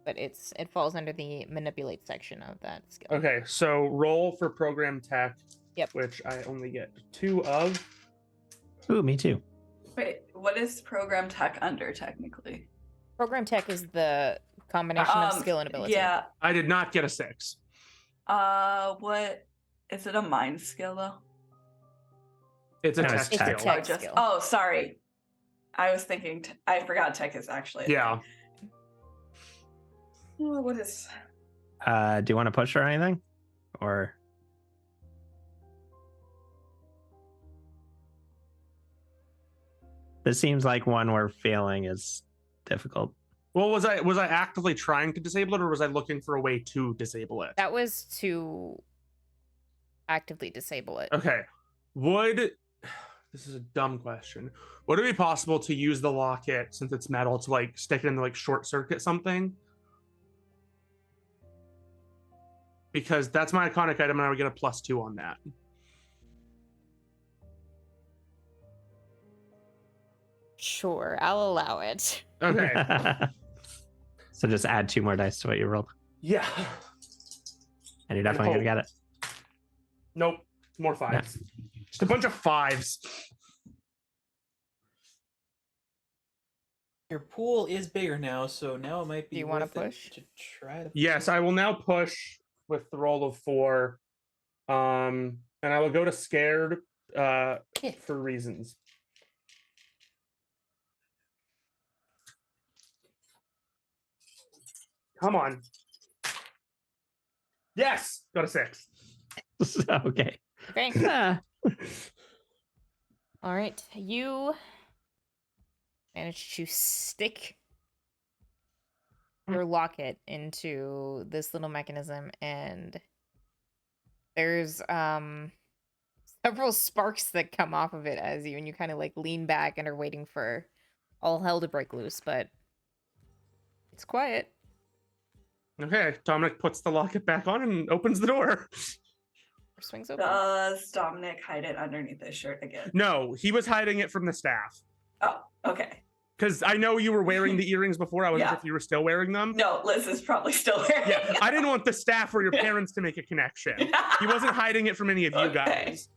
but it falls under the manipulate section of that skill. Okay, so roll for program tech. Yep. Which I only get 2 of. Ooh, me too. Wait, what is program tech under technically? Program tech is the combination of skill and ability. Yeah. I did not get a 6. What is it? A mind skill though? It's a No, tech it's It's a skill. tech. Or just skill. oh, sorry. I was thinking. I forgot tech is actually. a Yeah. thing. Oh, what is? Do you want to push or anything? Or this seems like one where failing is difficult. Well, was I actively trying to disable it, or was I looking for a way to disable it? That was to actively disable it. Okay. This is a dumb question. Would it be possible to use the locket, since it's metal, to like stick it in the like short circuit something? Because that's my iconic item, and I would get a +2 on that. Sure, I'll allow it. Okay. So just add 2 more dice to what you rolled, Yeah. and you're definitely gonna get it. Nope. More 5s. Just a bunch of 5s. Your pool is bigger now, so now it might be Do you wanna worth it push? to try to. Yes, I will now push with the roll of 4. And I will go to scared for reasons. Come on. Yes, got a 6. Okay. Okay. Ah. All right. You managed to stick your locket into this little mechanism, and there's several sparks that come off of it as you kind of like lean back and are waiting for all hell to break loose, but it's quiet. Okay, Dominic puts the locket back on and opens the door. Or swings open. Does Dominic hide it underneath his shirt again? No, he was hiding it from the staff. Oh, okay. Because I know you were wearing the earrings before. I wasn't sure Yeah. if you were still wearing them. No, Liz is probably still wearing. Yeah, I didn't want the staff or your parents to make a connection. He wasn't hiding it from any of you Okay. guys.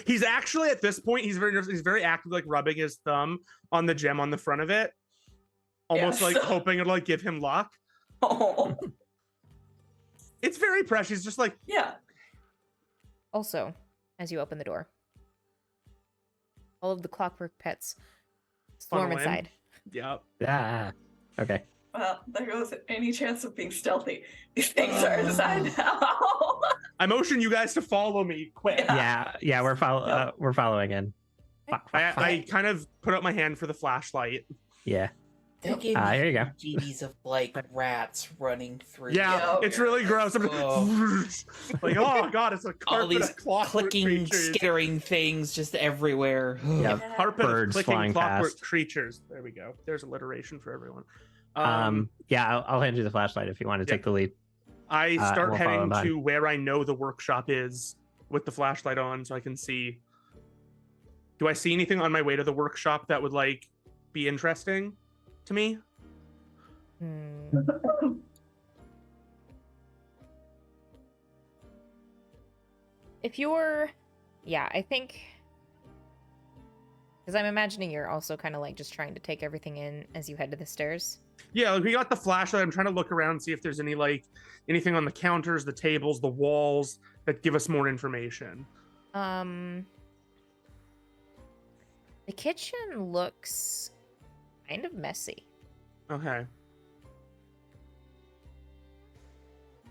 He's actually at this point, he's very active, like rubbing his thumb on the gem on the front of it, almost Yes. like hoping it'll like give him luck. Oh, It's very precious. He's just like, yeah. Also, as you open the door, all of the clockwork pets swarm Funnel in. inside. yeah. Ah. Okay. Well, there goes any chance of being stealthy. These things are inside now. I motion you guys to follow me quick. Yeah, we're following in. I kind of put up my hand for the flashlight. Yeah. That gave Here you go. GBs of like rats running through. Yeah, it's really gross. I'm like, oh god, it's a All carpet these of clockwork clicking, creatures. skittering things just everywhere. Yeah. Carpet of Birds clicking flying clockwork past. creatures. There we go. There's alliteration for everyone. Yeah, I'll hand you the flashlight if you want to take the lead. I start we'll follow heading behind. to where I know the workshop is with the flashlight on, so I can see. Do I see anything on my way to the workshop that would like be interesting to me? If you're, I think, because I'm imagining you're also kind of like just trying to take everything in as you head to the stairs. Yeah, like we got the flashlight. I'm trying to look around, see if there's any like anything on the counters, the tables, the walls that give us more information. The kitchen looks kind of messy. Okay.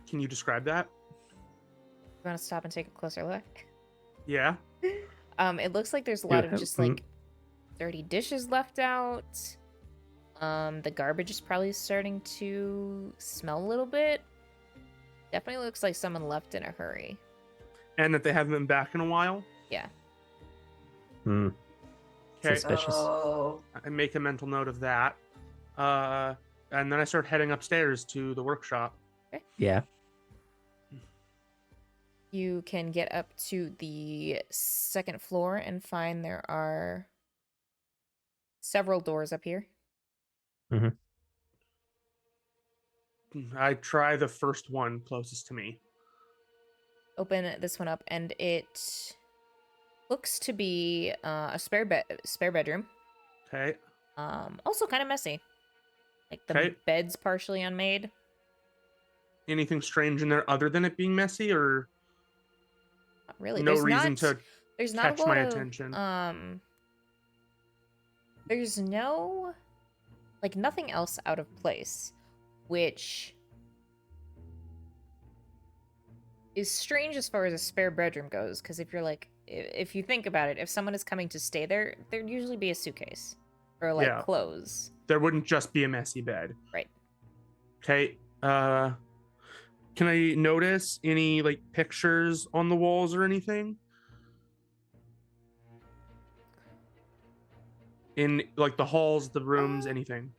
Can you describe that? You want to stop and take a closer look? Yeah. It looks like there's a lot of just like dirty dishes left out. The garbage is probably starting to smell a little bit. Definitely looks like someone left in a hurry. And that they haven't been back in a while. Yeah. Okay. Suspicious. Oh. I make a mental note of that. And then I start heading upstairs to the workshop. Okay. Yeah. You can get up to the second floor and find there are several doors up here. I try the first one closest to me. Open this one up, and it looks to be a spare bedroom. Okay. Also kind of messy. Like the bed's partially unmade. Anything strange in there other than it being messy, or Not really. no There's reason not, to there's not catch a lot my of, attention? There's no, like, nothing else out of place, which is strange as far as a spare bedroom goes, because if you're like, if you think about it, if someone is coming to stay there, there'd usually be a suitcase or like clothes. There wouldn't just be a messy bed. Right. Okay. Can I notice any like pictures on the walls or anything? In like the halls, the rooms, anything?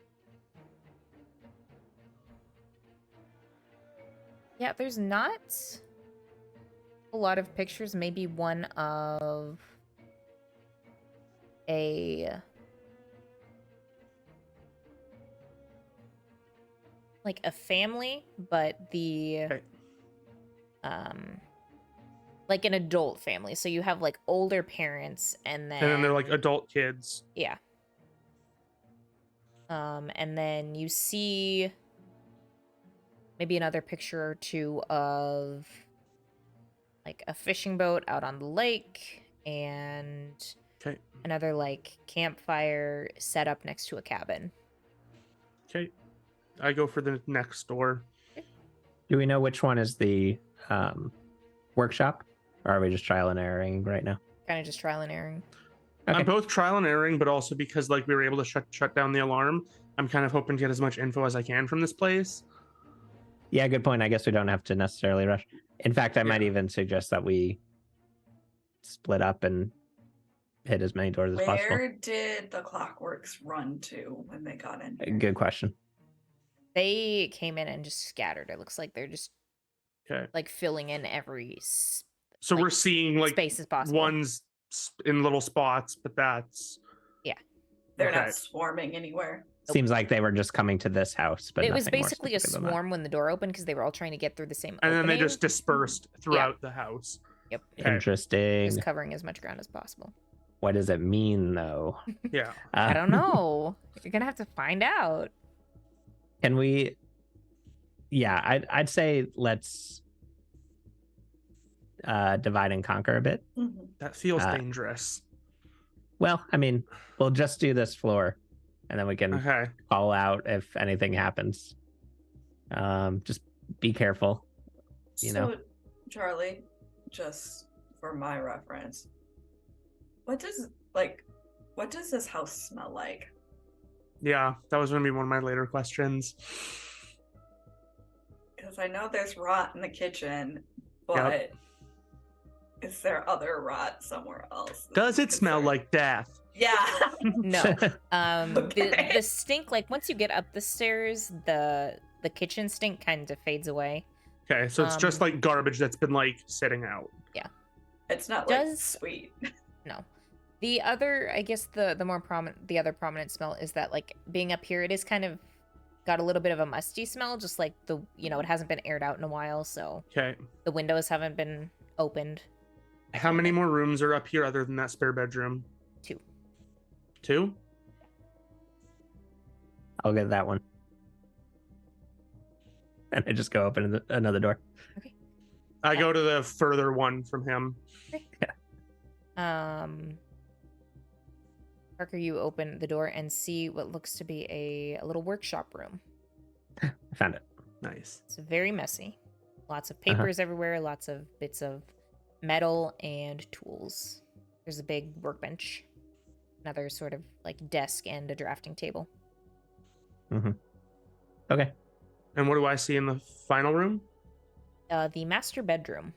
Yeah, there's not a lot of pictures. Maybe one of a like a family, but the like an adult family. So you have like older parents and then they're like adult kids. Yeah. And then you see maybe another picture or two of like a fishing boat out on the lake and another like campfire set up next to a cabin. Okay. I go for the next door. Do we know which one is the workshop? Or are we just trial and erroring right now? Kind of just trial and erroring. Okay. I'm both trial and erroring, but also because like we were able to shut down the alarm, I'm kind of hoping to get as much info as I can from this place. Yeah, good point. I guess we don't have to necessarily rush. In fact, I might even suggest that we split up and hit as many doors as possible. Where did the Clockworks run to when they got in here? Good question. They came in and just scattered. It looks like they're just like filling in every So we're seeing like space as possible. ones in little spots, but that's They're not swarming anywhere. Seems like they were just coming to this house, but it was nothing more basically a specific than that. swarm when the door opened because they were all trying to get through the same and then opening. they just dispersed throughout the house. Yep. Interesting. Just covering as much ground as possible. What does it mean, though? Yeah. I don't know. You're gonna have to find out. Can we? Yeah, I'd say let's divide and conquer a bit. That feels dangerous. Well, I mean, we'll just do this floor, and then we can Okay. call out if anything happens. Just be careful. You know. So, Charlie, just for my reference, what does this house smell like? Yeah, that was going to be one of my later questions. Because I know there's rot in the kitchen, but Yep. is there other rot somewhere else? Does it smell Concerned. like death? Yeah. No. Okay. The stink, like once you get up the stairs, the kitchen stink kind of fades away. Okay, so it's just like garbage that's been like sitting out. It's not like Does- sweet. No. The other, I guess the other prominent smell is that like being up here, it is kind of got a little bit of a musty smell, just like it hasn't been aired out in a while, so Okay. the windows haven't been opened. How many more rooms are up here other than that spare bedroom? 2. 2? I'll get that one. And I just go open another door. I go to the further one from him. Parker, you open the door and see what looks to be a little workshop room. I found it. Nice. It's very messy. Lots of papers everywhere, lots of bits of metal and tools. There's a big workbench, another sort of like desk and a drafting table. Okay. And what do I see in the final room? The master bedroom.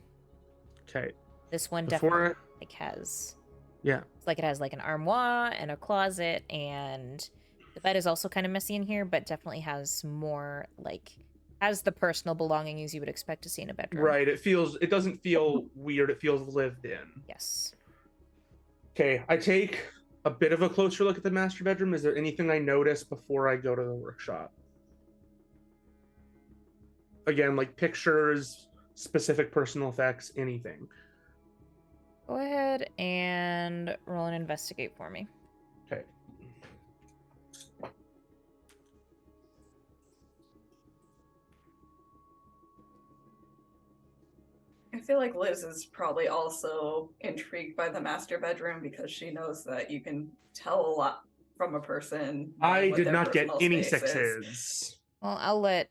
Okay. This one Before definitely like has Yeah. it's like it has like an armoire and a closet, and the bed is also kind of messy in here, but definitely has more like has the personal belongings you would expect to see in a bedroom. Right. It doesn't feel weird. It feels lived in. Yes. Okay. I take a bit of a closer look at the master bedroom. Is there anything I notice before I go to the workshop? Again, like pictures, specific personal effects, anything. Go ahead and roll and investigate for me. Okay. I feel like Liz is probably also intrigued by the master bedroom because she knows that you can tell a lot from a person. I what did their not get personal any space is. sixes. Well, I'll let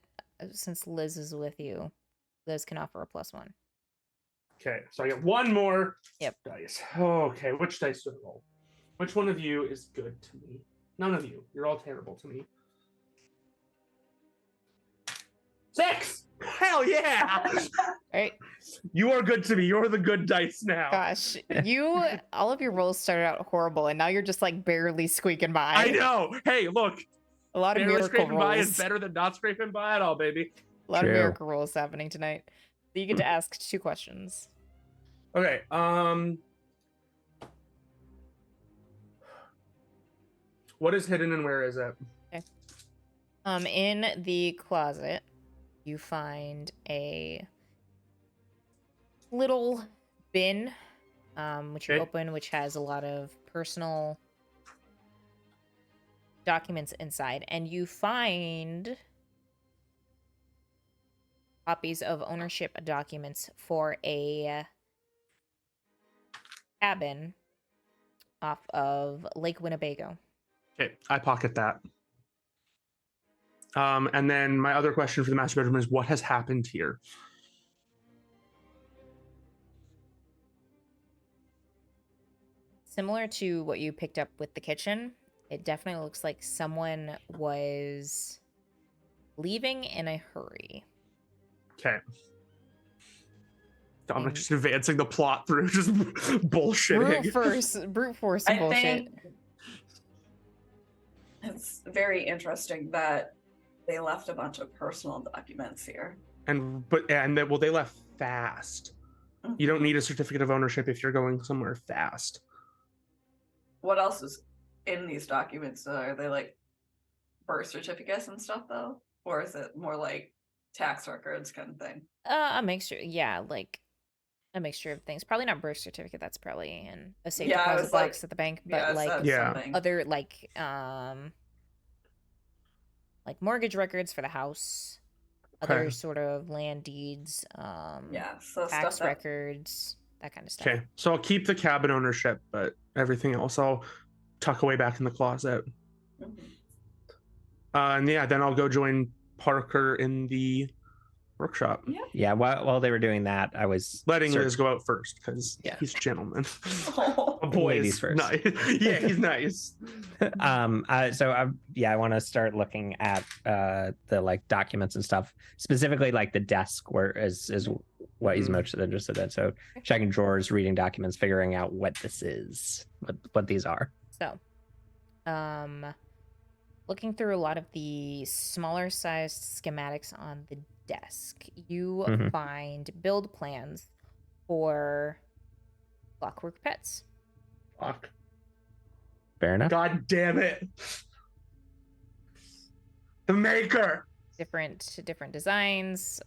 since Liz is with you, Liz can offer a +1. Okay, so I get one more Yep. dice. Okay, which dice do I roll? Which one of you is good to me? None of you. You're all terrible to me. 6! Hell yeah! All right. You are good to me. You're the good dice now. Gosh, all of your rolls started out horrible, and now you're just like barely squeaking by. I know. Hey, look. A lot of Barely miracle scraping by is rolls. better than not scraping by at all, baby. A lot of True. miracle rolls happening tonight. So you get to ask 2 questions. Okay, what is hidden and where is it? In the closet, you find a little bin, which you Okay. open, which has a lot of personal documents inside, and you find copies of ownership documents for a cabin off of Lake Winnebago. Okay, I pocket that. And then my other question for the master bedroom is what has happened here? Similar to what you picked up with the kitchen, it definitely looks like someone was leaving in a hurry. Okay. Dominic And- just advancing the plot through just bullshitting. Brute force I bullshit. think it's very interesting that they left a bunch of personal documents here. And they left fast. You don't need a certificate of ownership if you're going somewhere fast. What else is in these documents? Are they like birth certificates and stuff though? Or is it more like tax records kind of thing? A mixture, yeah, like a mixture of things. Probably not birth certificate. That's probably in a safe Yeah, I deposit was box like- at the bank. Yeah, But it like says Yeah. something. other like mortgage records for the house, other Okay. sort of land deeds, Yeah, so tax stuff that records, that kind of stuff. Okay. So I'll keep the cabin ownership, but everything else I'll tuck away back in the closet. Mhm. And yeah, then I'll go join Parker in the workshop. Yeah. Yeah, while they were doing that, I was Letting Liz go out first because Yeah. he's a gentleman. Oh. A boy Ladies is first. nice. Yeah, he's nice. I want to start looking at the like documents and stuff, specifically like the desk where is what he's most interested in. So checking drawers, reading documents, figuring out what this is, what these are. So, looking through a lot of the smaller sized schematics on the desk, you Mhm. find build plans for Clockwork pets. Fuck. Fair enough. God damn it. The maker. Different designs,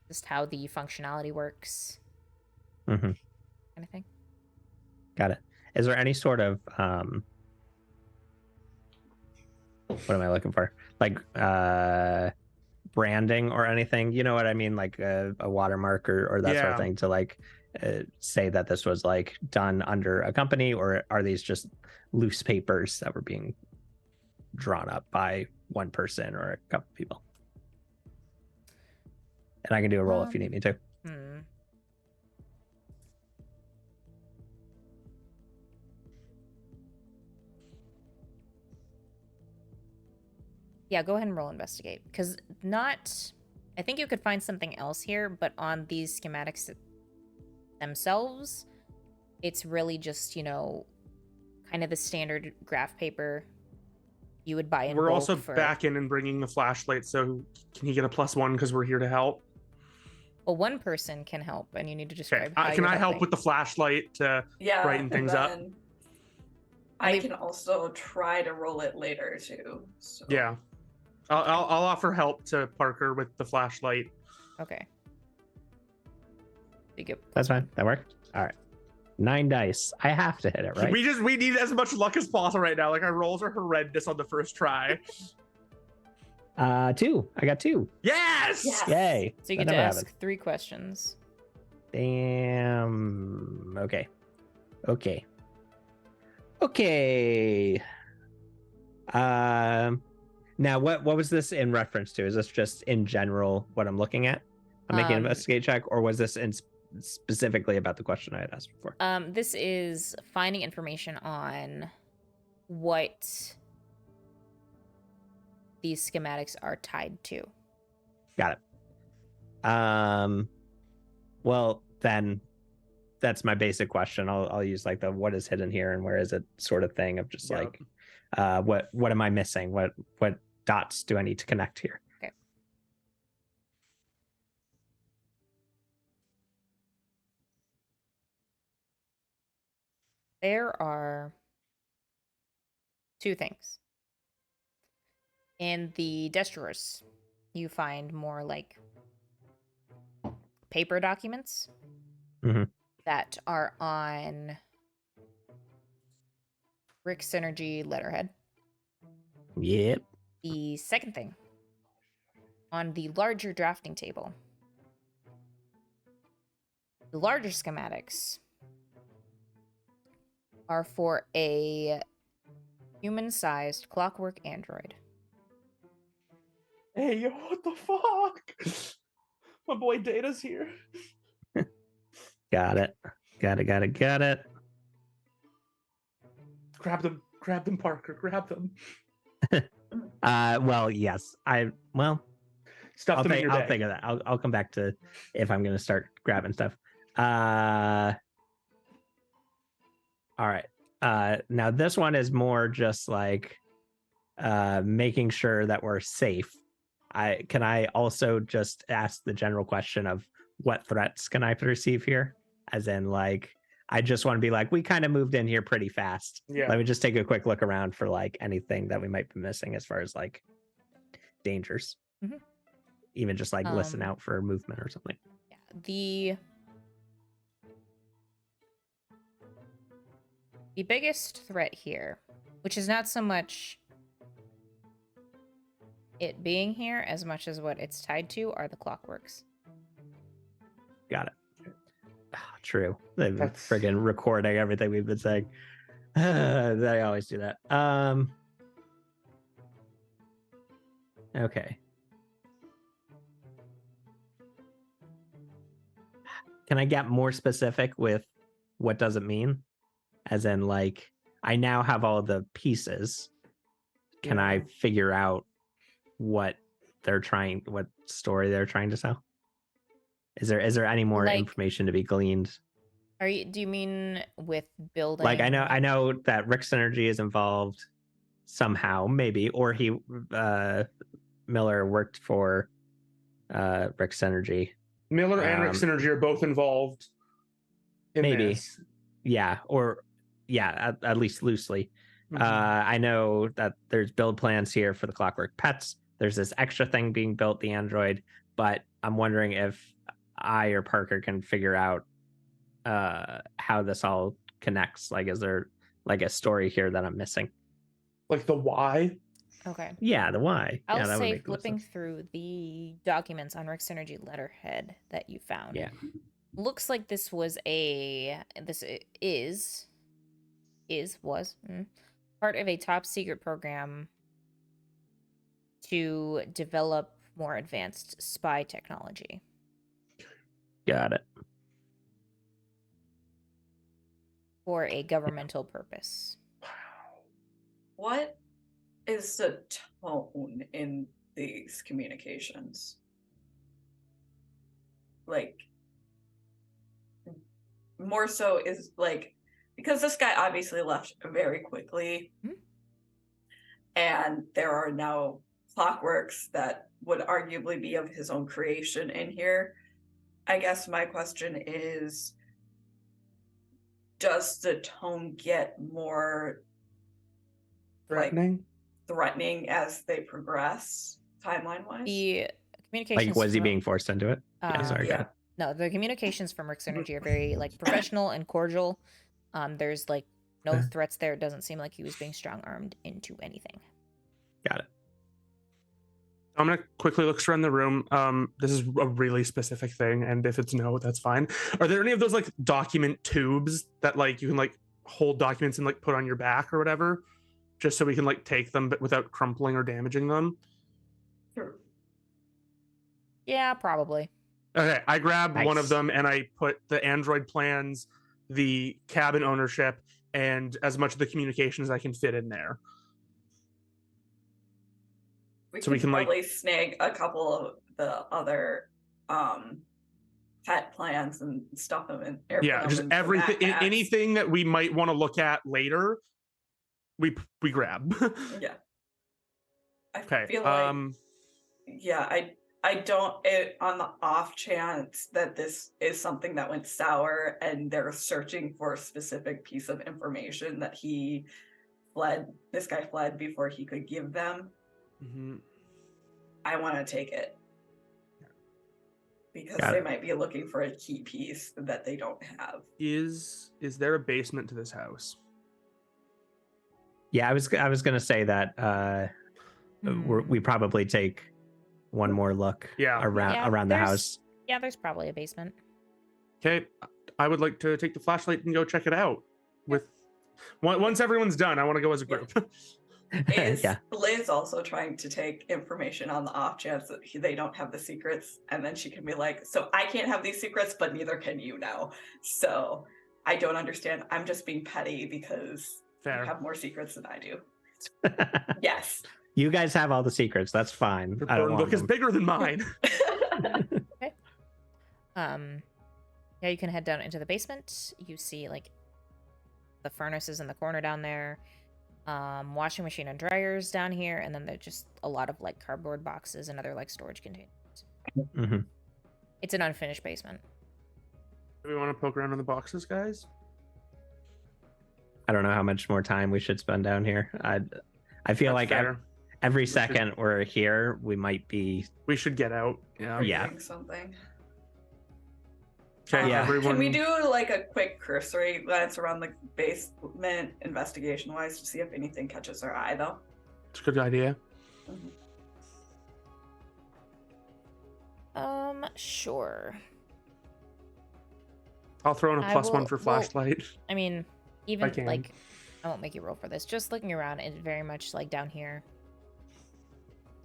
just how the functionality works, Mhm. kind of thing. Got it. Is there any sort of what am I looking for? Like branding or anything? You know what I mean? Like a watermark or that sort Yeah. of thing to like say that this was like done under a company, or are these just loose papers that were being drawn up by one person or a couple people? And I can do a roll if you need me to. Yeah, go ahead and roll investigate. Because I think you could find something else here, but on these schematics themselves, it's really just, kind of the standard graph paper you would buy in We're bulk also for... back in and bringing the flashlight, so can he get a +1 because we're here to help? Well, one person can help, and you need to Okay. describe how Can you're I help helping. with the flashlight to Yeah. brighten things up? then I can also try to roll it later too. So. Yeah. I'll offer help to Parker with the flashlight. Okay. You get That's fine. That worked. All right. 9 dice. I have to hit it, right? We need as much luck as possible right now. Like our rolls are horrendous on the first try. 2. I got 2. Yes! Yes. Yay. So you That get to never ask happened. 3 questions. Damn. Okay. Now what was this in reference to? Is this just in general what I'm looking at? I'm making an investigate check, or was this in specifically about the question I had asked before? This is finding information on what these schematics are tied to. Got it. Well, then that's my basic question. I'll use like the what is hidden here and where is it sort of thing of just Yeah. like what am I missing? What dots do I need to connect here? Okay. There are 2 things. In the desk drawers, you find more like paper documents Mhm. that are on Rick Synergy letterhead. Yep. The second thing, on the larger drafting table, the larger schematics are for a human-sized clockwork android. Hey, yo, what the fuck? My boy Data's here. Got it. Got it. Grab them, Parker, grab them. Well, yes. Stuff I'll them in your bag. think of that. I'll come back to if I'm gonna start grabbing stuff. All right. Now this one is more just like making sure that we're safe. Can I also just ask the general question of what threats can I perceive here? As in, like, I just want to be like, we kind of moved in here pretty fast. Yeah. Let me just take a quick look around for like anything that we might be missing as far as like dangers. Mhm. Even just like listen out for movement or something. Yeah, the biggest threat here, which is not so much it being here as much as what it's tied to, are the clockworks. Got it. True. They've been That's- friggin' recording everything we've been saying. They always do that. Okay. Can I get more specific with what does it mean? As in, like, I now have all the pieces. Can I figure out what story they're trying to tell? Is there any more Like- information to be gleaned? Do you mean with building? Like, I know that Rick Synergy is involved somehow, maybe, or Miller worked for Rick Synergy. Miller and Rick Synergy are both involved in Maybe. this. Yeah, at least loosely. Mhm. I know that there's build plans here for the Clockwork pets. There's this extra thing being built, the android, but I'm wondering if I or Parker can figure out how this all connects. Like, is there like a story here that I'm missing? Like the why? Okay. Yeah, the why. I'll Yeah, that would say make more flipping sense. through the documents on Rick Synergy letterhead that you found. Yeah. Looks like this was was part of a top secret program to develop more advanced spy technology. Got it. For a governmental purpose. What is the tone in these communications? Like, more so is like, because this guy obviously left very quickly, and there are now clockworks that would arguably be of his own creation in here. I guess my question is, does the tone get more threatening as they progress timeline wise? The communications Like, was he from- being forced into it? Yeah, sorry. yeah. No, the communications from Rick Synergy are very like professional and cordial. There's like no Okay. threats there. It doesn't seem like he was being strong armed into anything. Got it. I'm gonna quickly look around the room. This is a really specific thing, and if it's no, that's fine. Are there any of those like document tubes that like you can like hold documents and like put on your back or whatever, just so we can like take them but without crumpling or damaging them? Sure. Yeah, probably. Okay, I grab one of Nice. them and I put the Android plans, the cabin ownership, and as much of the communication as I can fit in there. We can like- probably snag a couple of the other pet plans and stuff them in. Yeah, just everything, anything that we might want to look at later, we grab. Yeah. I Okay. feel like yeah, I don't on the off chance that this is something that went sour and they're searching for a specific piece of information that this guy fled before he could give them. Mhm. I want to take it. Because Got they it. might be looking for a key piece that they don't have. Is there a basement to this house? Yeah, I was gonna say that we probably take one more look around the house. Yeah, there's probably a basement. Okay, I would like to take the flashlight and go check it out. Once everyone's done, I want to go as a group. Is Yeah. Liz also trying to take information on the off chance that they don't have the secrets? And then she can be like, so I can't have these secrets, but neither can you now. So I don't understand. I'm just being petty because Fair. you have more secrets than I do. Yes. You guys have all the secrets. That's fine. The I don't burn want book is them. bigger than mine. Yeah, you can head down into the basement. You see like the furnaces in the corner down there, washing machine and dryers down here, and then there's just a lot of like cardboard boxes and other like storage containers. Mhm. It's an unfinished basement. Do we want to poke around in the boxes, guys? I don't know how much more time we should spend down here. I feel That's like fair. every We should- second we're here, we might be. We should get out. Yeah. Or Yeah. doing something. Okay, Yeah. everyone. Can we do like a quick cursory glance around the basement investigation wise to see if anything catches our eye though? It's a good idea. Sure. I'll throw in a I +1 will- for well, flashlight. I mean, even can. like, I won't make you roll for this. Just looking around, it's very much like down here.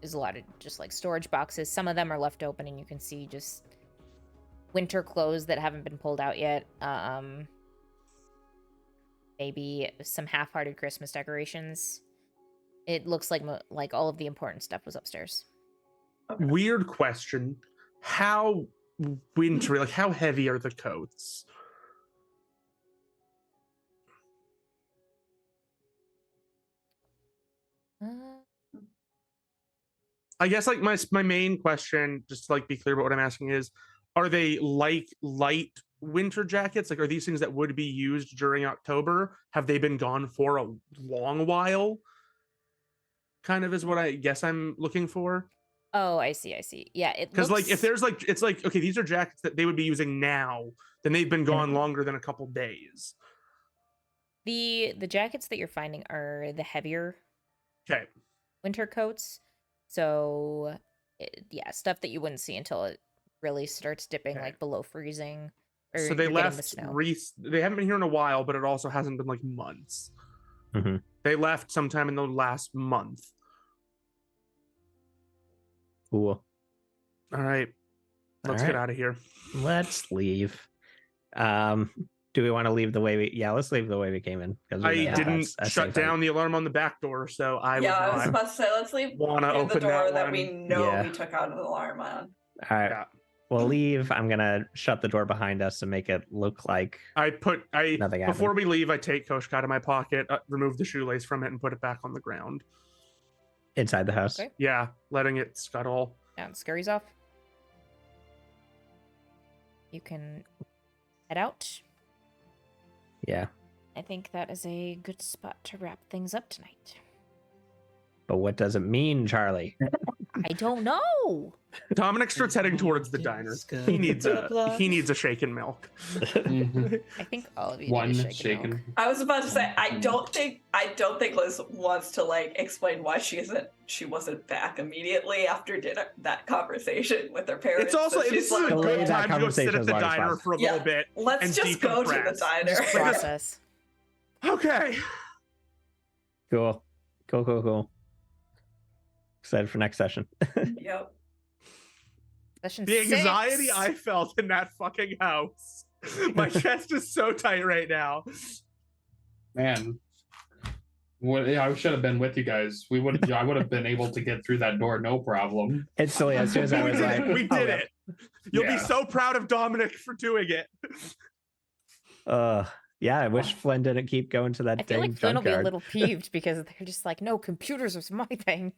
there's a lot of just like storage boxes. Some of them are left open, and you can see just winter clothes that haven't been pulled out yet. Maybe some half-hearted Christmas decorations. It looks like all of the important stuff was upstairs. Weird question. How wintry, like how heavy are the coats? I guess like my main question, just to like be clear about what I'm asking is, are they like light winter jackets? Like, are these things that would be used during October? Have they been gone for a long while? Kind of is what I guess I'm looking for. Oh, I see. Yeah, it Because looks... like if there's like, it's like, okay, these are jackets that they would be using now, then they've been gone longer than a couple days. The jackets that you're finding are the heavier winter coats. So, yeah, stuff that you wouldn't see until it really starts dipping like below freezing. Or So they you're getting the left. snow. They haven't been here in a while, but it also hasn't been like months. Mhm. They left sometime in the last month. Cool. All right, let's get out of here. Let's leave. Do we want to leave the way we? Yeah, let's leave the way we came in. I didn't shut down the alarm on the back door, so I was about to say, let's leave wanna through the open door that that one. we know Yeah. we took out an alarm on. All right. We'll leave. I'm gonna shut the door behind us to make it look like nothing happened. before we leave. I take Koshka out of my pocket, remove the shoelace from it, and put it back on the ground inside the house. Okay. Yeah, letting it scuttle. And scurries off. You can head out. Yeah. I think that is a good spot to wrap things up tonight. But what does it mean, Charlie? I don't know. Dominic starts heading towards the diner. He needs a shaken milk. I think all of you One need a shaken. milk. I was about to say, I don't think Liz wants to like explain why she wasn't back immediately after dinner, that conversation with her parents. It's also So she's this is a like, good time to go sit at the diner for a little bit. Let's and just go to the decompress. diner. Just process. Okay. Cool. Excited for next session. Yep. Session The anxiety 6. I felt in that fucking house. My chest is so tight right now. Man, I should have been with you guys. I would have been able to get through that door, no problem. Instantly, as soon as I was like, we did it. You'll be Yeah. so proud of Dominic for doing it. yeah, I wish Flynn didn't keep going to that I feel dang like Flynn will be a junkyard. little peeved because they're just like, no, computers is my thing.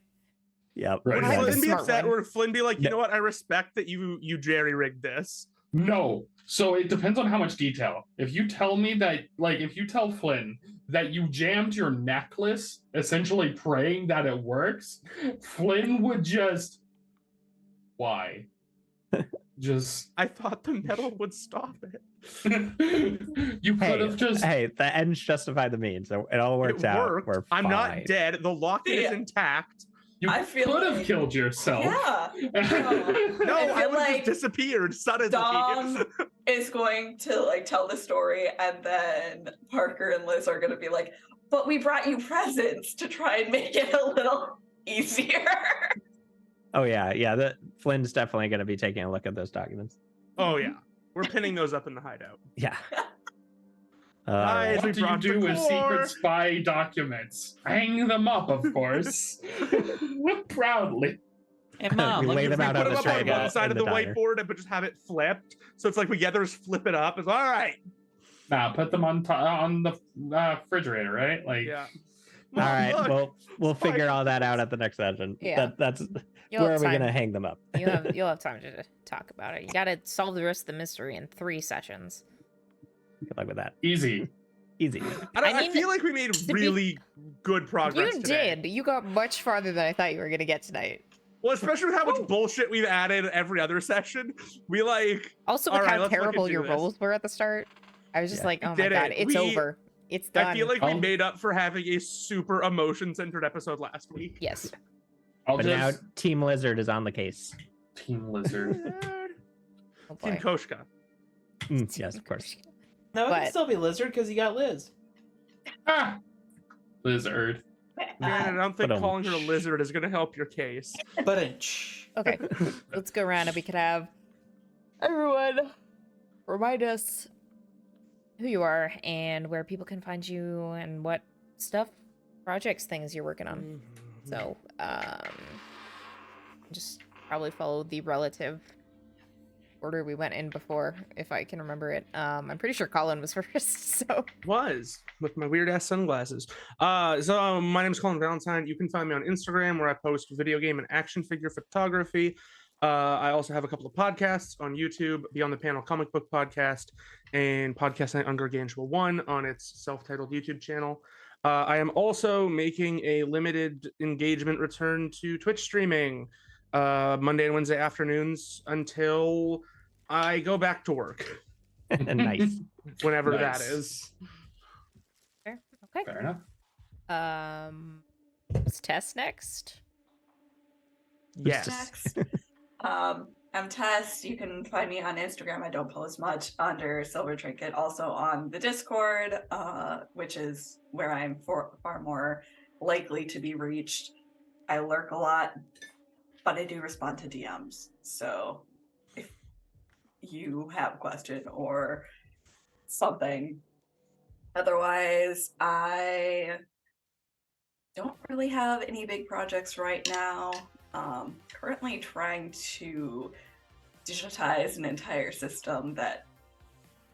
Yep. Right. Would I'm the Flynn be smart upset, one. or would Flynn be like, you know what? I respect that you jerry-rigged this. No. So it depends on how much detail. If you tell me that, like, if you tell Flynn that you jammed your necklace, essentially praying that it works, Flynn would just, why? Just, I thought the metal would stop it. you could have just. Hey, the ends justify the means. So it all worked out. Worked. We're I'm not fine. dead. The locket is Yeah. intact. You I feel could have like- killed yourself. Yeah. No, I I feel would have like just disappeared suddenly. Dom is going to like tell the story, and then Parker and Liz are going to be like, "But we brought you presents to try and make it a little easier." Oh yeah. Flynn's definitely going to be taking a look at those documents. Oh yeah, we're pinning those up in the hideout. Yeah. Guys, What we do you brought do the with core. secret spy documents? Hang them up, of course. Proudly. Hey, Mom, We look lay at them your out Put on them the up on tray one side in of the diner. whiteboard, but just have it flipped. So it's like we together flip it up. It's all right. Nah, put them on the refrigerator, right? Like, Yeah. All right. Look, Well, we'll it's fine. figure all that out at the next session. Yeah. That's You'll where are have we time. going to hang them up? You'll have time to talk about it. You got to solve the rest of the mystery in 3 sessions. Good luck with that. easy. Easy. I mean, feel like we made be- really good progress. You today. did. You got much farther than I thought you were going to get tonight. Well, especially with how much bullshit we've added every other session. We like Also, All with right, how let's look terrible into your this. rolls were at the start, I was just Yeah. like, oh my Did god, it. it's We- over. It's done. I feel like we Oh. made up for having a super emotion-centered episode last week. Yes. I'll But just now Team Lizard is on the case. Team Lizard. Oh Team boy. Koshka. Yes, of course. No, it can But- still be Lizard because you got Liz. Ah, Lizard. Janet, I don't think But, calling her a lizard is going to help your case. Okay, let's go around and we could have everyone remind us who you are and where people can find you and what stuff, projects, things you're working on. So, just probably follow the relative order we went in before, if I can remember it. I'm pretty sure Colin was first, so. Was with my weird ass sunglasses. So my name is Colin Valentine. You can find me on Instagram where I post video game and action figure photography. I also have a couple of podcasts on YouTube, Beyond the Panel Comic Book Podcast and Podcast Night Ungargantua 1 on its self-titled YouTube channel. I am also making a limited engagement return to Twitch streaming Monday and Wednesday afternoons until I go back to work. Nice. Whenever Nice. that is. Fair. Okay. Fair enough. Is Tess next? Yes. Next. I'm Tess. You can find me on Instagram. I don't post much under Silver Trinket. Also on the Discord, which is where I'm far more likely to be reached. I lurk a lot, but I do respond to DMs. So if you have a question or something, otherwise, I don't really have any big projects right now. Currently trying to digitize an entire system that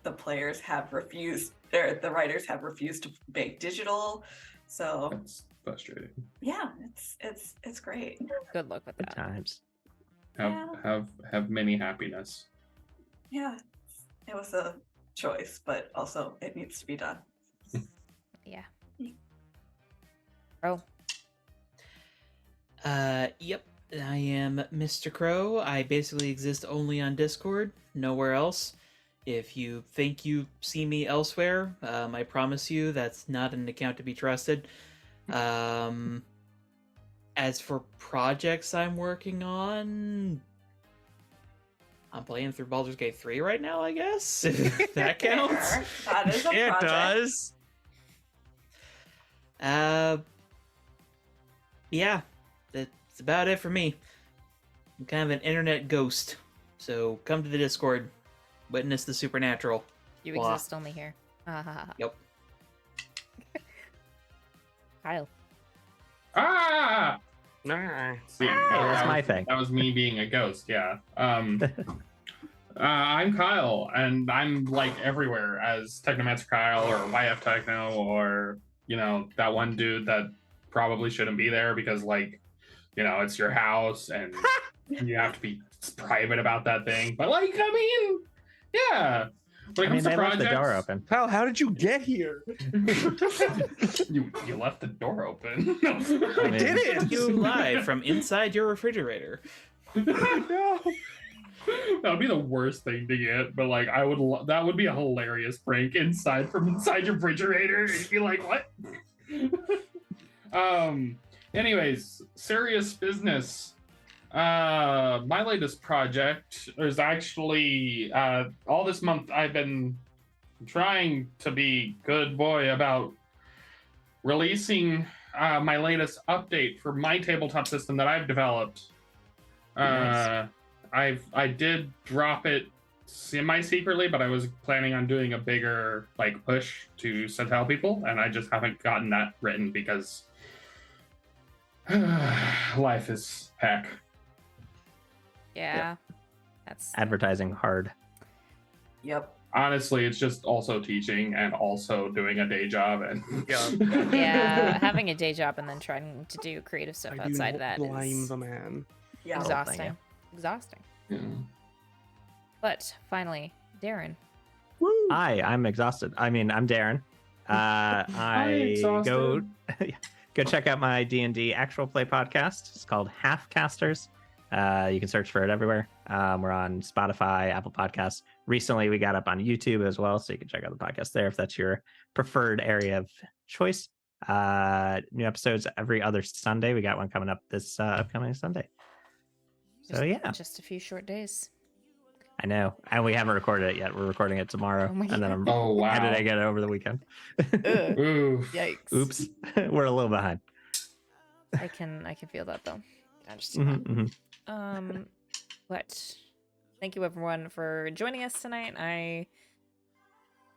the players have refused, or the writers have refused to make digital. So That's frustrating. yeah, it's great. Good luck with Good that. times. Have many happiness. Yeah, it was a choice, but also it needs to be done. Yeah. Oh, Yep. I am Mr. Crow. I basically exist only on Discord, nowhere else. If you think you see me elsewhere, I promise you that's not an account to be trusted. As for projects I'm working on, I'm playing through Baldur's Gate 3 right now, I guess. If that counts. Fair. That is a It project. does. Yeah, that's about it for me. I'm kind of an internet ghost, so come to the Discord, witness the supernatural. you Blah. exist only here. Yep. Kyle. Ah! Nice. See, that's my was- thing. That was me being a ghost. Yeah. I'm Kyle, and I'm like everywhere as Technomancer Kyle or YF Techno or that one dude that probably shouldn't be there because it's your house and you have to be private about that thing. But yeah. When it comes to they left the door projects- open. Kyle, how did you get here? you left the door open. I did it. You live from inside your refrigerator. No. That would be the worst thing to get, but that would be a hilarious prank from inside your refrigerator. You'd be like, what? Anyways, serious business. My latest project is actually all this month I've been trying to be good boy about releasing my latest update for my tabletop system that I've developed. Nice. I did drop it semi-secretly, but I was planning on doing a bigger push to tell people, and I just haven't gotten that written because life is heck. Yeah. That's Advertising hard. Yep. Honestly, it's just also teaching and also doing a day job, and yeah, having a day job and then trying to do creative stuff I do outside not that blame is the man. Yeah. exhausting. Exhausting. Yeah. But finally, Darren. Woo. Hi, I'm exhausted. I'm Darren. I go check out my D&D actual play podcast. It's called Half Casters. You can search for it everywhere. We're on Spotify, Apple Podcasts. Recently, we got up on YouTube as well, so you can check out the podcast there if that's your preferred area of choice. New episodes every other Sunday. We got one coming up this upcoming Sunday. So yeah, Just a few short days. I know, and we haven't recorded it yet. We're recording it tomorrow, Oh my and then I'm Oh wow. editing it over the weekend. Ugh. Ooh. Yikes. Oops, we're a little behind. I can feel that though. I understand Mhm, mhm. that. But thank you everyone for joining us tonight. I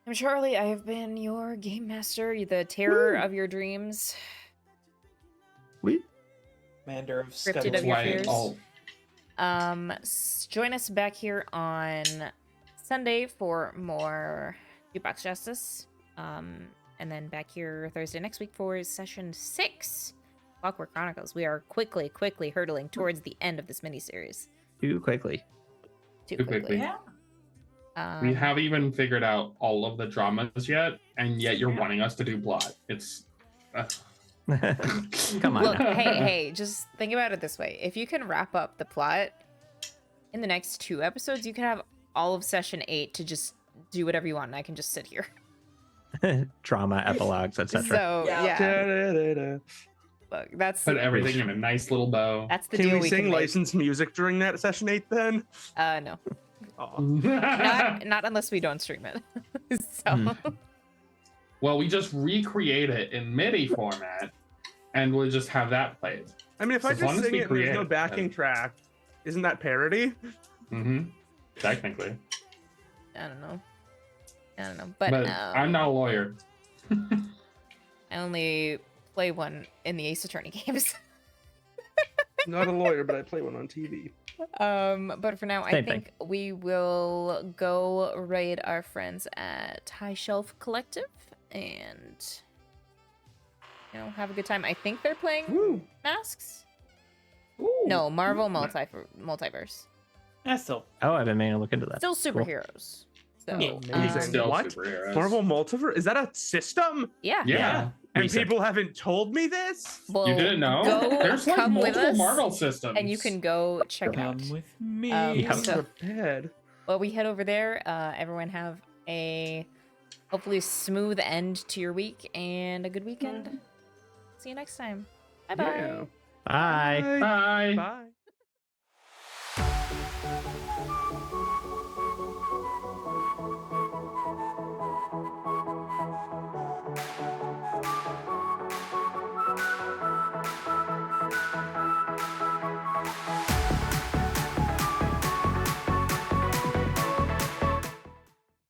am Charlie. I have been your game master, the terror of your dreams, Sweet. Commander of Cryptid Scuttling of your Why fears. all Join us back here on Sunday for more Jukebox Justice. And then back here Thursday next week for session 6, Clockwork Chronicles. We are quickly hurtling towards the end of this miniseries. Too quickly. Too Too quickly. quickly. Yeah. we haven't even figured out all of the dramas yet, and yet you're Yeah. wanting us to do plot. It's Come on Look, now. hey, just think about it this way. If you can wrap up the plot in the next 2 episodes, you can have all of session 8 to just do whatever you want, and I can just sit here. Drama, epilogues, etc. So Yeah. yeah, look, that's Put everything in a nice little bow. that's the Can deal we sing can make. licensed music during that session 8 then? No, Aw. not unless we don't stream it. So Well, we just recreate it in MIDI format, and we'll just have that played. I mean, if So I as long just as sing we it and there's no create, backing then- track, isn't that parody? Technically, I don't know, but, but I'm not a lawyer. I only play one in the Ace Attorney games. Not a lawyer, but I play one on TV. But for now, I Same thing. think we will go raid our friends at High Shelf Collective and, have a good time. I think they're playing Woo! Masks. Ooh. No, Marvel Multiverse. That's still. Oh, I've been meaning to look into that. Still Cool. superheroes. So, Yeah, amazing. Still What? superheroes. Marvel Multiverse? Is that a system? yeah. Yeah. And Recent. people haven't told me this? Well, You didn't know? Go, There's like come with multiple us, Marvel systems. and you can go check it out. Come with me. Yeah. So, Prepared. while we head over there, everyone have a hopefully smooth end to your week and a good weekend. See you next time. Bye-bye. Yeah. Bye. Bye. Bye.